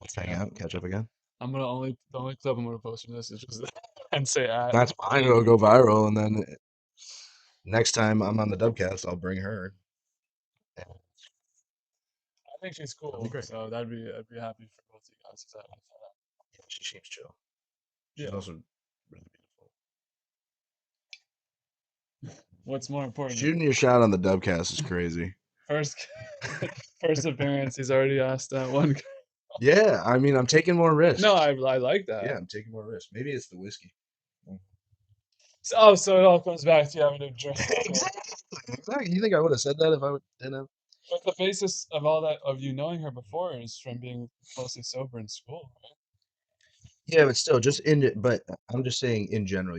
[SPEAKER 2] Let's hang
[SPEAKER 1] Yeah,
[SPEAKER 2] out, catch up again.
[SPEAKER 1] I'm gonna only the only clip I'm gonna post from this is just and say at.
[SPEAKER 2] That's fine. It'll go viral, and then next time I'm on the Dubcast, I'll bring her. And
[SPEAKER 1] I think she's
[SPEAKER 2] it'll be
[SPEAKER 1] cool,
[SPEAKER 2] great.
[SPEAKER 1] so I'd be happy for both of you guys.
[SPEAKER 2] Yeah, she seems chill. She's
[SPEAKER 1] Yeah.
[SPEAKER 2] also really beautiful.
[SPEAKER 1] What's more important?
[SPEAKER 2] Shooting your shot on the Dubcast is crazy.
[SPEAKER 1] First, first appearance. He's already asked that one.
[SPEAKER 2] Yeah, I mean, I'm taking more
[SPEAKER 1] No,
[SPEAKER 2] risks.
[SPEAKER 1] I like
[SPEAKER 2] Yeah,
[SPEAKER 1] that.
[SPEAKER 2] I'm taking more risks. Maybe it's the whiskey.
[SPEAKER 1] So, oh, so it all comes back to you having to drink. To,
[SPEAKER 2] Exactly. Exactly. You think I would have said that if didn't have?
[SPEAKER 1] but the basis of all that of you knowing her before is from being mostly sober in school, right?
[SPEAKER 2] Yeah, but still, just in it. But I'm just saying, in general,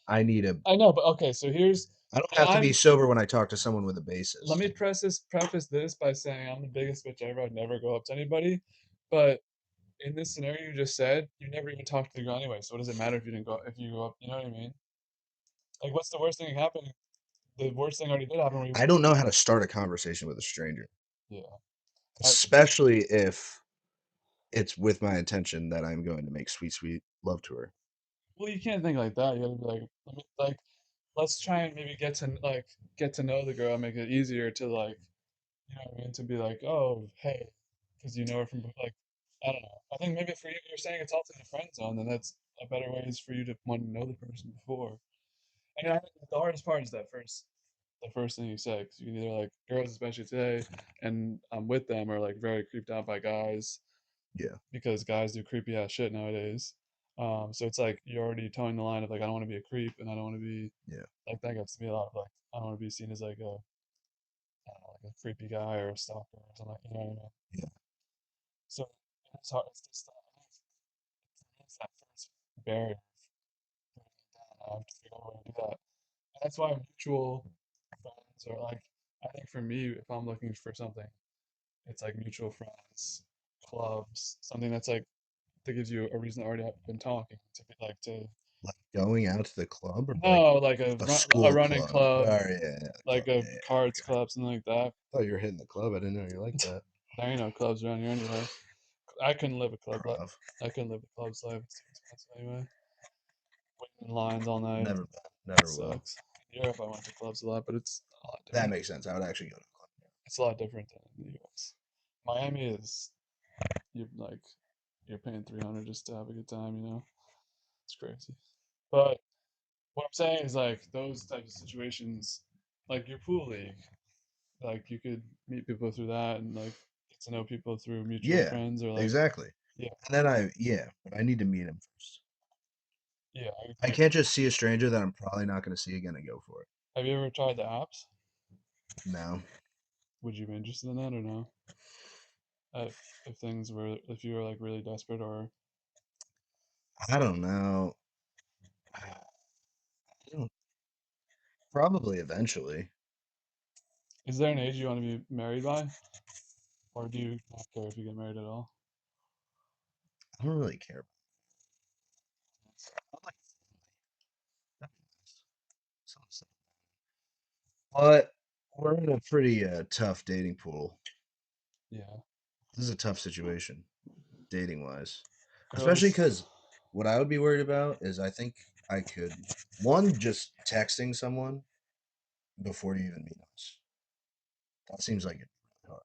[SPEAKER 2] I need a.
[SPEAKER 1] I know, but okay. So here's,
[SPEAKER 2] I don't
[SPEAKER 1] and
[SPEAKER 2] have to be
[SPEAKER 1] I'm.
[SPEAKER 2] sober when I talk to someone with a
[SPEAKER 1] Let
[SPEAKER 2] basis.
[SPEAKER 1] me preface this by saying I'm the biggest bitch ever. I'd never go up to anybody, but in this scenario you just said, you never even talked to the girl anyway. So what does it matter if you didn't go if you go up? You know what I mean? Like, what's the worst thing that happened? The worst thing already did happen. Where you,
[SPEAKER 2] I don't know how to start a conversation with a stranger,
[SPEAKER 1] yeah. I,
[SPEAKER 2] especially if it's with my intention that I'm going to make sweet, sweet love to her.
[SPEAKER 1] well, you can't think like that. You gotta be like, let's try and maybe get to know the girl, make it easier to like, you know what I mean, to be like, oh, hey, because you know her from like, I don't know. I think maybe for you, you're saying it's all to the friend zone, then that's a better way is for you to want to know the person before. And I think the hardest part is the first thing you say, because you can either like girls, especially today, and I'm with them, are like very creeped out by guys
[SPEAKER 2] Yeah,
[SPEAKER 1] because guys do creepy ass shit nowadays. So it's like you're already towing the line of like I don't want to be a creep and I don't want to be
[SPEAKER 2] yeah,
[SPEAKER 1] like that gets to be a lot of like I don't want to be seen as like a I don't know, like a creepy guy or a stalker or something like you know what I mean?
[SPEAKER 2] yeah.
[SPEAKER 1] So it's hard. It's just it's that first barrier of breaking it down. I have to figure out a way to do that. And that's why mutual friends are like I think for me if I'm looking for something, it's like mutual friends, clubs, something that's like that gives you a reason to already have been talking to be like to
[SPEAKER 2] Like going out to the club or like
[SPEAKER 1] no like
[SPEAKER 2] a
[SPEAKER 1] a
[SPEAKER 2] school
[SPEAKER 1] running
[SPEAKER 2] club. Oh,
[SPEAKER 1] club,
[SPEAKER 2] yeah, yeah, yeah, club.
[SPEAKER 1] like a
[SPEAKER 2] Yeah, yeah,
[SPEAKER 1] cards
[SPEAKER 2] okay.
[SPEAKER 1] club, something like that.
[SPEAKER 2] Thought you were hitting the club. I didn't know you like that.
[SPEAKER 1] There ain't no clubs around here anyway. I couldn't live a club life.
[SPEAKER 2] Improv.
[SPEAKER 1] I couldn't live a club's life. It's too expensive anyway. Waiting in lines all night
[SPEAKER 2] Never been. Never will.
[SPEAKER 1] sucks. In Europe, I went to clubs a lot, but it's a lot
[SPEAKER 2] That
[SPEAKER 1] different.
[SPEAKER 2] makes sense. I would actually go to a club.
[SPEAKER 1] It's a lot different than in the U.S. Miami is you're like you're paying 300 just to have a good time. You know, it's crazy. But what I'm saying is like those types of situations, like your pool league, like you could meet people through that and like get to know people through mutual
[SPEAKER 2] Yeah,
[SPEAKER 1] friends or like
[SPEAKER 2] exactly.
[SPEAKER 1] yeah,
[SPEAKER 2] And then yeah, but I need to meet him first.
[SPEAKER 1] yeah.
[SPEAKER 2] I can't just see a stranger that I'm probably not going to see again and go for it.
[SPEAKER 1] Have you ever tried the apps?
[SPEAKER 2] No,
[SPEAKER 1] Would you be interested in that or no? If things were if you were like really desperate or
[SPEAKER 2] I don't know. I don't, probably eventually.
[SPEAKER 1] is there an age you want to be married by, or do you not care if you get married at all?
[SPEAKER 2] I don't really care. I like family. But we're in a pretty tough dating pool.
[SPEAKER 1] Yeah,
[SPEAKER 2] This is a tough situation, dating wise. Especially
[SPEAKER 1] girls.
[SPEAKER 2] because what I would be worried about is I think I could, one, just texting someone before you even meet us. That seems like it'd be really hard.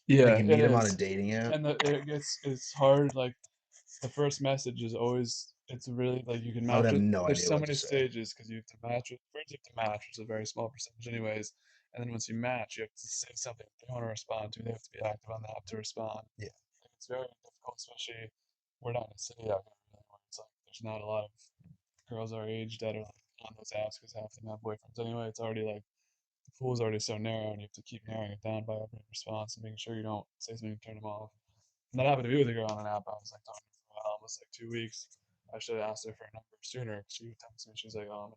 [SPEAKER 2] Like
[SPEAKER 1] Yeah,
[SPEAKER 2] you
[SPEAKER 1] it
[SPEAKER 2] meet them on a
[SPEAKER 1] is,
[SPEAKER 2] dating app.
[SPEAKER 1] and it's hard. Like the first message is always it's really like you can
[SPEAKER 2] I would
[SPEAKER 1] match
[SPEAKER 2] have
[SPEAKER 1] it.
[SPEAKER 2] no
[SPEAKER 1] There's
[SPEAKER 2] idea
[SPEAKER 1] so
[SPEAKER 2] what to
[SPEAKER 1] many
[SPEAKER 2] say.
[SPEAKER 1] stages because you have to match it. First, you have to match, which is a very small percentage, anyways. And then once you match, you have to say something they want to respond to. They have to be active on the app to respond.
[SPEAKER 2] Yeah.
[SPEAKER 1] And it's very difficult, especially we're not in a city out here really, where it's like there's not a lot of girls our age that are like on those apps because half of them have boyfriends anyway. It's already like the pool's already so narrow, and you have to keep narrowing it down by every response and making sure you don't say something to turn them off. And that happened to be with a girl on an app. I was like talking to her for a while, almost like 2 weeks. I should have asked her for a number sooner. She would text me. She's like, "Oh, I'm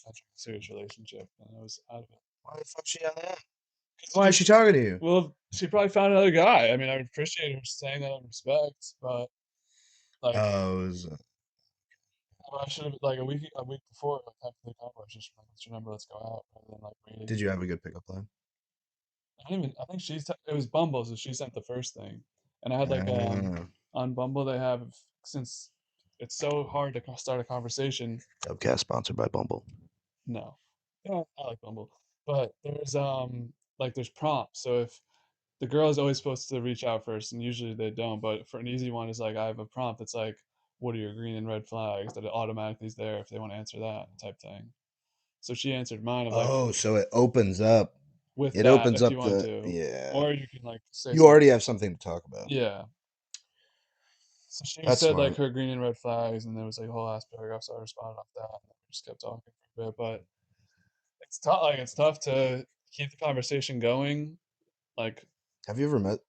[SPEAKER 1] in a serious relationship," and I was out of it.
[SPEAKER 2] Why the fuck she on that?
[SPEAKER 1] 'Cause
[SPEAKER 2] Why is she
[SPEAKER 1] she's
[SPEAKER 2] talking to you?
[SPEAKER 1] well, she probably found another guy. I mean, I would appreciate her saying that in respect, but like,
[SPEAKER 2] Oh, it was,
[SPEAKER 1] I should have like a week before, like after the conversation, like, what's your number? Let's go out, rather than like waiting.
[SPEAKER 2] did you have a good pickup line?
[SPEAKER 1] I didn't even. I think it was Bumble, so she sent the first thing, and I had like
[SPEAKER 2] Ah,
[SPEAKER 1] on Bumble they have since it's so hard to start a conversation.
[SPEAKER 2] Dubcast sponsored by Bumble.
[SPEAKER 1] No, yeah, I like Bumble, but there's prompts. So if the girl is always supposed to reach out first, and usually they don't. But for an easy one, is like I have a prompt that's like, "What are your green and red flags?" That it automatically is there if they want to answer that type thing. So she answered mine of like
[SPEAKER 2] Oh, so it opens up.
[SPEAKER 1] with
[SPEAKER 2] It
[SPEAKER 1] that
[SPEAKER 2] opens
[SPEAKER 1] if you
[SPEAKER 2] up
[SPEAKER 1] want
[SPEAKER 2] the
[SPEAKER 1] to,
[SPEAKER 2] yeah.
[SPEAKER 1] or you can like say
[SPEAKER 2] You
[SPEAKER 1] something.
[SPEAKER 2] already have something to talk about.
[SPEAKER 1] Yeah, so she
[SPEAKER 2] That's
[SPEAKER 1] said like
[SPEAKER 2] smart.
[SPEAKER 1] her green and red flags, and there was like a whole ass paragraph. So I responded off that, and we just kept talking for a bit. But it's tough. Like it's tough to keep the conversation going. Like
[SPEAKER 2] Have you ever met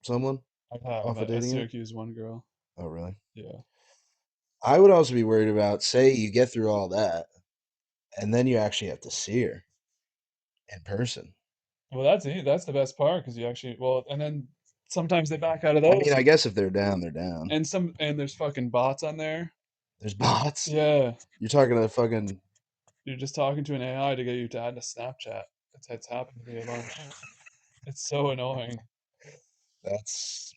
[SPEAKER 2] someone
[SPEAKER 1] I have. I
[SPEAKER 2] off a
[SPEAKER 1] met a
[SPEAKER 2] dating app?
[SPEAKER 1] Syracuse one girl.
[SPEAKER 2] Oh, really?
[SPEAKER 1] Yeah.
[SPEAKER 2] I would also be worried about, say, you get through all that, and then you actually have to see her in person.
[SPEAKER 1] Well, that's the best part because you actually and then sometimes they back out of
[SPEAKER 2] I mean,
[SPEAKER 1] those,
[SPEAKER 2] I guess if they're down, they're down.
[SPEAKER 1] and there's fucking bots on there.
[SPEAKER 2] There's bots.
[SPEAKER 1] Yeah,
[SPEAKER 2] You're talking to fucking.
[SPEAKER 1] you're just talking to an AI to get you to add to Snapchat. It's happened to me a bunch. It's so annoying.
[SPEAKER 2] That's.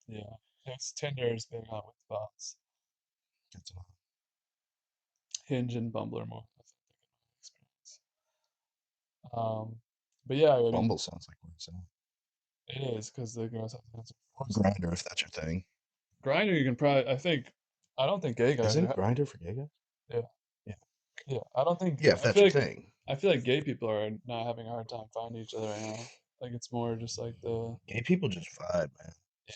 [SPEAKER 1] Yeah, it's Tinder is big on with bots. Hinge and Bumble are more. I think, experience. Um, but yeah, I mean,
[SPEAKER 2] Bumble sounds like where it's at.
[SPEAKER 1] it is because the girls have to answer
[SPEAKER 2] Or
[SPEAKER 1] first.
[SPEAKER 2] Grinder, if that's your thing.
[SPEAKER 1] Grinder, you can probably. I think I don't think gay guys are.
[SPEAKER 2] Isn't Grinder for gay guys?
[SPEAKER 1] Yeah,
[SPEAKER 2] Yeah.
[SPEAKER 1] yeah. I don't think.
[SPEAKER 2] Yeah, if that's your thing.
[SPEAKER 1] I feel like gay people are not having a hard time finding each other right now. Like it's more just like the
[SPEAKER 2] Gay people just vibe, man.
[SPEAKER 1] yeah,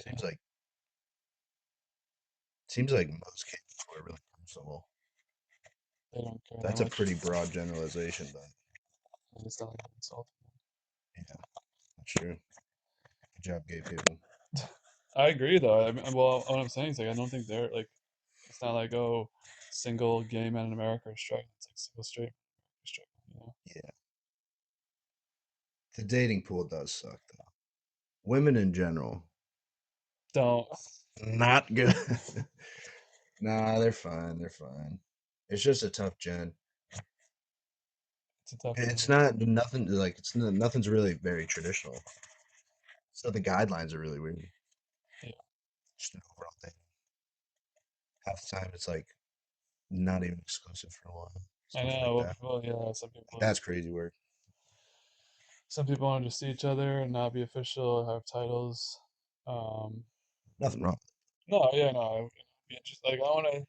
[SPEAKER 2] Seems like most gay people are really comfortable.
[SPEAKER 1] they don't care that
[SPEAKER 2] That's a
[SPEAKER 1] much.
[SPEAKER 2] pretty broad generalization, but
[SPEAKER 1] It's not like an insult.
[SPEAKER 2] yeah, that's true. Good job, gay people.
[SPEAKER 1] I agree though. I mean, well, what I'm saying is like I don't think they're like it's not like oh single gay men in America are struggling. It's like single straight men are struggling. You know,
[SPEAKER 2] Yeah, the dating pool does suck though. Women in general,
[SPEAKER 1] don't.
[SPEAKER 2] not good. Nah, they're fine. They're fine. It's just a tough gen.
[SPEAKER 1] It's a tough
[SPEAKER 2] It's
[SPEAKER 1] one.
[SPEAKER 2] not nothing like nothing's really very traditional. So the guidelines are really weird.
[SPEAKER 1] Yeah,
[SPEAKER 2] Just an overall thing. Half the time it's like not even exclusive for a while.
[SPEAKER 1] I
[SPEAKER 2] Stuff like
[SPEAKER 1] know.
[SPEAKER 2] that.
[SPEAKER 1] Well, yeah,
[SPEAKER 2] Like that's crazy work.
[SPEAKER 1] some people want to just see each other and not be official or have titles. Um,
[SPEAKER 2] Nothing wrong.
[SPEAKER 1] no, yeah, no, I would be interested. Like I want to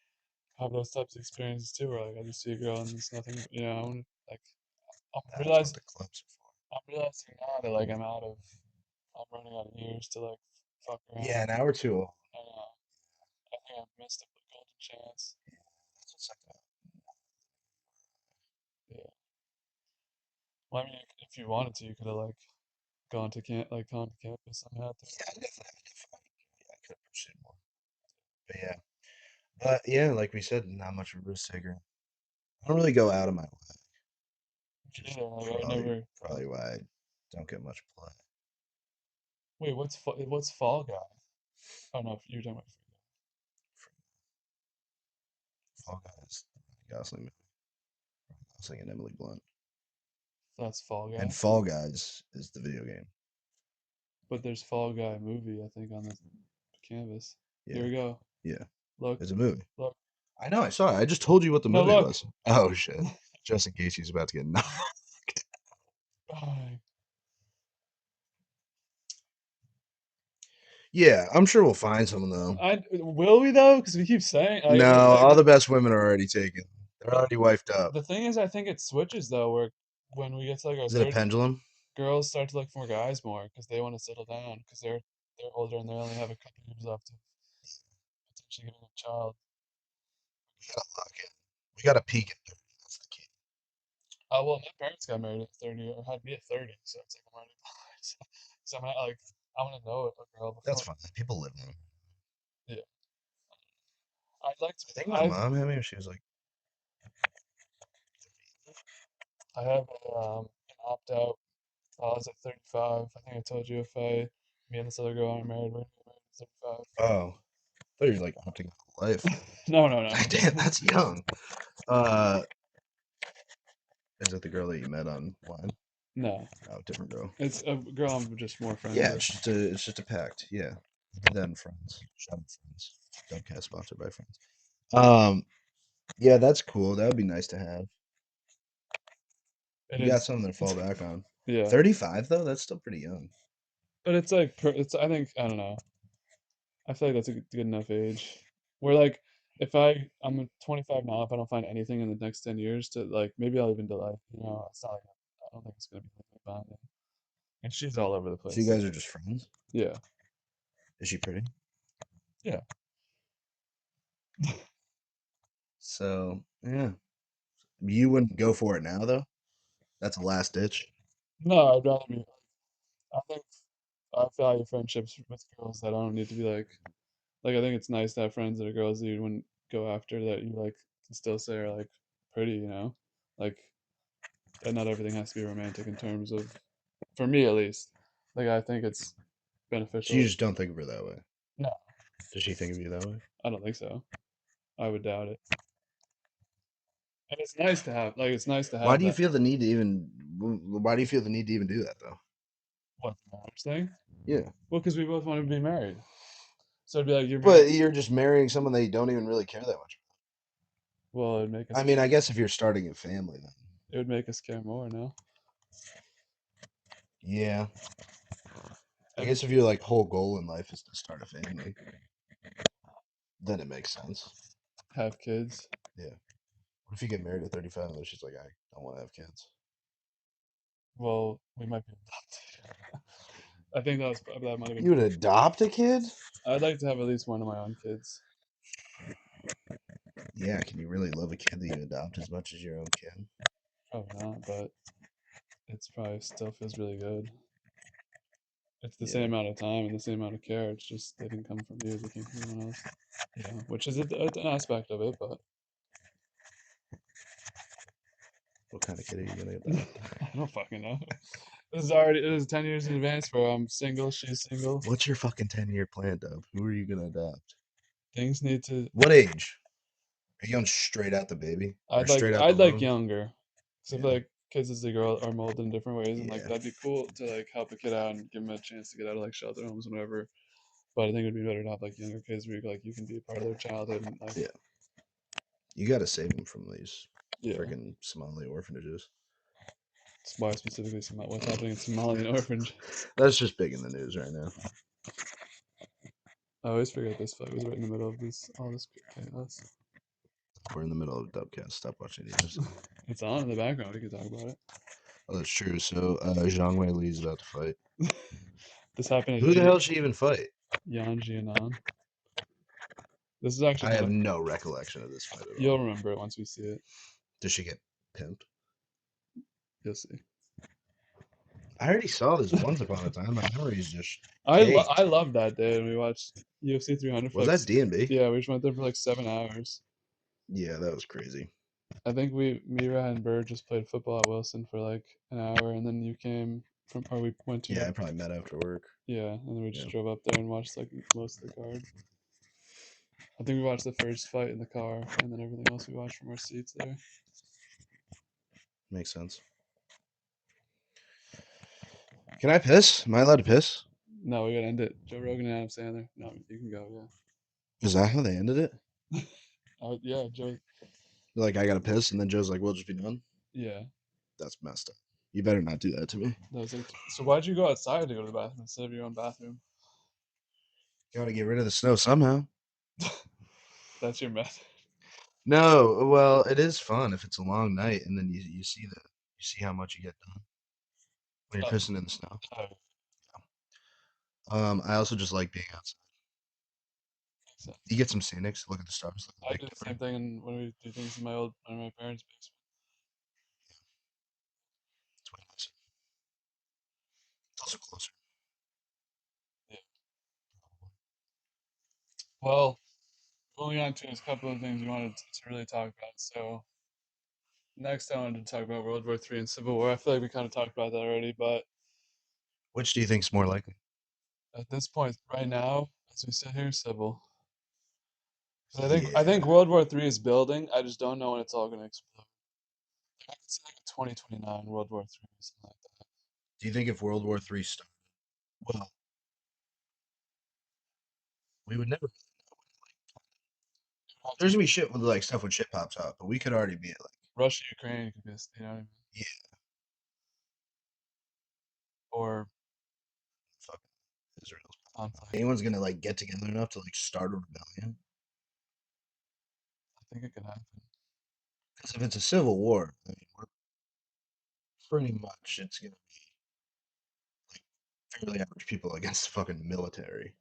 [SPEAKER 1] have those types of experiences too, where like I just see a girl and it's nothing. You know, I wanna, like I'm
[SPEAKER 2] That's what
[SPEAKER 1] realize
[SPEAKER 2] the clubs are for.
[SPEAKER 1] I'm realizing now that like I'm running out of years to like fuck
[SPEAKER 2] Yeah,
[SPEAKER 1] around.
[SPEAKER 2] an hour too old.
[SPEAKER 1] And I think I've missed a golden chance.
[SPEAKER 2] That's what's like
[SPEAKER 1] Yeah. Well, I mean, if you wanted to, you could have like gone to campus and had to.
[SPEAKER 2] yeah, I definitely yeah, I could have pursued more. But yeah. But yeah, like we said, not much of a risk taker. I don't really go out of my way, which is
[SPEAKER 1] Yeah, like I would
[SPEAKER 2] probably
[SPEAKER 1] never.
[SPEAKER 2] probably why I don't get much play.
[SPEAKER 1] Wait, what's Fall Guy? Oh no, you're talking about
[SPEAKER 2] For Fall Guys, Gosling movie, Gosling and Emily Blunt.
[SPEAKER 1] that's Fall
[SPEAKER 2] And
[SPEAKER 1] Guy.
[SPEAKER 2] Fall Guys is the video game.
[SPEAKER 1] But there's Fall Guy movie, I think, on the canvas. Here
[SPEAKER 2] Yeah,
[SPEAKER 1] we go.
[SPEAKER 2] yeah.
[SPEAKER 1] Look,
[SPEAKER 2] It's a movie.
[SPEAKER 1] look.
[SPEAKER 2] I know, I saw it. I just told you what the
[SPEAKER 1] No,
[SPEAKER 2] movie
[SPEAKER 1] look.
[SPEAKER 2] was. Oh shit. Just in case he's about to get knocked.
[SPEAKER 1] I
[SPEAKER 2] Yeah, I'm sure we'll find someone though.
[SPEAKER 1] will we though? Because we keep saying
[SPEAKER 2] No,
[SPEAKER 1] like
[SPEAKER 2] all the best women are already taken. They're already wifed up.
[SPEAKER 1] the thing is, I think it switches though, where when we get to like our
[SPEAKER 2] Is it a
[SPEAKER 1] 30s,
[SPEAKER 2] pendulum?
[SPEAKER 1] girls start to look for guys more because they want to settle down because they're older and they only have a couple years left of potentially getting a child.
[SPEAKER 2] We gotta lock in. We gotta peak at 30. That's the key.
[SPEAKER 1] Well, my parents got married at 30 or had me at 30, so it's like I'm already behind. So I'm not, like I want to know a girl
[SPEAKER 2] That's
[SPEAKER 1] before.
[SPEAKER 2] fine. People live long.
[SPEAKER 1] Yeah, I'd like to.
[SPEAKER 2] I think my mom had me when she was like,
[SPEAKER 1] I have an opt out. I was at 35. I think I told you if me and this other girl aren't married, we're gonna get married
[SPEAKER 2] oh, I thought you were like opting out of life.
[SPEAKER 1] at 35. No, no, no.
[SPEAKER 2] Damn, that's young. Uh, is it the girl that you met online?
[SPEAKER 1] No,
[SPEAKER 2] Oh, different girl.
[SPEAKER 1] it's a girl I'm just more friends
[SPEAKER 2] Yeah,
[SPEAKER 1] with.
[SPEAKER 2] it's just a pact. Yeah, then friends. Shout out friends. Dubcast sponsored by friends. Yeah, that's cool. That would be nice to have.
[SPEAKER 1] It
[SPEAKER 2] You got
[SPEAKER 1] is,
[SPEAKER 2] something to fall back on.
[SPEAKER 1] yeah.
[SPEAKER 2] 35 though, that's still pretty young.
[SPEAKER 1] But it's like, it's. I think I don't know. I feel like that's a good enough age. Where like, if I'm 25 now, if I don't find anything in the next 10 years to like, maybe I'll even delay. You know, it's not like I don't think it's gonna be like bonding. And she's all over the
[SPEAKER 2] So you
[SPEAKER 1] place.
[SPEAKER 2] guys are just friends?
[SPEAKER 1] Yeah,
[SPEAKER 2] Is she pretty?
[SPEAKER 1] yeah.
[SPEAKER 2] So yeah, you wouldn't go for it now though. That's a last ditch.
[SPEAKER 1] No, I'd rather be. I think I value friendships with girls that I don't need to be like I think it's nice to have friends that are girls that you wouldn't go after that you like can still say are like pretty, you know? Like and not everything has to be romantic in terms of for me at least. Like I think it's
[SPEAKER 2] So you
[SPEAKER 1] beneficial.
[SPEAKER 2] just don't think of her that way.
[SPEAKER 1] No,
[SPEAKER 2] Does she think of you that way?
[SPEAKER 1] I don't think so. I would doubt it. And it's nice to have like it's nice to
[SPEAKER 2] Why
[SPEAKER 1] have
[SPEAKER 2] do you
[SPEAKER 1] that
[SPEAKER 2] feel the need to even? Why do you feel the need to even do that though?
[SPEAKER 1] what the marriage thing.
[SPEAKER 2] Yeah,
[SPEAKER 1] Well, because we both want to be married. So it'd be like you're married.
[SPEAKER 2] but you're just marrying someone that you don't even really care that much.
[SPEAKER 1] Well, it'd make us
[SPEAKER 2] I mean, I guess if you're starting a family, then
[SPEAKER 1] it would make us care more, no?
[SPEAKER 2] yeah. I
[SPEAKER 1] And
[SPEAKER 2] guess if your like whole goal in life is to start a family, then it makes sense.
[SPEAKER 1] have kids.
[SPEAKER 2] Yeah. What if you get married at 35 and she's like, I don't want to have kids?
[SPEAKER 1] Well, we might be adopted. I think that might have
[SPEAKER 2] You
[SPEAKER 1] been.
[SPEAKER 2] would adopt a kid?
[SPEAKER 1] I'd like to have at least one of my own kids.
[SPEAKER 2] Yeah, can you really love a kid that you adopt as much as your own kid?
[SPEAKER 1] Probably not, but it's probably still feels really good. It's the
[SPEAKER 2] Yeah.
[SPEAKER 1] same amount of time and the same amount of care. It's just they didn't come from you; they came from someone else. Yeah, which is an aspect of it, but
[SPEAKER 2] What kind of kid are you gonna adopt?
[SPEAKER 1] I don't fucking know. This is 10 years in advance for I'm single, she's single.
[SPEAKER 2] What's your fucking 10-year plan, Dub? Who are you gonna adopt?
[SPEAKER 1] Things need to.
[SPEAKER 2] What age? Are you going straight out the baby? Or
[SPEAKER 1] I'd like
[SPEAKER 2] straight out the
[SPEAKER 1] I'd like
[SPEAKER 2] womb?
[SPEAKER 1] younger, because I
[SPEAKER 2] Yeah.
[SPEAKER 1] feel like kids as they grow are molded in different ways, and like
[SPEAKER 2] Yeah.
[SPEAKER 1] that'd be cool to like help a kid out and give them a chance to get out of like shelter homes and whatever. But I think it'd be better to have like younger kids where you can be a part of their childhood and like
[SPEAKER 2] Yeah. You gotta save them from these
[SPEAKER 1] yeah.
[SPEAKER 2] freaking Somali orphanages.
[SPEAKER 1] That's why specifically what's happening in Somalian orphanage.
[SPEAKER 2] That's just big in the news right now.
[SPEAKER 1] I always forget this fight was right in the middle of all this chaos.
[SPEAKER 2] We're in the middle of Dubcast. Stop watching the news.
[SPEAKER 1] It's on in the background. We can talk about
[SPEAKER 2] Oh, that's true. So Zhang Wei Li's about to fight.
[SPEAKER 1] it. This happened
[SPEAKER 2] Who
[SPEAKER 1] at
[SPEAKER 2] the hell should she even fight?
[SPEAKER 1] Yan Jianan. This is actually
[SPEAKER 2] I have
[SPEAKER 1] not.
[SPEAKER 2] no recollection of this fight at
[SPEAKER 1] You'll
[SPEAKER 2] all.
[SPEAKER 1] remember it once we see it.
[SPEAKER 2] Does she get pimped?
[SPEAKER 1] You'll see.
[SPEAKER 2] I already saw this once upon a time. My memory's just
[SPEAKER 1] I
[SPEAKER 2] caked.
[SPEAKER 1] loved that day when we watched UFC 300 for
[SPEAKER 2] Was
[SPEAKER 1] like
[SPEAKER 2] that D&B?
[SPEAKER 1] yeah, we just went there for like 7 hours.
[SPEAKER 2] Yeah, that was crazy.
[SPEAKER 1] I think Mira and Bird just played football at Wilson for like an hour, and then you came from, or we went to
[SPEAKER 2] Yeah,
[SPEAKER 1] your
[SPEAKER 2] I probably met after work.
[SPEAKER 1] yeah, and then we just
[SPEAKER 2] Yeah.
[SPEAKER 1] drove up there and watched like most of the card. I think we watched the first fight in the car, and then everything else we watched from our seats there.
[SPEAKER 2] Makes sense. Can I piss? Am I allowed to piss?
[SPEAKER 1] No, we gotta end it. Joe Rogan and Adam Sandler. No, you can go.
[SPEAKER 2] Is that how they ended it?
[SPEAKER 1] Yeah. Yeah, Joe.
[SPEAKER 2] Like, I gotta piss, and then Joe's like, we'll just be done?
[SPEAKER 1] Yeah.
[SPEAKER 2] That's messed up. You better not do that to me.
[SPEAKER 1] That was like. So why'd you go outside to go to the bathroom instead of your own bathroom?
[SPEAKER 2] Gotta get rid of the snow somehow.
[SPEAKER 1] That's your method.
[SPEAKER 2] No, well, it is fun if it's a long night, and then you see how much you get done when you're
[SPEAKER 1] Oh,
[SPEAKER 2] pissing in the snow.
[SPEAKER 1] oh,
[SPEAKER 2] I also just like being outside.
[SPEAKER 1] makes sense.
[SPEAKER 2] You get some scenics, look at the stars, look at
[SPEAKER 1] I
[SPEAKER 2] the Big
[SPEAKER 1] do the
[SPEAKER 2] Dipper.
[SPEAKER 1] same thing when we do things in my parents' basement.
[SPEAKER 2] It's way nicer. It's also closer.
[SPEAKER 1] Yeah. Well, moving on to a couple of things we wanted to really talk about. So next, I wanted to talk about World War III and Civil War. I feel like we kind of talked about that already, but
[SPEAKER 2] Which do you think's more likely?
[SPEAKER 1] at this point, right now, as we sit here, civil. 'Cause I think
[SPEAKER 2] Yeah.
[SPEAKER 1] World War III is building. I just don't know when it's all going to explode. I could see like a 2029 World War III or something like that.
[SPEAKER 2] Do you think if World War III started, well, we would never. There's gonna be shit with like stuff when shit pops up, but we could already be at like,
[SPEAKER 1] Russia, Ukraine could be, you know what I mean?
[SPEAKER 2] yeah,
[SPEAKER 1] Or
[SPEAKER 2] fuck Israel.
[SPEAKER 1] conflict.
[SPEAKER 2] Anyone's gonna like get together enough to like start a rebellion?
[SPEAKER 1] I think it could happen.
[SPEAKER 2] Because if it's a civil war, I mean, we're pretty much it's gonna be fairly average people against the fucking military.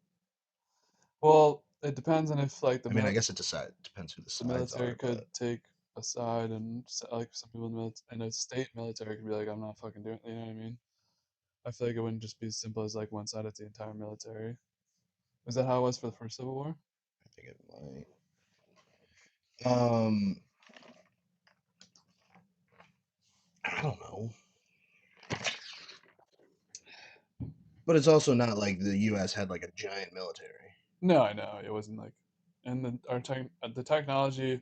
[SPEAKER 1] Well, it depends on if like
[SPEAKER 2] I mean, I guess depends who the
[SPEAKER 1] the
[SPEAKER 2] sides
[SPEAKER 1] military
[SPEAKER 2] are,
[SPEAKER 1] could
[SPEAKER 2] but
[SPEAKER 1] take a side and like some people in the military and a state military could be like, I'm not fucking doing it. You know what I mean? I feel like it wouldn't just be as simple as like one side of the entire military. Is that how it was for the first Civil War?
[SPEAKER 2] I think it might. Um, I don't know, but it's also not like the U.S. had like a giant military.
[SPEAKER 1] No, I know it wasn't like, and the technology,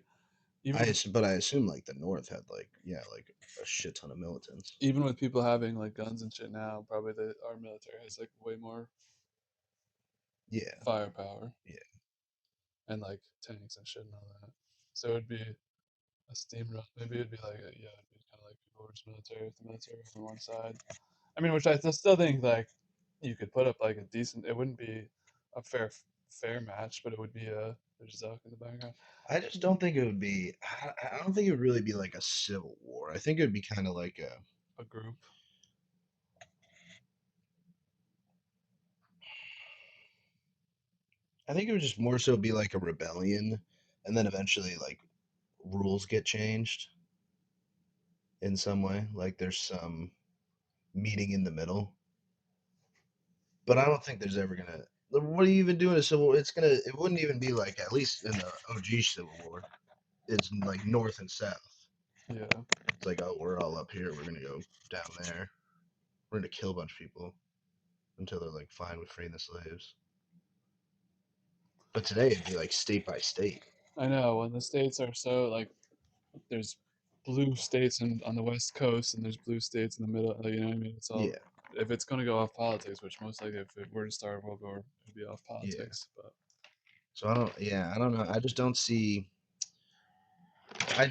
[SPEAKER 1] even
[SPEAKER 2] But I assume like the North had like like a shit ton of militants.
[SPEAKER 1] even with people having like guns and shit now, probably our military has like way more
[SPEAKER 2] Yeah,
[SPEAKER 1] firepower
[SPEAKER 2] yeah.
[SPEAKER 1] and like tanks and shit and all that. So it'd be a steam run. Maybe it'd be like yeah, it'd be kind of like people versus military with the military on one side. I mean, which I still think like you could put up like a decent. It wouldn't be a fair. fair match, but it would be a there's Zuck in the background.
[SPEAKER 2] I just don't think it would be. I don't think it would really be like a civil war. I think it would be kind of like a.
[SPEAKER 1] A group.
[SPEAKER 2] I think it would just more so be like a rebellion, and then eventually like rules get changed in some way. Like there's some meeting in the middle. But I don't think there's ever gonna. What do you even do in a civil war? It's gonna. It wouldn't even be like, at least in the OG Civil War, it's like North and South.
[SPEAKER 1] Yeah.
[SPEAKER 2] It's like, oh, we're all up here. We're gonna go down there. We're gonna kill a bunch of people until they're like fine with freeing the slaves. But today it'd be like state by state.
[SPEAKER 1] I know when the states are so like there's blue states on the west coast and there's blue states in the middle. You know what I mean? It's all
[SPEAKER 2] Yeah,
[SPEAKER 1] if it's going to go off politics, which most likely if it were to start a world war, it'd be off
[SPEAKER 2] yeah.
[SPEAKER 1] politics. But
[SPEAKER 2] So I don't. Yeah, I don't know. I just don't see. I.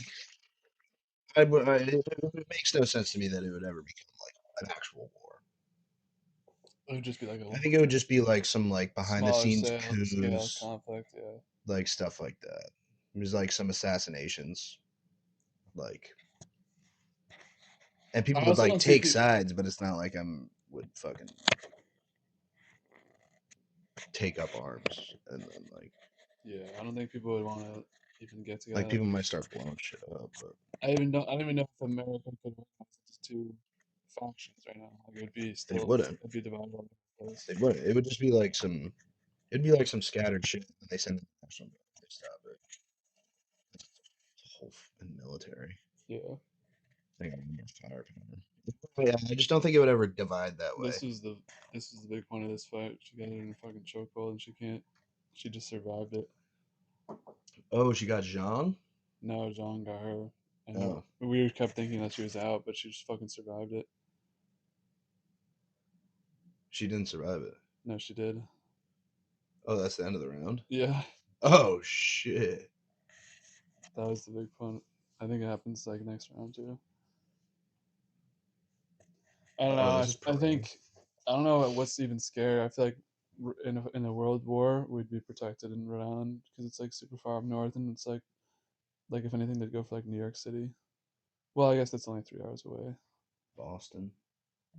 [SPEAKER 2] It makes no sense to me that it would ever become like an actual war.
[SPEAKER 1] it would just be like
[SPEAKER 2] I
[SPEAKER 1] a
[SPEAKER 2] think it would just be like some like behind the
[SPEAKER 1] smaller
[SPEAKER 2] scenes
[SPEAKER 1] scale
[SPEAKER 2] coups,
[SPEAKER 1] conflict. Yeah.
[SPEAKER 2] like stuff like that. There's like some assassinations, like, and
[SPEAKER 1] I
[SPEAKER 2] people would
[SPEAKER 1] also
[SPEAKER 2] like
[SPEAKER 1] don't see
[SPEAKER 2] take
[SPEAKER 1] people.
[SPEAKER 2] sides, but it's not like I'm would fucking take up arms and then
[SPEAKER 1] Yeah, I don't think people would want to even get
[SPEAKER 2] like
[SPEAKER 1] together.
[SPEAKER 2] people might start blowing shit up, but
[SPEAKER 1] I don't even know if America could organize into two factions right now. Like it would be
[SPEAKER 2] they
[SPEAKER 1] still
[SPEAKER 2] wouldn't.
[SPEAKER 1] it'd be divided all over the place.
[SPEAKER 2] They wouldn't. It would just be like some. It'd be like some scattered shit, and they send the national guard. They stop it. It's the whole military.
[SPEAKER 1] Yeah.
[SPEAKER 2] They got more firepower. Yeah, I just don't think it would ever divide that way.
[SPEAKER 1] This is the this is the big point of this fight. She got it in a fucking chokehold and she can't. She just survived it.
[SPEAKER 2] Oh, she got Jean.
[SPEAKER 1] No, John got her, and
[SPEAKER 2] Oh,
[SPEAKER 1] we kept thinking that she was out, but she just fucking survived it.
[SPEAKER 2] she didn't survive it.
[SPEAKER 1] No, she did.
[SPEAKER 2] Oh, that's the end of the round.
[SPEAKER 1] Yeah,
[SPEAKER 2] Oh shit.
[SPEAKER 1] that was the big point. I think it happens like next round too. I don't know.
[SPEAKER 2] Oh, this is
[SPEAKER 1] I
[SPEAKER 2] pro.
[SPEAKER 1] think I don't know what's even scary. I feel like in a world war we'd be protected in Rhode Island because it's like super far up north and it's like if anything they'd go for like New York City. Well, I guess that's only 3 hours away.
[SPEAKER 2] Boston.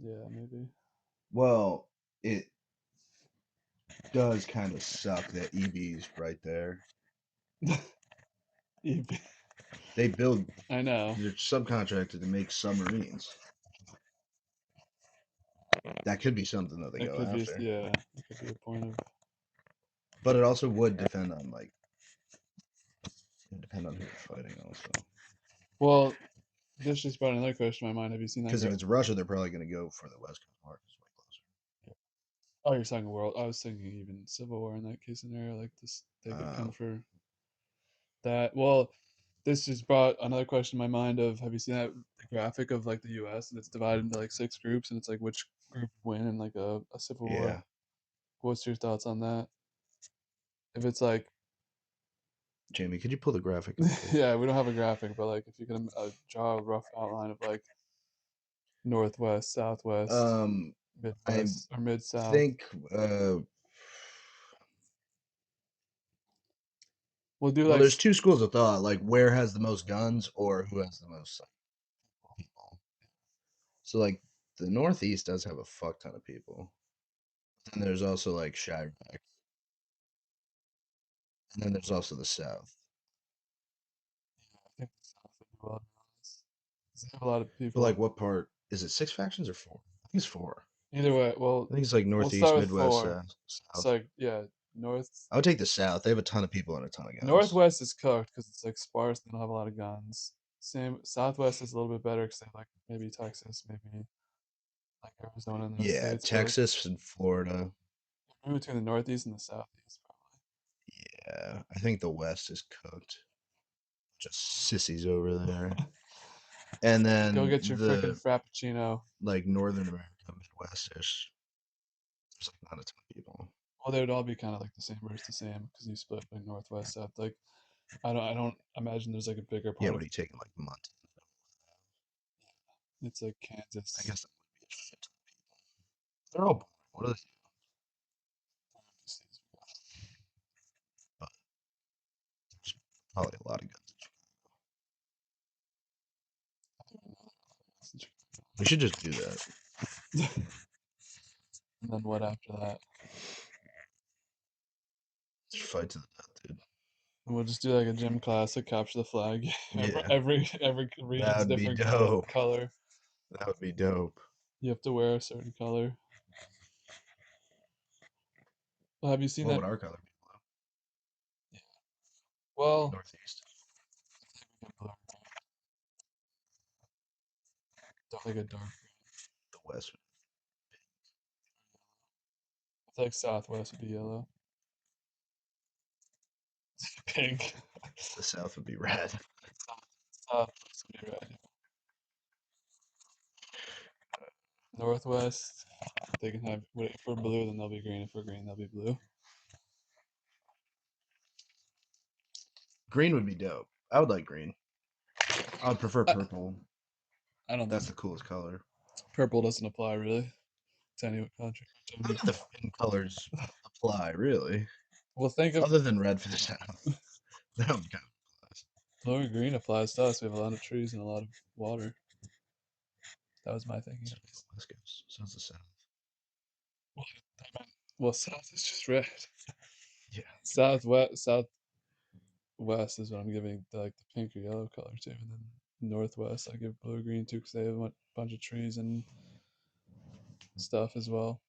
[SPEAKER 1] Yeah, maybe.
[SPEAKER 2] Well, it does kind of suck that EB's right there. They build.
[SPEAKER 1] I know.
[SPEAKER 2] They're subcontracted to make submarines. That could be something that they
[SPEAKER 1] It
[SPEAKER 2] go
[SPEAKER 1] could be,
[SPEAKER 2] after.
[SPEAKER 1] yeah, it could be a point of.
[SPEAKER 2] But it also would depend on like it depend on who you're fighting also.
[SPEAKER 1] Well, this just brought another question to my mind. Have you seen that?
[SPEAKER 2] Because if it's Russia, they're probably going to go for the West Coast market. It's way
[SPEAKER 1] Oh, you're talking world. I was thinking even Civil War in that case scenario, like this, they
[SPEAKER 2] closer.
[SPEAKER 1] could come for that. Well, this just brought another question to my mind of have you seen that the graphic of like the U.S. and it's divided into like 6 groups and it's like which group win in like a civil war.
[SPEAKER 2] Yeah,
[SPEAKER 1] What's your thoughts on that? If it's like,
[SPEAKER 2] Jamie, could you pull the graphic up, please?
[SPEAKER 1] yeah, we don't have a graphic, but like if you can draw a rough outline of like northwest, southwest,
[SPEAKER 2] Um, I
[SPEAKER 1] midwest, or mid south.
[SPEAKER 2] think. Uh,
[SPEAKER 1] We'll do
[SPEAKER 2] well,
[SPEAKER 1] like
[SPEAKER 2] there's two schools of thought: like where has the most guns, or who has the most people. So, like, the Northeast does have a fuck ton of people. And there's also like Chirac, and then there's also the South.
[SPEAKER 1] I think the South would do well, to be honest. 'Cause they have a lot of
[SPEAKER 2] But like,
[SPEAKER 1] people.
[SPEAKER 2] what part is it? Six factions or four? I think it's four.
[SPEAKER 1] Either way, well,
[SPEAKER 2] I think it's like
[SPEAKER 1] we'll
[SPEAKER 2] Northeast,
[SPEAKER 1] start with
[SPEAKER 2] Midwest,
[SPEAKER 1] four. It's
[SPEAKER 2] South.
[SPEAKER 1] like yeah, north
[SPEAKER 2] I would take the South. They have a ton of people and a ton of guns.
[SPEAKER 1] northwest is cooked because it's like sparse. They don't have a lot of guns. Same southwest is a little bit better because they have like maybe Texas, maybe like Arizona in those
[SPEAKER 2] Yeah,
[SPEAKER 1] states. But like
[SPEAKER 2] Texas and Florida.
[SPEAKER 1] in between the northeast and the southeast, probably.
[SPEAKER 2] Yeah, I think the West is cooked. Just sissies over there. And
[SPEAKER 1] Go
[SPEAKER 2] then
[SPEAKER 1] get your freaking
[SPEAKER 2] the
[SPEAKER 1] frappuccino.
[SPEAKER 2] like Northern America, Midwest-ish, there's like not a ton of people.
[SPEAKER 1] Well, they would all be kind of like the same versus the same because you split like northwest south. Like I don't imagine there's like a bigger
[SPEAKER 2] Yeah,
[SPEAKER 1] part
[SPEAKER 2] what
[SPEAKER 1] of
[SPEAKER 2] are you taking like Montana?
[SPEAKER 1] it's like
[SPEAKER 2] I
[SPEAKER 1] Kansas.
[SPEAKER 2] guess that would be a shit ton. They're all boring. What are they? Probably a lot of guns. We should just do that.
[SPEAKER 1] And then what after that?
[SPEAKER 2] Fight to the death, dude.
[SPEAKER 1] We'll just do like a gym classic, capture the flag.
[SPEAKER 2] Yeah.
[SPEAKER 1] Every
[SPEAKER 2] That
[SPEAKER 1] region's
[SPEAKER 2] would be
[SPEAKER 1] different
[SPEAKER 2] dope.
[SPEAKER 1] color.
[SPEAKER 2] That would be dope.
[SPEAKER 1] You have to wear a certain color. Well, have you seen
[SPEAKER 2] What
[SPEAKER 1] that?
[SPEAKER 2] would our color be?
[SPEAKER 1] Well,
[SPEAKER 2] Northeast.
[SPEAKER 1] like a dark.
[SPEAKER 2] The West.
[SPEAKER 1] It's like Southwest would be yellow. Pink.
[SPEAKER 2] The South would be red.
[SPEAKER 1] Southwest would be red. Northwest, they can have. If we're blue, then they'll be green. If we're green, they'll be blue.
[SPEAKER 2] Green would be dope. I would like green. I would prefer purple.
[SPEAKER 1] I don't
[SPEAKER 2] That's
[SPEAKER 1] think
[SPEAKER 2] the coolest color.
[SPEAKER 1] purple doesn't apply really to any country.
[SPEAKER 2] None of the fin colors apply, really.
[SPEAKER 1] Well, think of
[SPEAKER 2] Other than red for the South. That would count.
[SPEAKER 1] blue and green applies to us. We have a lot of trees and a lot of water. That was my thinking.
[SPEAKER 2] So the West Coast. So it's the South.
[SPEAKER 1] Well, south is just red.
[SPEAKER 2] Yeah.
[SPEAKER 1] Southwest is what I'm giving like the pink or yellow color to, and then northwest I give blue or green to because they have a bunch of trees and stuff as well.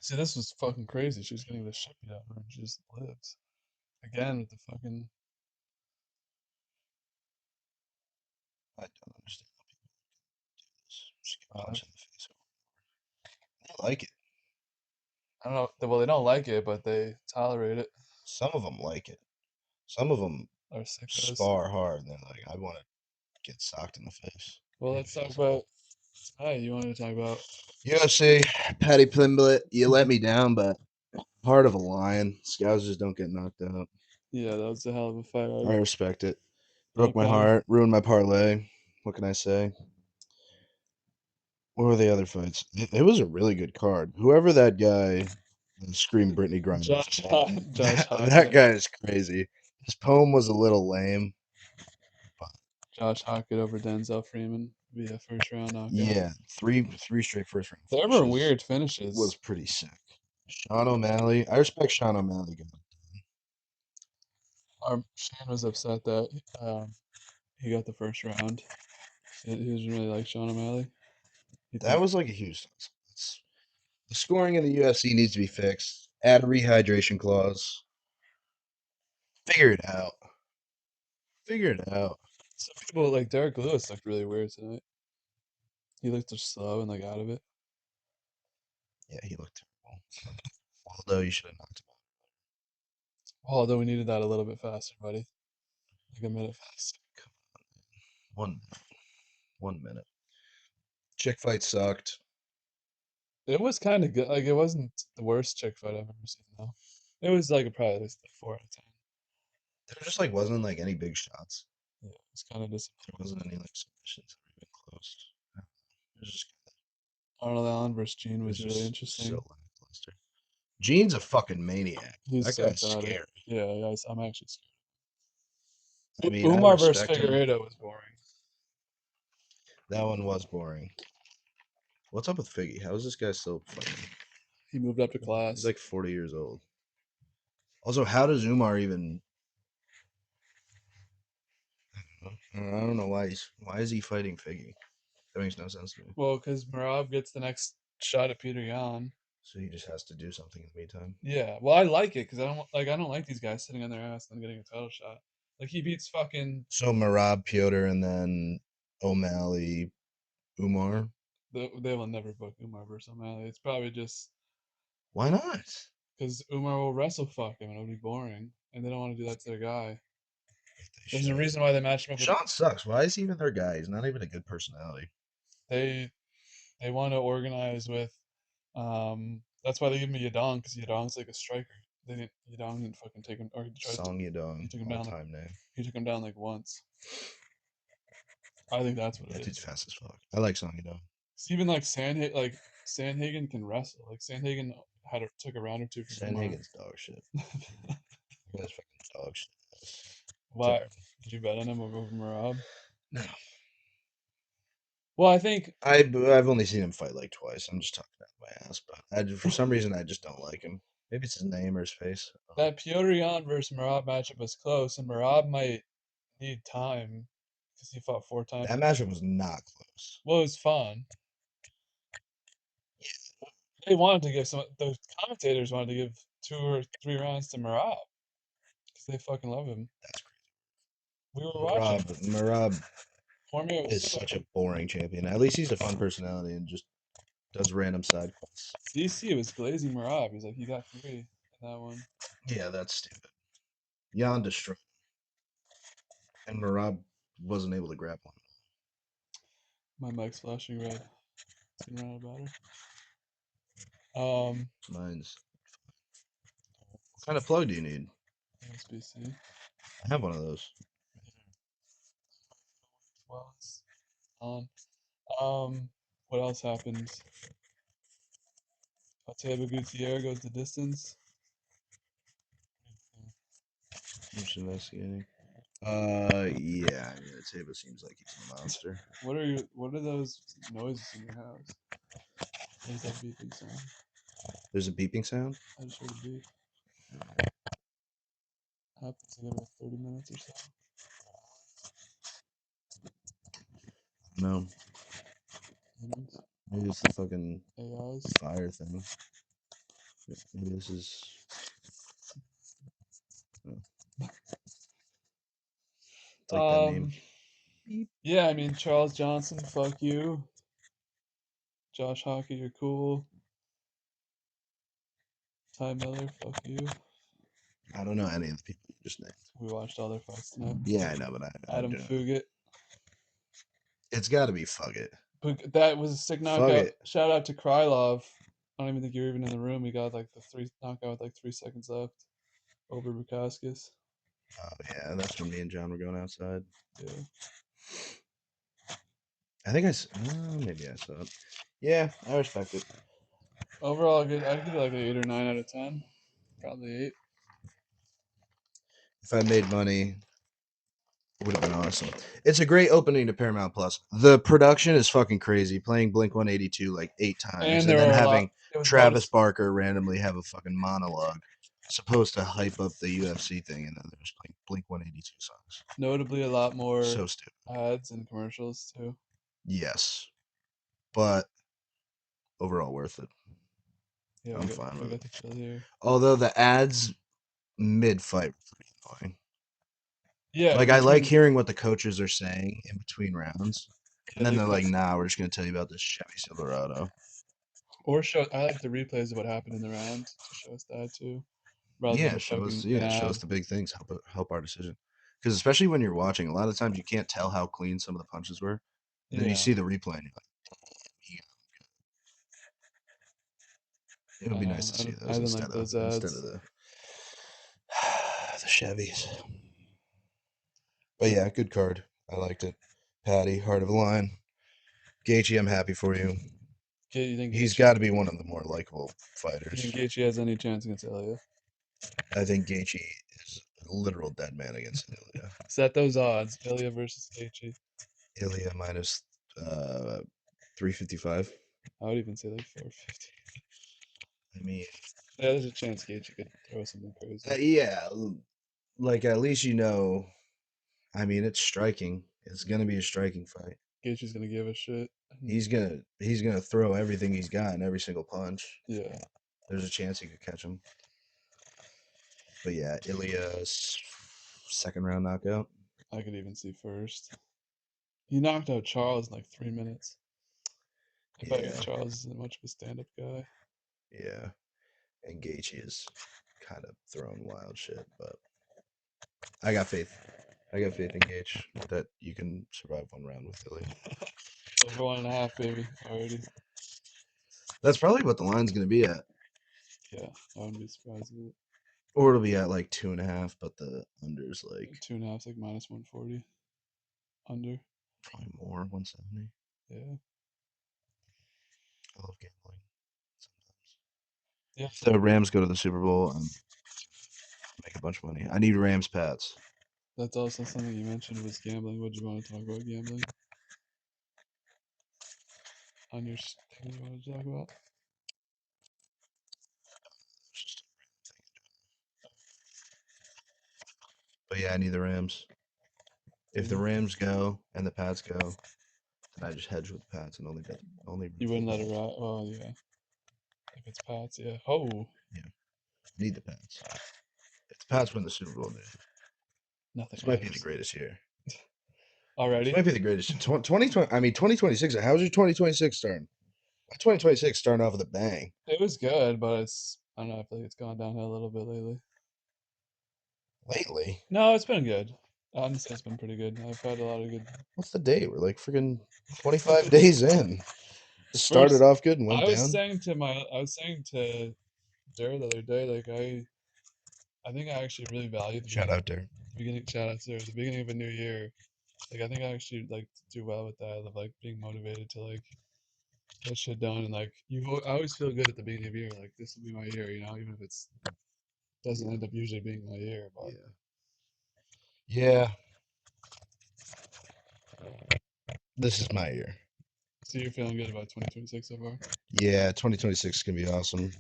[SPEAKER 1] See, this was fucking crazy. She's getting the shit beat out of her, and she just lives again with the fucking.
[SPEAKER 2] I don't understand how people do this. Just get punched in the face. I like it.
[SPEAKER 1] I don't know. Well, they don't like it, but they tolerate it.
[SPEAKER 2] Some of them like it. Some of them
[SPEAKER 1] Or sickos.
[SPEAKER 2] spar hard and they're like, I want to get socked in the face.
[SPEAKER 1] Well, let's talk about. Hey, you wanted to talk about?
[SPEAKER 2] UFC, Patty Pimblett, you let me down, but heart of a lion. Scousers don't get knocked out.
[SPEAKER 1] Yeah, that was a hell of a fight.
[SPEAKER 2] I respect it.
[SPEAKER 1] Yeah,
[SPEAKER 2] Broke my
[SPEAKER 1] Patty.
[SPEAKER 2] heart, ruined my parlay. What can I say? What were the other fights? It was a really good card. Whoever that guy, Scream Brittany Griner.
[SPEAKER 1] Josh
[SPEAKER 2] that
[SPEAKER 1] Hockett.
[SPEAKER 2] guy is crazy. His poem was a little lame.
[SPEAKER 1] Josh Hockett over Denzel Freeman via first round knockout.
[SPEAKER 2] Yeah, three straight first round.
[SPEAKER 1] There were weird finishes.
[SPEAKER 2] Was pretty sick. Sean O'Malley. I respect Sean O'Malley.
[SPEAKER 1] Shane was upset that he got the first round. He doesn't really like Sean O'Malley.
[SPEAKER 2] That was like a huge sense. The scoring in the UFC needs to be fixed. Add a rehydration clause. Figure it out. Figure it out.
[SPEAKER 1] Some people like Derek Lewis looked really weird tonight. He looked just slow and like out of it.
[SPEAKER 2] Yeah, he looked terrible. Although you should have knocked him out.
[SPEAKER 1] Although we needed that a little bit faster, buddy. Like a minute faster.
[SPEAKER 2] Come on, man. 1 minute. 1 minute. Chick fight sucked.
[SPEAKER 1] It was kind of good. Like it wasn't the worst chick fight I've ever seen though. It was like probably at least like 4 out of 10.
[SPEAKER 2] There just like wasn't like any big shots.
[SPEAKER 1] Yeah, it was kind of disappointing.
[SPEAKER 2] There wasn't any like submissions that were even close. It was just
[SPEAKER 1] Arnold Allen versus Gene
[SPEAKER 2] it
[SPEAKER 1] was really
[SPEAKER 2] just
[SPEAKER 1] interesting.
[SPEAKER 2] so lackluster. Gene's a fucking maniac.
[SPEAKER 1] He's
[SPEAKER 2] That
[SPEAKER 1] so
[SPEAKER 2] guy's
[SPEAKER 1] excited.
[SPEAKER 2] scary.
[SPEAKER 1] Yeah, guys, I'm actually scared.
[SPEAKER 2] I mean, I
[SPEAKER 1] Umar versus
[SPEAKER 2] respect him.
[SPEAKER 1] Figueiredo was boring.
[SPEAKER 2] That one was boring. What's up with Figgy? How is this guy still fighting?
[SPEAKER 1] He moved up to class.
[SPEAKER 2] He's like 40 years old. Also, how does Umar even? I don't know why is he fighting Figgy? That makes no sense to me.
[SPEAKER 1] Well, because Marab gets the next shot at Peter Yan.
[SPEAKER 2] So he just has to do something in the meantime.
[SPEAKER 1] Yeah, well, I like it because I don't like these guys sitting on their ass and getting a title shot. Like he beats fucking.
[SPEAKER 2] So Marab, Piotr, and then O'Malley, Umar.
[SPEAKER 1] They will never book Umar versus O'Malley. It's probably just
[SPEAKER 2] Why not?
[SPEAKER 1] because Umar will wrestle fuck him and it'll be boring, and they don't want to do that to their guy.
[SPEAKER 2] They
[SPEAKER 1] There's a
[SPEAKER 2] should.
[SPEAKER 1] reason why they matched him up with.
[SPEAKER 2] Sean sucks. Why is he even their guy? He's not even a good personality.
[SPEAKER 1] They want to organize with. That's why they give him Yadong because Yadong's like a striker. Yadong didn't fucking take him or he tried
[SPEAKER 2] Song Yadong.
[SPEAKER 1] he took him down like,
[SPEAKER 2] All-time name.
[SPEAKER 1] he took him down like once. I think that's what
[SPEAKER 2] That
[SPEAKER 1] it
[SPEAKER 2] dude's
[SPEAKER 1] is.
[SPEAKER 2] fast as fuck. I like Song Yadong.
[SPEAKER 1] Even like Sandhagen can wrestle. Like Sandhagen took a round or two from Umar.
[SPEAKER 2] Sandhagen's dog shit. That's fucking dog shit.
[SPEAKER 1] Why did you bet on him over Marab?
[SPEAKER 2] No,
[SPEAKER 1] Well, I think
[SPEAKER 2] I've only seen him fight like twice. I'm just talking out of my ass, but for some reason I just don't like him. Maybe it's his name or his face.
[SPEAKER 1] that Piotr Jan versus Marab matchup was close, and Marab might need time because he fought 4 times.
[SPEAKER 2] That matchup was not close.
[SPEAKER 1] Well, it was fun. They wanted to give the commentators wanted to give 2 or 3 rounds to Marab because they fucking love him.
[SPEAKER 2] That's
[SPEAKER 1] We were
[SPEAKER 2] crazy.
[SPEAKER 1] watching.
[SPEAKER 2] Marab
[SPEAKER 1] Cormier was
[SPEAKER 2] is such a boring champion. At least he's a fun personality and just does random side quests.
[SPEAKER 1] DC was glazing Marab. He's like, he got 3 in that one.
[SPEAKER 2] Yeah, that's stupid. Jan destroyed him. And Marab wasn't able to grab one.
[SPEAKER 1] My mic's flashing red. It's gonna run out of battery.
[SPEAKER 2] Mine's. What kind of plug do you need?
[SPEAKER 1] USB-C.
[SPEAKER 2] I have one of those.
[SPEAKER 1] Well, it's on. What else happened? Otava Gutierrez goes the distance.
[SPEAKER 2] I'm just investigating. Yeah, Taba seems like he's a monster.
[SPEAKER 1] What are those noises in your house? What is that beeping sound?
[SPEAKER 2] There's a beeping sound?
[SPEAKER 1] I just heard a beep. Happens like every 30 minutes or so.
[SPEAKER 2] No.
[SPEAKER 1] Humans,
[SPEAKER 2] Maybe it's the fucking
[SPEAKER 1] AIs.
[SPEAKER 2] fire thing. Maybe this is. Oh. It's like that meme.
[SPEAKER 1] Yeah, I mean Charles Johnson, fuck you. Josh Hockey, you're cool. Ty Miller, fuck you.
[SPEAKER 2] I don't know any of the people you just named.
[SPEAKER 1] We watched all their fights tonight.
[SPEAKER 2] Yeah, I know, but I
[SPEAKER 1] Adam
[SPEAKER 2] do know.
[SPEAKER 1] Fugit.
[SPEAKER 2] It's got to be fuck it.
[SPEAKER 1] But that was a sick
[SPEAKER 2] Fuck
[SPEAKER 1] knockout.
[SPEAKER 2] it.
[SPEAKER 1] Shout out to Krylov. I don't even think you're even in the room. He got like the 3 knockout with like 3 seconds left over Bukowskis.
[SPEAKER 2] Oh yeah, that's when me and John were going outside.
[SPEAKER 1] Yeah.
[SPEAKER 2] I think maybe I saw it. Yeah, I respect it.
[SPEAKER 1] Overall, good. I'd give it like an 8 or 9 out of 10. Probably 8.
[SPEAKER 2] If I made money, it would have been awesome. It's a great opening to Paramount Plus. The production is fucking crazy. Playing Blink 182 like 8 times,
[SPEAKER 1] And
[SPEAKER 2] and
[SPEAKER 1] there
[SPEAKER 2] then
[SPEAKER 1] were a
[SPEAKER 2] having
[SPEAKER 1] lot. It was
[SPEAKER 2] Travis Barker randomly have a fucking monologue supposed to hype up the UFC thing, and then they're just playing Blink 182 songs.
[SPEAKER 1] notably a lot more
[SPEAKER 2] So stupid.
[SPEAKER 1] ads and commercials too.
[SPEAKER 2] Yes, but overall worth it.
[SPEAKER 1] Yeah,
[SPEAKER 2] I'm fine
[SPEAKER 1] we
[SPEAKER 2] with
[SPEAKER 1] got
[SPEAKER 2] it.
[SPEAKER 1] the chill here.
[SPEAKER 2] Although the ads mid-fight were pretty annoying.
[SPEAKER 1] Yeah,
[SPEAKER 2] Like I like hearing what the coaches are saying in between rounds, and then
[SPEAKER 1] they
[SPEAKER 2] they're
[SPEAKER 1] cut-
[SPEAKER 2] like, "Nah, we're just gonna tell you about this Chevy Silverado."
[SPEAKER 1] or show. I like the replays of what happened in the round to show us that too, rather
[SPEAKER 2] Yeah,
[SPEAKER 1] than a fucking an
[SPEAKER 2] show us
[SPEAKER 1] ad.
[SPEAKER 2] the big things, help our decision. Because especially when you're watching, a lot of times you can't tell how clean some of the punches were, and then you
[SPEAKER 1] Yeah.
[SPEAKER 2] see the replay and you're like, it would be nice to see
[SPEAKER 1] I
[SPEAKER 2] those
[SPEAKER 1] didn't like those ads.
[SPEAKER 2] instead of the the Chevys. But yeah, good card. I liked it. Patty, Heart of the Lion. Gaethje, I'm happy for you.
[SPEAKER 1] Okay, you think
[SPEAKER 2] He's
[SPEAKER 1] Gaethje,
[SPEAKER 2] got to be one of the more likable
[SPEAKER 1] you
[SPEAKER 2] fighters.
[SPEAKER 1] think Gaethje has any chance against Ilya?
[SPEAKER 2] I think Gaethje is a literal dead man against Ilya.
[SPEAKER 1] Set those odds. Ilya versus Gaethje.
[SPEAKER 2] Ilya minus 355.
[SPEAKER 1] I would even say like 450.
[SPEAKER 2] I mean,
[SPEAKER 1] Yeah, there's a chance Gaethje could throw something crazy.
[SPEAKER 2] yeah, like at least you know. I mean, it's striking. It's gonna be a striking fight.
[SPEAKER 1] Gaethje's gonna give a shit.
[SPEAKER 2] He's gonna throw everything he's got in every single punch.
[SPEAKER 1] Yeah.
[SPEAKER 2] There's a chance he could catch him. But yeah, Ilya's second round knockout.
[SPEAKER 1] I could even see first. He knocked out Charles in like 3 minutes. I bet you
[SPEAKER 2] Yeah,
[SPEAKER 1] Charles isn't much of a stand-up guy.
[SPEAKER 2] yeah. And Gaethje is kind of throwing wild shit, but I got faith. I got faith in Gaethje that you can survive one round with Ilya.
[SPEAKER 1] Over 1.5, baby, already.
[SPEAKER 2] That's probably what the line's gonna be at.
[SPEAKER 1] Yeah, I wouldn't be surprised with it.
[SPEAKER 2] Or it'll be at like 2.5, but the under's like
[SPEAKER 1] 2.5's like minus 140. Under.
[SPEAKER 2] probably more, 170.
[SPEAKER 1] Yeah.
[SPEAKER 2] I love gambling sometimes.
[SPEAKER 1] Yeah.
[SPEAKER 2] If the Rams go to the Super Bowl and make a bunch of money, I need Rams Pats.
[SPEAKER 1] That's also something you mentioned was gambling. What do you want to talk about gambling? On your thing you want to talk about?
[SPEAKER 2] But yeah, I need the Rams. If the Rams go and the Pats go, then I just hedge with the Pats and only bet only.
[SPEAKER 1] You wouldn't let it ride. Oh yeah. If it's Pats, yeah. Oh,
[SPEAKER 2] Yeah, need the Pats. If the Pats win the Super Bowl, dude,
[SPEAKER 1] nothing
[SPEAKER 2] this might be the
[SPEAKER 1] matters.
[SPEAKER 2] greatest year. This
[SPEAKER 1] Already?
[SPEAKER 2] might be the greatest. 2020. I mean, 2026. How's your 2026 starting? My 2026 starting off with a bang.
[SPEAKER 1] It was good, but I don't know. I feel like it's gone downhill a little bit lately.
[SPEAKER 2] Lately,
[SPEAKER 1] No, it's been good. Honestly, it's been pretty good. I've had a lot of good.
[SPEAKER 2] what's the date? We're like freaking 25 days in. Just started
[SPEAKER 1] First,
[SPEAKER 2] off good and went down.
[SPEAKER 1] I was saying to Jared the other day, like I think I actually really value
[SPEAKER 2] Shout out there.
[SPEAKER 1] the beginning. Shout out to the beginning of a new year. Like I think I actually like do well with that of like being motivated to like get shit done and like I always feel good at the beginning of the year. Like this will be my year, you know, even if it's doesn't end up usually being my year. But
[SPEAKER 2] Yeah. Yeah. This is my year.
[SPEAKER 1] so you're feeling good about 2026 so far?
[SPEAKER 2] Yeah, 2026 is gonna be awesome.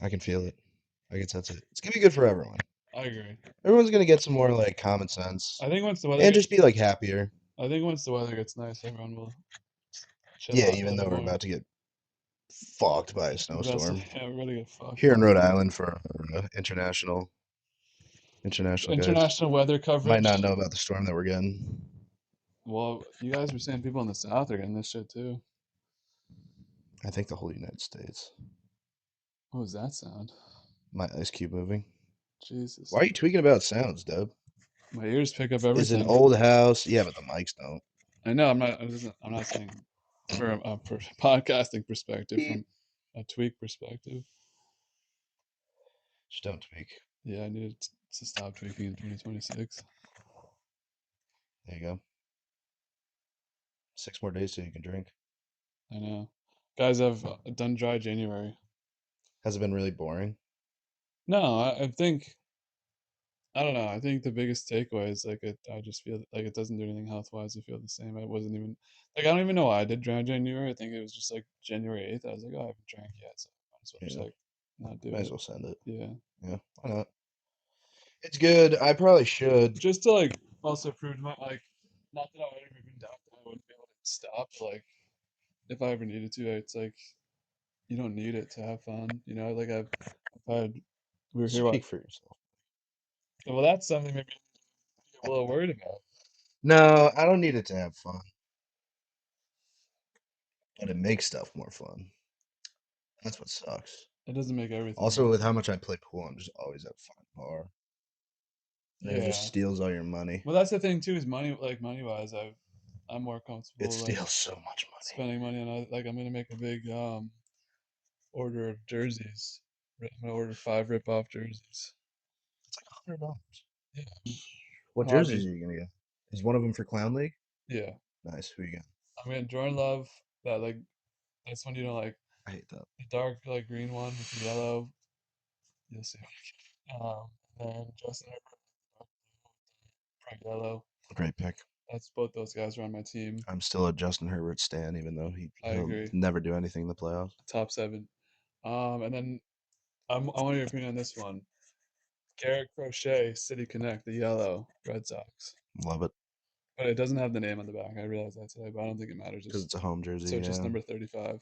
[SPEAKER 2] I can feel it. I can sense it. It's gonna be good for everyone.
[SPEAKER 1] I agree.
[SPEAKER 2] Everyone's gonna get some more like common sense
[SPEAKER 1] I think once the weather
[SPEAKER 2] and
[SPEAKER 1] gets,
[SPEAKER 2] just be like happier.
[SPEAKER 1] I think once the weather gets nice, everyone will chill
[SPEAKER 2] Yeah,
[SPEAKER 1] out a
[SPEAKER 2] even
[SPEAKER 1] little
[SPEAKER 2] though
[SPEAKER 1] bit
[SPEAKER 2] we're
[SPEAKER 1] more.
[SPEAKER 2] about to get fucked by a
[SPEAKER 1] We're about to,
[SPEAKER 2] snowstorm
[SPEAKER 1] yeah, we're gonna get fucked.
[SPEAKER 2] here in Rhode Island for international guys.
[SPEAKER 1] International weather
[SPEAKER 2] Might
[SPEAKER 1] coverage.
[SPEAKER 2] not know about the storm that we're getting.
[SPEAKER 1] Well, you guys were saying people in the South are getting this shit too.
[SPEAKER 2] I think the whole United States.
[SPEAKER 1] What was that sound?
[SPEAKER 2] My Ice Cube moving.
[SPEAKER 1] Jesus.
[SPEAKER 2] Why are you tweaking about sounds, Dub?
[SPEAKER 1] My ears pick up
[SPEAKER 2] Is an
[SPEAKER 1] everything.
[SPEAKER 2] old house. Yeah, but the mics don't.
[SPEAKER 1] I know. I'm not saying for podcasting perspective, from a tweak perspective.
[SPEAKER 2] Just don't tweak.
[SPEAKER 1] Yeah, I needed to stop tweaking in 2026.
[SPEAKER 2] There you go. 6 more days so you can drink.
[SPEAKER 1] I know. Guys, I've done dry January.
[SPEAKER 2] Has it been really boring?
[SPEAKER 1] No, I think I don't know. I think the biggest takeaway is like I just feel like it doesn't do anything health wise. I feel the same. I wasn't even like I don't even know why I did dry January. I think it was just like January 8th. I was like, oh, I haven't drank yet, so I might as well just
[SPEAKER 2] Yeah.
[SPEAKER 1] like not do
[SPEAKER 2] Might as
[SPEAKER 1] it.
[SPEAKER 2] well send it.
[SPEAKER 1] Yeah,
[SPEAKER 2] Yeah. Why not? It's good. I probably should.
[SPEAKER 1] just to like also prove to my like not that I would ever been down that I wouldn't be able to stop, but like if I ever needed to, it's like you don't need it to have fun. You know, like I've had we were here. What?
[SPEAKER 2] Speak for yourself.
[SPEAKER 1] Well, that's something maybe I'm a little worried about.
[SPEAKER 2] No, I don't need it to have fun. But it makes stuff more fun. That's what sucks.
[SPEAKER 1] It doesn't make everything.
[SPEAKER 2] Also, with how much I play pool, I'm just always at fun bar. And it just
[SPEAKER 1] Yeah.
[SPEAKER 2] steals all your money.
[SPEAKER 1] Well, that's the thing too. Is money like money wise, I'm more
[SPEAKER 2] It
[SPEAKER 1] comfortable like
[SPEAKER 2] steals so much money.
[SPEAKER 1] spending money on like I'm gonna make a big order of jerseys. I'm gonna order 5 rip-off jerseys.
[SPEAKER 2] It's like $100.
[SPEAKER 1] Yeah.
[SPEAKER 2] What jerseys
[SPEAKER 1] Hobby.
[SPEAKER 2] are you gonna get? Is one of them for Clown League?
[SPEAKER 1] Yeah.
[SPEAKER 2] Nice. Who you got?
[SPEAKER 1] I'm gonna Jordan Love. That like that's one you know like
[SPEAKER 2] I hate that.
[SPEAKER 1] the dark like green one with the yellow. You'll see. And then Justin Herbert, bright yellow.
[SPEAKER 2] Great pick.
[SPEAKER 1] That's both those guys are on my team.
[SPEAKER 2] I'm still a Justin Herbert stan, even though
[SPEAKER 1] I
[SPEAKER 2] he'll
[SPEAKER 1] agree.
[SPEAKER 2] never do anything in the playoffs.
[SPEAKER 1] Top 7. And then I want your opinion on this one. Garrett Crochet, City Connect, the yellow Red Sox.
[SPEAKER 2] Love it.
[SPEAKER 1] But it doesn't have the name on the back. I realized that today, but I don't think it matters.
[SPEAKER 2] Because it's a home jersey.
[SPEAKER 1] So it's just
[SPEAKER 2] Yeah.
[SPEAKER 1] number 35.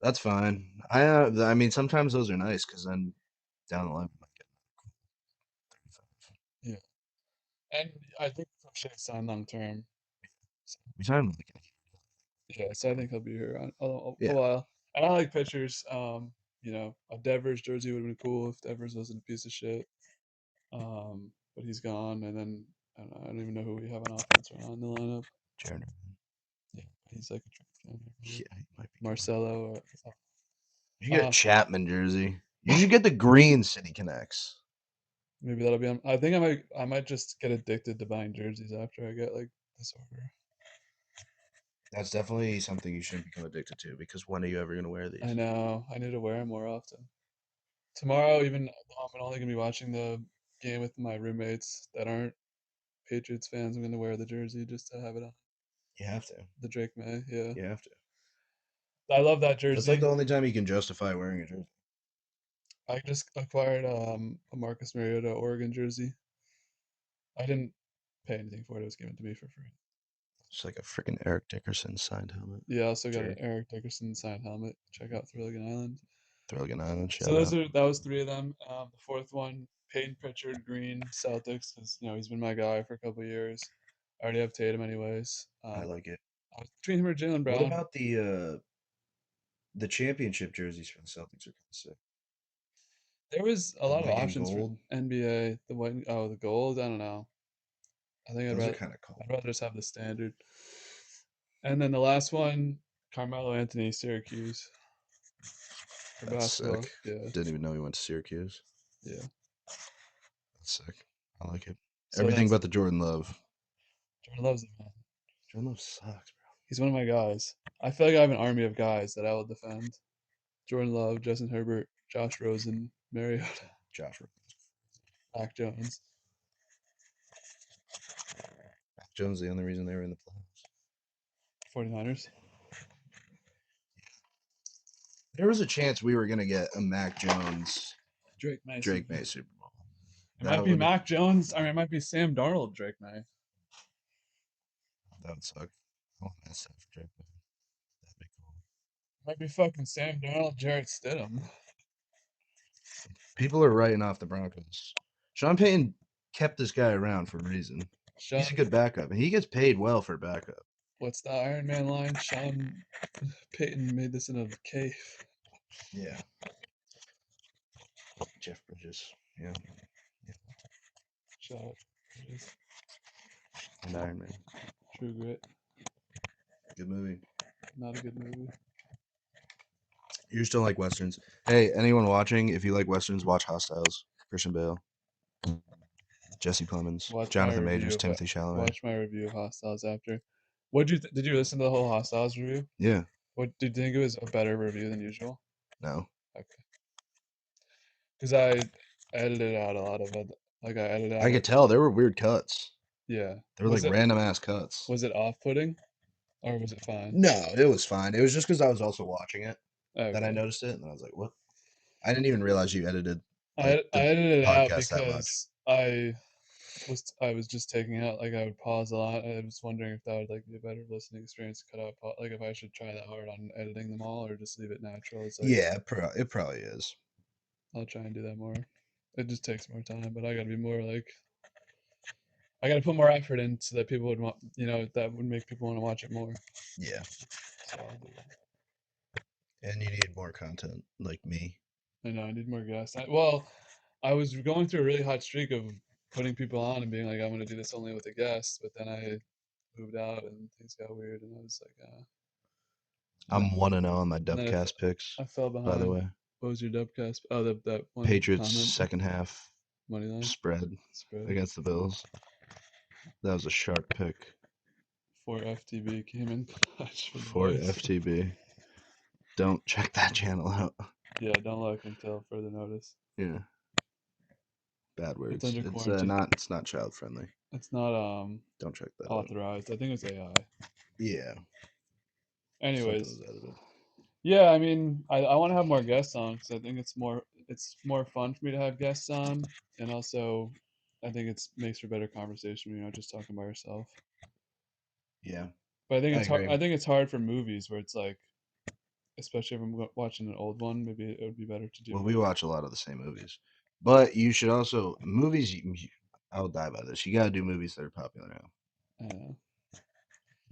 [SPEAKER 2] That's fine. I mean, sometimes those are nice because then down the line, we might get 35.
[SPEAKER 1] Yeah. And I think Crochet signed long term.
[SPEAKER 2] We signed like
[SPEAKER 1] Yeah, so I think he'll be here a
[SPEAKER 2] yeah.
[SPEAKER 1] while. And I like pitchers. You know, a Devers jersey would have been cool if Devers wasn't a piece of shit. But he's gone, and then I don't even know who we have on offense right now in the lineup.
[SPEAKER 2] Jared.
[SPEAKER 1] Yeah, he's like a trash can.
[SPEAKER 2] Yeah, he might be.
[SPEAKER 1] Marcelo.
[SPEAKER 2] You should get a
[SPEAKER 1] Uh,
[SPEAKER 2] Chapman jersey. You should get the green City Connects.
[SPEAKER 1] maybe that'll be on. I think I might just get addicted to buying jerseys after I get like this order.
[SPEAKER 2] That's definitely something you shouldn't become addicted to because when are you ever going to wear these?
[SPEAKER 1] I know. I need to wear them more often. Tomorrow, even though I'm only gonna be watching the game with my roommates that aren't Patriots fans. I'm gonna wear the jersey just to have it on.
[SPEAKER 2] You have to.
[SPEAKER 1] The Drake May, yeah.
[SPEAKER 2] You have to.
[SPEAKER 1] I love that
[SPEAKER 2] That's like
[SPEAKER 1] jersey.
[SPEAKER 2] the only time you can justify wearing a jersey.
[SPEAKER 1] I just acquired a Marcus Mariota Oregon jersey. I didn't pay anything for it. It was given to me for free.
[SPEAKER 2] It's like a freaking Eric Dickerson signed helmet.
[SPEAKER 1] Yeah, I also got an
[SPEAKER 2] Jerk.
[SPEAKER 1] Eric Dickerson signed helmet. Check out Thrilligan Island.
[SPEAKER 2] Thrilligan Island,
[SPEAKER 1] So
[SPEAKER 2] shout
[SPEAKER 1] those
[SPEAKER 2] out.
[SPEAKER 1] are that was three of them. The fourth one, Peyton Pritchard, Green, Celtics, because he's been my guy for a couple of years. I already have Tatum anyways.
[SPEAKER 2] I like it.
[SPEAKER 1] I was between him or Jalen
[SPEAKER 2] What
[SPEAKER 1] Brown.
[SPEAKER 2] about the championship jerseys for the Celtics are kind of sick.
[SPEAKER 1] There was a
[SPEAKER 2] The
[SPEAKER 1] lot of
[SPEAKER 2] white and
[SPEAKER 1] options for
[SPEAKER 2] gold.
[SPEAKER 1] NBA. The white, the gold. I don't know. I think
[SPEAKER 2] Those are kind of cool.
[SPEAKER 1] I'd rather just have the standard. And then the last one, Carmelo Anthony, Syracuse for
[SPEAKER 2] That's
[SPEAKER 1] basketball.
[SPEAKER 2] sick.
[SPEAKER 1] Yeah,
[SPEAKER 2] Didn't even know he went to Syracuse.
[SPEAKER 1] yeah.
[SPEAKER 2] That's sick. I like it.
[SPEAKER 1] So
[SPEAKER 2] Everything
[SPEAKER 1] that's
[SPEAKER 2] but the Jordan Love.
[SPEAKER 1] Jordan loves him, man.
[SPEAKER 2] Jordan Love sucks, bro.
[SPEAKER 1] He's one of my guys. I feel like I have an army of guys that I will defend. Jordan Love, Justin Herbert, Josh Rosen, Mariota,
[SPEAKER 2] Josh.
[SPEAKER 1] Mac Jones.
[SPEAKER 2] Mac Jones, the only reason they were in the playoffs.
[SPEAKER 1] 49ers.
[SPEAKER 2] There was a chance we were gonna get a Mac Jones
[SPEAKER 1] Drake May.
[SPEAKER 2] Drake May Super Bowl.
[SPEAKER 1] It might be Mac Jones. I mean, it might be Sam Darnold, Drake May.
[SPEAKER 2] That would suck. I want that stuff for Drake May. That'd be cool.
[SPEAKER 1] Might be fucking Sam Darnold, Jarrett Stidham.
[SPEAKER 2] People are writing off the Broncos. Sean Payton kept this guy around for a reason. He's a good backup, and he gets paid well for backup.
[SPEAKER 1] What's the Iron Man line? Sean Payton made this in a cave.
[SPEAKER 2] Yeah. Jeff Bridges. Yeah.
[SPEAKER 1] Shout out.
[SPEAKER 2] And Iron Man.
[SPEAKER 1] True Grit.
[SPEAKER 2] Good movie.
[SPEAKER 1] Not a good movie.
[SPEAKER 2] You still like westerns? Hey, anyone watching? If you like westerns, watch Hostiles. Christian Bale, Jesse Plemons, Jonathan Majors, Timothy Chalamet.
[SPEAKER 1] Watch my review of Hostiles after. Did you listen to the whole Hostiles review?
[SPEAKER 2] Yeah.
[SPEAKER 1] What did you think it was a better review than usual?
[SPEAKER 2] No.
[SPEAKER 1] Okay. Because I edited out a lot of it. Like I edited out.
[SPEAKER 2] I could tell there were weird cuts.
[SPEAKER 1] Yeah.
[SPEAKER 2] They were like random ass cuts.
[SPEAKER 1] Was it off-putting, or was it fine?
[SPEAKER 2] No, it was fine. It was just because I was also watching it that I
[SPEAKER 1] Okay.
[SPEAKER 2] noticed it, and I was like, "What?" I didn't even realize you edited.
[SPEAKER 1] I edited it out
[SPEAKER 2] podcast that much.
[SPEAKER 1] because I was just taking out, like I would pause a lot. I was wondering if that would like be a better listening experience to cut out like if I should try that hard on editing them all or just leave it natural. It's like,
[SPEAKER 2] Yeah, it probably is.
[SPEAKER 1] I'll try and do that more. It just takes more time, but I gotta be more like I gotta put more effort in so that people would want, that would make people want to watch it more.
[SPEAKER 2] Yeah.
[SPEAKER 1] So I'll do that.
[SPEAKER 2] And you need more content like me.
[SPEAKER 1] I know I need more guests. I was going through a really hot streak of putting people on and being like, I'm gonna do this only with a guest, but then I moved out and things got weird, and I was like,
[SPEAKER 2] I'm 1-0 on my
[SPEAKER 1] and then
[SPEAKER 2] Dubcast picks.
[SPEAKER 1] I fell behind.
[SPEAKER 2] By the way,
[SPEAKER 1] What was your Dubcast? Oh, that one
[SPEAKER 2] Patriots
[SPEAKER 1] comment.
[SPEAKER 2] second half
[SPEAKER 1] Money line
[SPEAKER 2] spread against the Bills. That was a sharp pick.
[SPEAKER 1] 4 FTB came in clutch
[SPEAKER 2] for FTB. Don't check that channel out.
[SPEAKER 1] Yeah, don't look until further notice.
[SPEAKER 2] Yeah. Bad words.
[SPEAKER 1] It's under quarantine.
[SPEAKER 2] It's not child friendly.
[SPEAKER 1] It's not
[SPEAKER 2] Don't check that
[SPEAKER 1] authorized.
[SPEAKER 2] out.
[SPEAKER 1] I think it's AI.
[SPEAKER 2] Yeah.
[SPEAKER 1] Anyways. Yeah, I mean, I want to have more guests on because I think it's more fun for me to have guests on, and also I think it makes for better conversation when you're not just talking by yourself.
[SPEAKER 2] Yeah.
[SPEAKER 1] But I think it's hard. I think it's hard for movies where it's like, especially if I'm watching an old one, maybe it would be better to do.
[SPEAKER 2] Well, we watch a lot of the same movies, but you should also movies. I'll die by this. You gotta do movies that are popular now.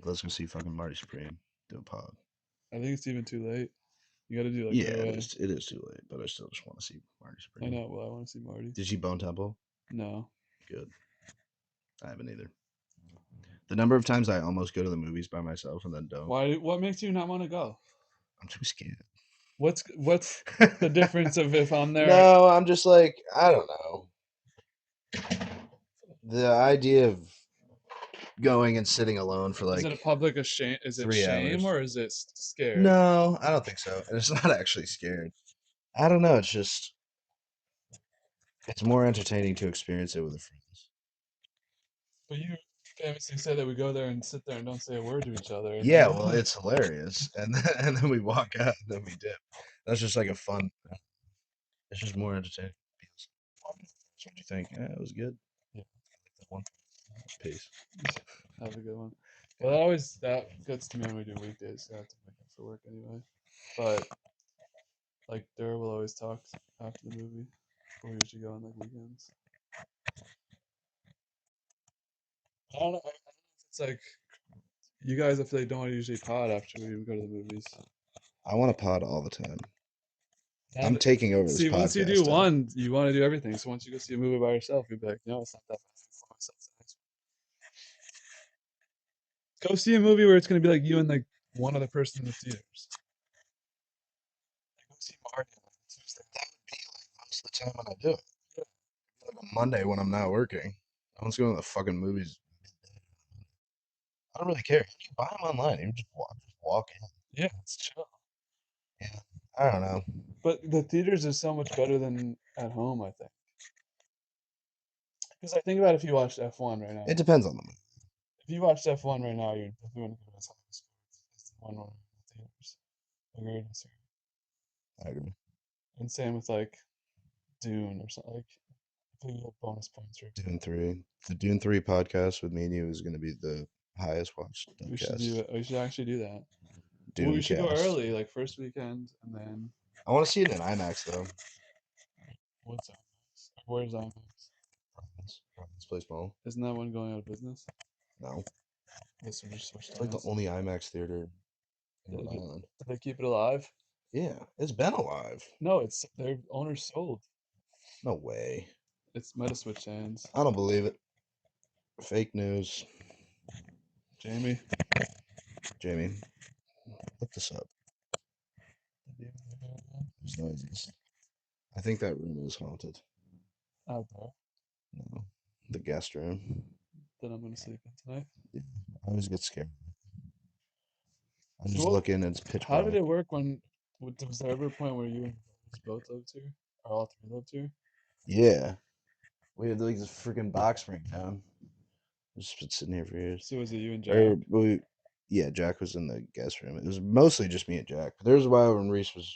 [SPEAKER 2] Let's go see fucking Marty Supreme do a pod.
[SPEAKER 1] I think it's even too late. You got to do like
[SPEAKER 2] it is too late, but I still just want to see Marty Supreme.
[SPEAKER 1] I know. Well, I want to see Marty.
[SPEAKER 2] Did you see Bone Temple?
[SPEAKER 1] No.
[SPEAKER 2] Good. I haven't either. The number of times I almost go to the movies by myself and then don't.
[SPEAKER 1] Why? What makes you not want to go?
[SPEAKER 2] I'm too scared.
[SPEAKER 1] What's the difference of if I'm there?
[SPEAKER 2] No, I'm just like, I don't know. The idea of going and sitting alone for like,
[SPEAKER 1] is it a public shame? Is it shame or is it scared?
[SPEAKER 2] No, I don't think so. And it's not actually scared. I don't know. It's just It's more entertaining to experience it with friends.
[SPEAKER 1] But you famously said that we go there and sit there and don't say a word to each other. And
[SPEAKER 2] Yeah, well, it's hilarious, and then we walk out, and then we dip. That's just like a fun. It's just more entertaining. So what do you think? Yeah, it was good.
[SPEAKER 1] Yeah.
[SPEAKER 2] That one. Peace.
[SPEAKER 1] Have a good one. Well, that gets to me when we do weekdays. So I have to wake up for work anyway. But like Dura will always talk after the movie. We usually go on like weekends. I don't know. I don't know if it's like you guys. I feel like don't usually pod after we go to the movies.
[SPEAKER 2] I want to pod all the time. I'm
[SPEAKER 1] And
[SPEAKER 2] taking over this
[SPEAKER 1] see, once you do
[SPEAKER 2] podcast.
[SPEAKER 1] one, you want to do everything. So once you go see a movie by yourself, you'll be like, no, it's not that bad. For myself, the next one. Go see a movie where it's gonna be like you and like one other person in the theaters. Like, go see Marty on Tuesday.
[SPEAKER 2] That would be like most of the time when I do it.
[SPEAKER 1] Yeah.
[SPEAKER 2] Like on Monday when I'm not working. I was going to the fucking movies. I don't really care. You buy them online. You just walk in.
[SPEAKER 1] Yeah, it's chill.
[SPEAKER 2] Yeah. I don't know.
[SPEAKER 1] But the theaters is so much better than at home, I think. Because I think about if you watched F1 right now.
[SPEAKER 2] It depends on the movie.
[SPEAKER 1] If you watched F1 right now, you're definitely going to give it as high a score as the one in the theaters. Agreed, or disagree?
[SPEAKER 2] I agree.
[SPEAKER 1] And same with like Dune or something. Like, I think you get bonus points for
[SPEAKER 2] Dune 3. The Dune 3 podcast with me and you is going to be the highest watched
[SPEAKER 1] we should do
[SPEAKER 2] podcast.
[SPEAKER 1] it. We should actually do that. Well, we
[SPEAKER 2] Dune
[SPEAKER 1] should go
[SPEAKER 2] cast.
[SPEAKER 1] early, like first weekend, and then
[SPEAKER 2] I want to see it in IMAX though.
[SPEAKER 1] what's IMAX? Where's IMAX?
[SPEAKER 2] Providence Place Mall.
[SPEAKER 1] Isn't that one going out of business?
[SPEAKER 2] No.
[SPEAKER 1] Guess we just switched
[SPEAKER 2] It's like the
[SPEAKER 1] hands.
[SPEAKER 2] only IMAX theater in
[SPEAKER 1] Did
[SPEAKER 2] Rhode
[SPEAKER 1] they,
[SPEAKER 2] Island.
[SPEAKER 1] did they keep it alive?
[SPEAKER 2] Yeah, it's been alive.
[SPEAKER 1] No, it's their owner sold.
[SPEAKER 2] No way.
[SPEAKER 1] It's might have switched hands.
[SPEAKER 2] I don't believe it. Fake news.
[SPEAKER 1] Jamie.
[SPEAKER 2] Jamie, look this up.
[SPEAKER 1] Out
[SPEAKER 2] There's noises. I think that room is haunted.
[SPEAKER 1] there.
[SPEAKER 2] No, the guest room.
[SPEAKER 1] Then I'm gonna sleep in tonight.
[SPEAKER 2] Yeah, I always get scared. I
[SPEAKER 1] So
[SPEAKER 2] just
[SPEAKER 1] what,
[SPEAKER 2] look in and it's pitch
[SPEAKER 1] how did
[SPEAKER 2] black.
[SPEAKER 1] it work when was there ever a point where you and your brothers both lived here? Or all three lived here?
[SPEAKER 2] Yeah, we had like this freaking box spring town. Just been sitting here for years.
[SPEAKER 1] So was it you and
[SPEAKER 2] Or
[SPEAKER 1] Jack?
[SPEAKER 2] yeah, Jack was in the guest room. It was mostly just me and Jack. But there was a while when Reese was.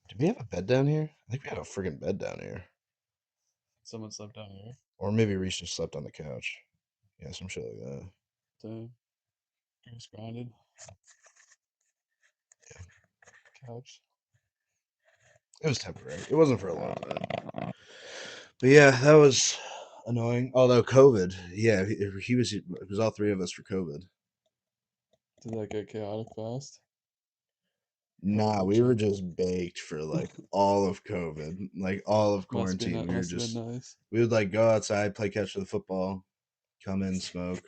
[SPEAKER 2] Did we have a bed down here? I think we had a freaking bed down here.
[SPEAKER 1] Someone slept down here.
[SPEAKER 2] Or maybe Reese just slept on the couch. Yeah, some shit like that.
[SPEAKER 1] Damn. Goose grinded. Couch.
[SPEAKER 2] It was temporary. It wasn't for a long time. But yeah, that was annoying. Although COVID, yeah, he was. It was all three of us for COVID.
[SPEAKER 1] Did that get chaotic fast?
[SPEAKER 2] Nah, we were
[SPEAKER 1] chill?
[SPEAKER 2] just baked for like all of COVID, like all of
[SPEAKER 1] Must be
[SPEAKER 2] quarantine. We were
[SPEAKER 1] must have
[SPEAKER 2] just
[SPEAKER 1] been nice.
[SPEAKER 2] we would like go outside, play catch with the football, come in, smoke,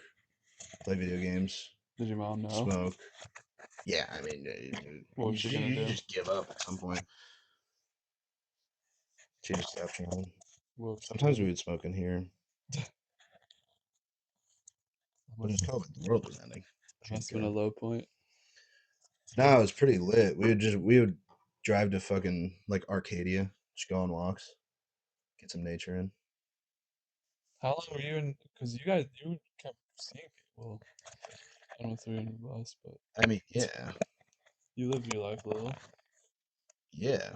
[SPEAKER 2] play video games,
[SPEAKER 1] Did your mom know?
[SPEAKER 2] smoke. Yeah, I mean,
[SPEAKER 1] What was she gonna
[SPEAKER 2] you
[SPEAKER 1] do?
[SPEAKER 2] just give up at some point. She just stopped trying.
[SPEAKER 1] What was she
[SPEAKER 2] Sometimes we
[SPEAKER 1] gonna
[SPEAKER 2] would smoke in here,
[SPEAKER 1] do?
[SPEAKER 2] but it was COVID. The world was ending. She
[SPEAKER 1] Must
[SPEAKER 2] didn't
[SPEAKER 1] have been a
[SPEAKER 2] care.
[SPEAKER 1] low point.
[SPEAKER 2] No, it was pretty lit. We would drive to fucking like Arcadia, just go on walks, get some nature in.
[SPEAKER 1] How long were you in? Because you kept seeing people. I don't know if they're in your bus, but
[SPEAKER 2] I mean, yeah,
[SPEAKER 1] you lived your life a little.
[SPEAKER 2] yeah.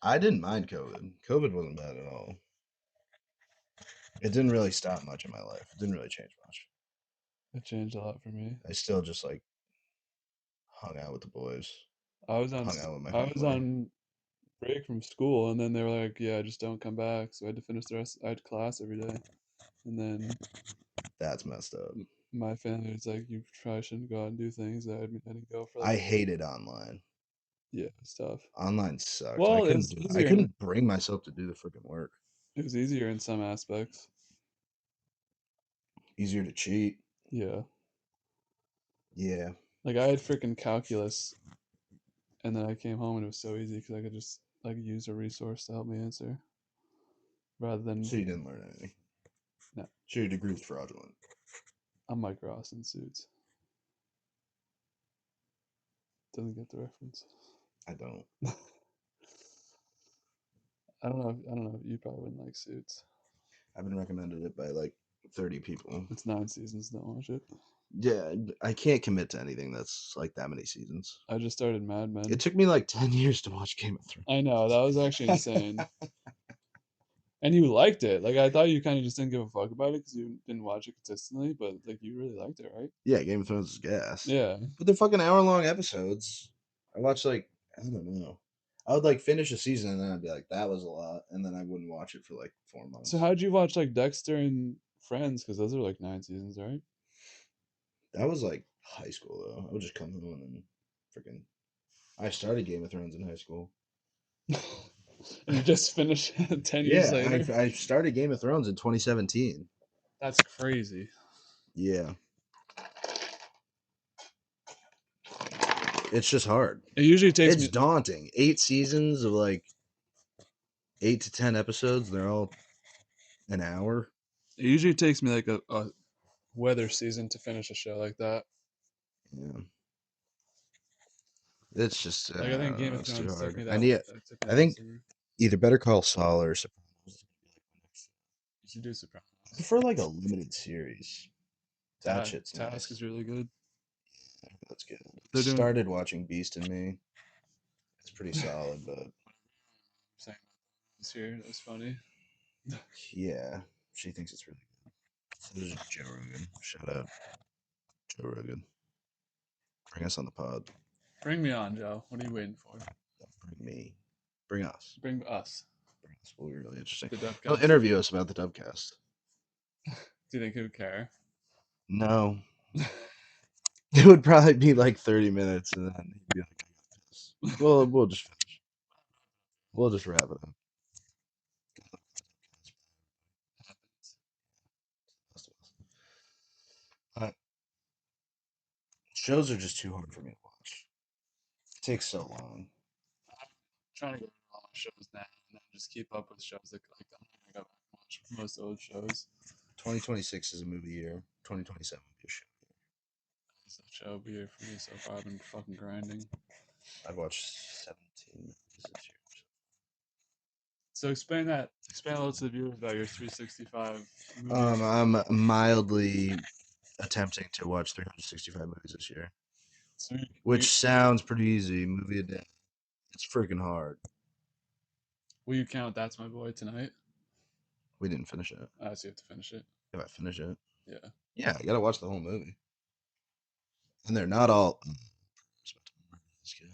[SPEAKER 2] I didn't mind COVID. COVID wasn't bad at all. It didn't really stop much in my life. It didn't really change much.
[SPEAKER 1] It changed a lot for me.
[SPEAKER 2] I still just like hung out with the boys,
[SPEAKER 1] I was on
[SPEAKER 2] hung out with my
[SPEAKER 1] I was
[SPEAKER 2] family.
[SPEAKER 1] on break from school, and then they were like, "Yeah, just don't come back." So I had to finish the rest. I had class every day, and then
[SPEAKER 2] That's messed up.
[SPEAKER 1] my family was like, "You probably shouldn't go out and do things." I didn't go for like
[SPEAKER 2] I hated online.
[SPEAKER 1] yeah stuff.
[SPEAKER 2] Online sucked. I
[SPEAKER 1] Well,
[SPEAKER 2] couldn't
[SPEAKER 1] it's
[SPEAKER 2] do it. I
[SPEAKER 1] easier.
[SPEAKER 2] couldn't bring myself to do the freaking work.
[SPEAKER 1] It was easier in some aspects.
[SPEAKER 2] Easier to cheat.
[SPEAKER 1] Yeah,
[SPEAKER 2] Yeah.
[SPEAKER 1] like I had freaking calculus, and then I came home and it was so easy because I could just like use a resource to help me answer rather than
[SPEAKER 2] So you didn't learn anything.
[SPEAKER 1] no.
[SPEAKER 2] So your degree was fraudulent.
[SPEAKER 1] I'm Mike Ross in Suits. Doesn't get the reference.
[SPEAKER 2] I don't.
[SPEAKER 1] I don't know. I don't know. You probably wouldn't like Suits.
[SPEAKER 2] I've been recommended it by like 30 people.
[SPEAKER 1] It's 9 seasons. Don't watch it.
[SPEAKER 2] Yeah, I can't commit to anything that's like that many seasons.
[SPEAKER 1] I just started Mad Men.
[SPEAKER 2] It took me like 10 years to watch Game of Thrones.
[SPEAKER 1] I know that was actually insane. And you liked it. Like I thought you kind of just didn't give a fuck about it because you didn't watch it consistently, but like you really liked it, right?
[SPEAKER 2] Yeah, Game of Thrones is gas.
[SPEAKER 1] Yeah.
[SPEAKER 2] But they're fucking hour-long episodes. I watched like, I don't know. I would like finish a season and then I'd be like, that was a lot. And then I wouldn't watch it for like 4 months.
[SPEAKER 1] So how'd you watch like Dexter and Friends? Because those are like 9 seasons, right?
[SPEAKER 2] That was like high school though. I would just come home and freaking. I started Game of Thrones in high school.
[SPEAKER 1] And you just finished 10 years
[SPEAKER 2] Yeah,
[SPEAKER 1] later.
[SPEAKER 2] I started Game of Thrones in 2017.
[SPEAKER 1] That's crazy.
[SPEAKER 2] Yeah. It's just hard.
[SPEAKER 1] It usually takes
[SPEAKER 2] It's
[SPEAKER 1] me.
[SPEAKER 2] daunting. 8 seasons of like 8 to 10 episodes. They're all an hour.
[SPEAKER 1] It usually takes me like a weather season to finish a show like that.
[SPEAKER 2] Yeah. It's just
[SPEAKER 1] Like I think Game of
[SPEAKER 2] it's too
[SPEAKER 1] Thrones took me
[SPEAKER 2] hard.
[SPEAKER 1] that. That took me
[SPEAKER 2] I
[SPEAKER 1] that
[SPEAKER 2] think
[SPEAKER 1] summer.
[SPEAKER 2] either Better Call Saul or Sopranos.
[SPEAKER 1] You should do Sopranos.
[SPEAKER 2] I prefer like a limited series. That shit's
[SPEAKER 1] Task is
[SPEAKER 2] nice.
[SPEAKER 1] really good.
[SPEAKER 2] That's good.
[SPEAKER 1] They're doing
[SPEAKER 2] Started watching Beast in Me. It's pretty solid, but
[SPEAKER 1] saying this here. That was funny.
[SPEAKER 2] yeah, she thinks it's really good. So this is Joe Rogan. Shout out Joe Rogan. Bring us on the pod.
[SPEAKER 1] Bring me on, Joe. What are you waiting for?
[SPEAKER 2] Bring me. Bring us.
[SPEAKER 1] Bring us.
[SPEAKER 2] Bring us. Will be really interesting.
[SPEAKER 1] The
[SPEAKER 2] He'll
[SPEAKER 1] Dubcast.
[SPEAKER 2] interview us about the Dubcast.
[SPEAKER 1] Do you think he would care?
[SPEAKER 2] No. It would probably be like 30 minutes and then he'd be like, I got this. Well, we'll just finish. We'll just wrap it up. Uh, Shows are just too hard for me to watch. It takes so long.
[SPEAKER 1] I'm trying to get into all my shows now and then just keep up with shows that like I'm not gonna go back and watch most old shows.
[SPEAKER 2] 2026 is a movie year. 2027 will be a show year.
[SPEAKER 1] It's a show be here for me so far. I've been fucking grinding.
[SPEAKER 2] I've watched 17 movies this year.
[SPEAKER 1] So explain that. Explain a little to the viewers about your 365 movies.
[SPEAKER 2] I'm mildly attempting to watch 365 movies this year,
[SPEAKER 1] So
[SPEAKER 2] which sounds pretty easy. Movie a day. It's freaking hard.
[SPEAKER 1] will you count That's My Boy tonight?
[SPEAKER 2] We didn't finish it.
[SPEAKER 1] So you have to finish it.
[SPEAKER 2] If I finish it,
[SPEAKER 1] Yeah.
[SPEAKER 2] yeah, I gotta watch the whole movie. And they're not all. This guy.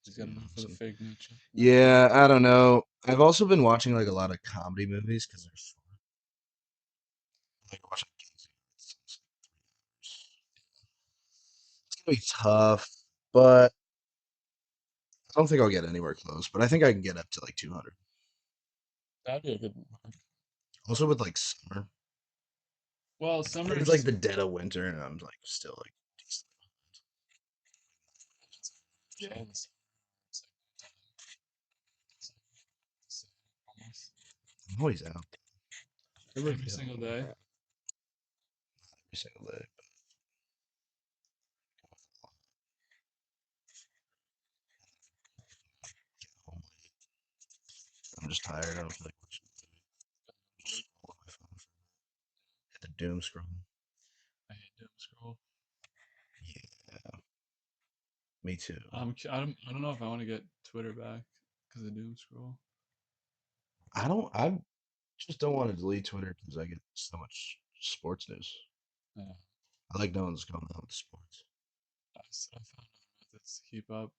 [SPEAKER 1] He's got enough for the fake nature.
[SPEAKER 2] Yeah, I don't know. I've also been watching like a lot of comedy movies because they're short. Like watching King's it's like 3 hours. It's gonna be tough, but I don't think I'll get anywhere close. But I think I can get up to like 200.
[SPEAKER 1] That'd be a good one.
[SPEAKER 2] Also with like summer.
[SPEAKER 1] Well, summer
[SPEAKER 2] It's
[SPEAKER 1] is
[SPEAKER 2] like the dead of winter, and I'm like still like decent.
[SPEAKER 1] yeah. It's almost
[SPEAKER 2] I'm always out
[SPEAKER 1] every single day.
[SPEAKER 2] every single day. I'm just tired. I don't feel like watching TV. Just scroll on my phone for a bit. Hit the doom scroll.
[SPEAKER 1] I hate doom scroll.
[SPEAKER 2] Yeah, me too.
[SPEAKER 1] I don't know if I want to get Twitter back because of doom scroll.
[SPEAKER 2] I just don't want to delete Twitter because I get so much sports news.
[SPEAKER 1] Yeah.
[SPEAKER 2] I like knowing what's going on with sports,
[SPEAKER 1] I found out methods to keep up.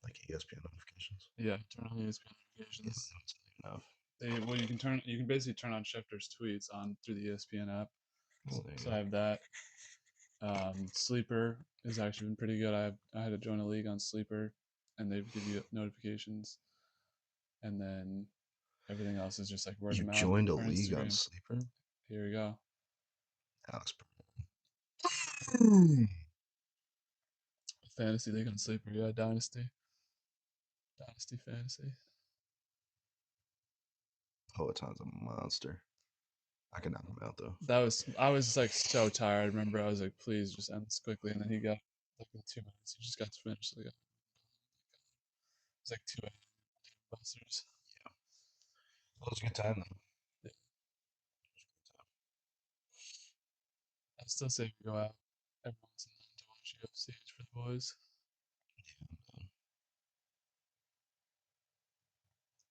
[SPEAKER 2] like ESPN notifications.
[SPEAKER 1] Yeah, turn on ESPN
[SPEAKER 2] Yeah,
[SPEAKER 1] notifications.
[SPEAKER 2] that's not enough.
[SPEAKER 1] Well, you can basically turn on Schefter's tweets on through the ESPN app.
[SPEAKER 2] Well, there you
[SPEAKER 1] So
[SPEAKER 2] go.
[SPEAKER 1] I have that. Sleeper has actually been pretty good. I had to join a league on Sleeper, and they give you notifications, and then everything else is just like word
[SPEAKER 2] You
[SPEAKER 1] of mouth
[SPEAKER 2] joined a
[SPEAKER 1] or
[SPEAKER 2] league on
[SPEAKER 1] Instagram.
[SPEAKER 2] Sleeper?
[SPEAKER 1] Here we go.
[SPEAKER 2] Alex.
[SPEAKER 1] Fantasy league on Sleeper. Yeah, Dynasty Fantasy.
[SPEAKER 2] Peloton's a monster. I can knock him out though.
[SPEAKER 1] I was like so tired. I remember I was like, please just end this quickly, and then he got like in 2 minutes. He just got to finish. Like, it was like 2 a.m. busters.
[SPEAKER 2] Yeah. Well, it was a good time though.
[SPEAKER 1] Yeah. I still say we go out every once in a while to watch UFC for the boys.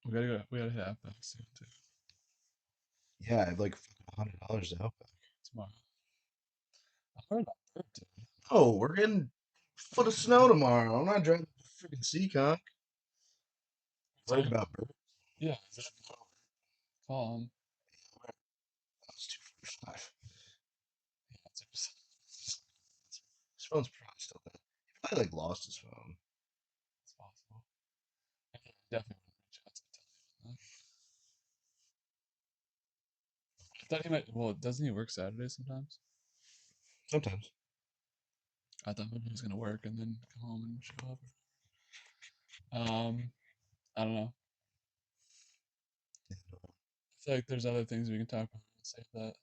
[SPEAKER 1] We gotta go. We gotta hit Outback soon too.
[SPEAKER 2] Yeah, I have like $100 to help back.
[SPEAKER 1] Tomorrow. I heard about Bert, dude.
[SPEAKER 2] Oh, we're getting foot of snow tomorrow. I'm not driving the freaking Seacock. Worried
[SPEAKER 1] Sorry?
[SPEAKER 2] about Bert.
[SPEAKER 1] Yeah, is that call him?
[SPEAKER 2] That was 245.
[SPEAKER 1] Yeah, it's
[SPEAKER 2] His phone's probably still dead. He probably like lost his phone.
[SPEAKER 1] possible. I definitely want to reach out to tell you that. I thought he might. Well, doesn't he work Saturdays sometimes?
[SPEAKER 2] Sometimes.
[SPEAKER 1] I thought maybe he was gonna work and then come home and show up. I don't know.
[SPEAKER 2] Yeah,
[SPEAKER 1] I feel like there's other things we can talk about. Save that.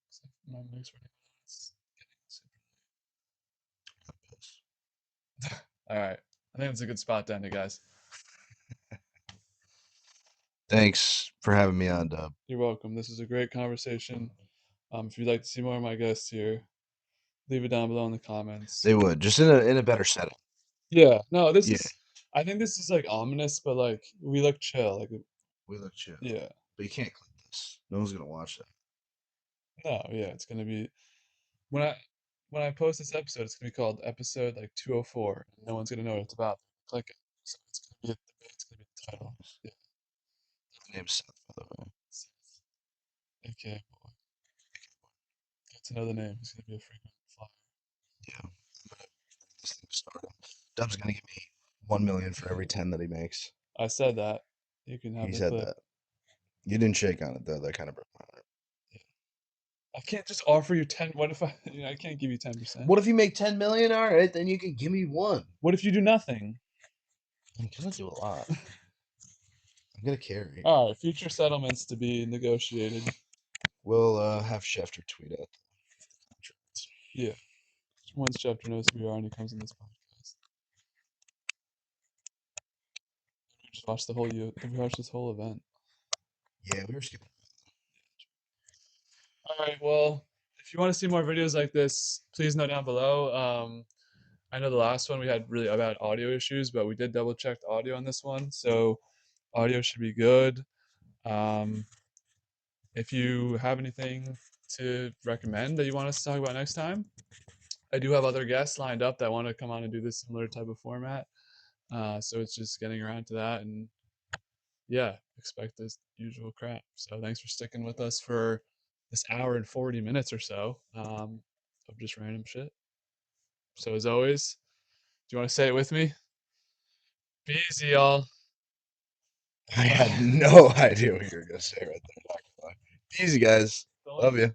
[SPEAKER 1] Save my mix right now. It's getting super late. All right. I think it's a good spot to end it, guys.
[SPEAKER 2] thanks for having me on, Dub.
[SPEAKER 1] You're welcome. This is a great conversation. If you'd like to see more of my guests here, leave it down below in the comments.
[SPEAKER 2] They would just in a better setup.
[SPEAKER 1] Yeah. No, this
[SPEAKER 2] Yeah,
[SPEAKER 1] is. I think this is like ominous, but like we look chill. Like
[SPEAKER 2] we look chill,
[SPEAKER 1] yeah.
[SPEAKER 2] but you can't clip this. No one's gonna watch that.
[SPEAKER 1] No, yeah. It's gonna be when I post this episode. It's gonna be called episode like 204. No one's gonna know what it's about. Click it. So it's gonna be the title. Yeah.
[SPEAKER 2] My name's Seth, by the way.
[SPEAKER 1] Seth, AKA boy. Get to know the name. He's gonna be a frequent flyer.
[SPEAKER 2] Yeah, I'm gonna this thing started. Dub's gonna give me 1 million for every 10 that he makes.
[SPEAKER 1] I said that. You can have
[SPEAKER 2] He
[SPEAKER 1] the
[SPEAKER 2] said
[SPEAKER 1] clip.
[SPEAKER 2] that. You didn't shake on it though. That kind of broke my heart.
[SPEAKER 1] I can't just offer you 10. What if I can't give you 10%?
[SPEAKER 2] What if you make 10 million? All right, then you can give me one.
[SPEAKER 1] What if you do nothing?
[SPEAKER 2] I'm gonna do a lot. I'm gonna carry.
[SPEAKER 1] All right, future settlements to be negotiated.
[SPEAKER 2] We'll have Schefter tweet out the contracts.
[SPEAKER 1] Yeah. Once Chapter knows who we are and he comes on this podcast. We just watched the whole we watched this whole event.
[SPEAKER 2] Yeah, we were skipping.
[SPEAKER 1] All right, well, if you want to see more videos like this, please note down below. I know the last one we had really bad audio issues, but we did double check the audio on this one, so audio should be good. Um, if you have anything to recommend that you want us to talk about next time, I do have other guests lined up that want to come on and do this similar type of format. So it's just getting around to that, and yeah, expect this usual crap. So thanks for sticking with us for this hour and 40 minutes or so of just random shit. So as always, do you want to say it with me? Be easy, y'all.
[SPEAKER 2] I had no idea what you were gonna say right there. Not gonna lie. Easy, guys.
[SPEAKER 1] Don't
[SPEAKER 2] Love you.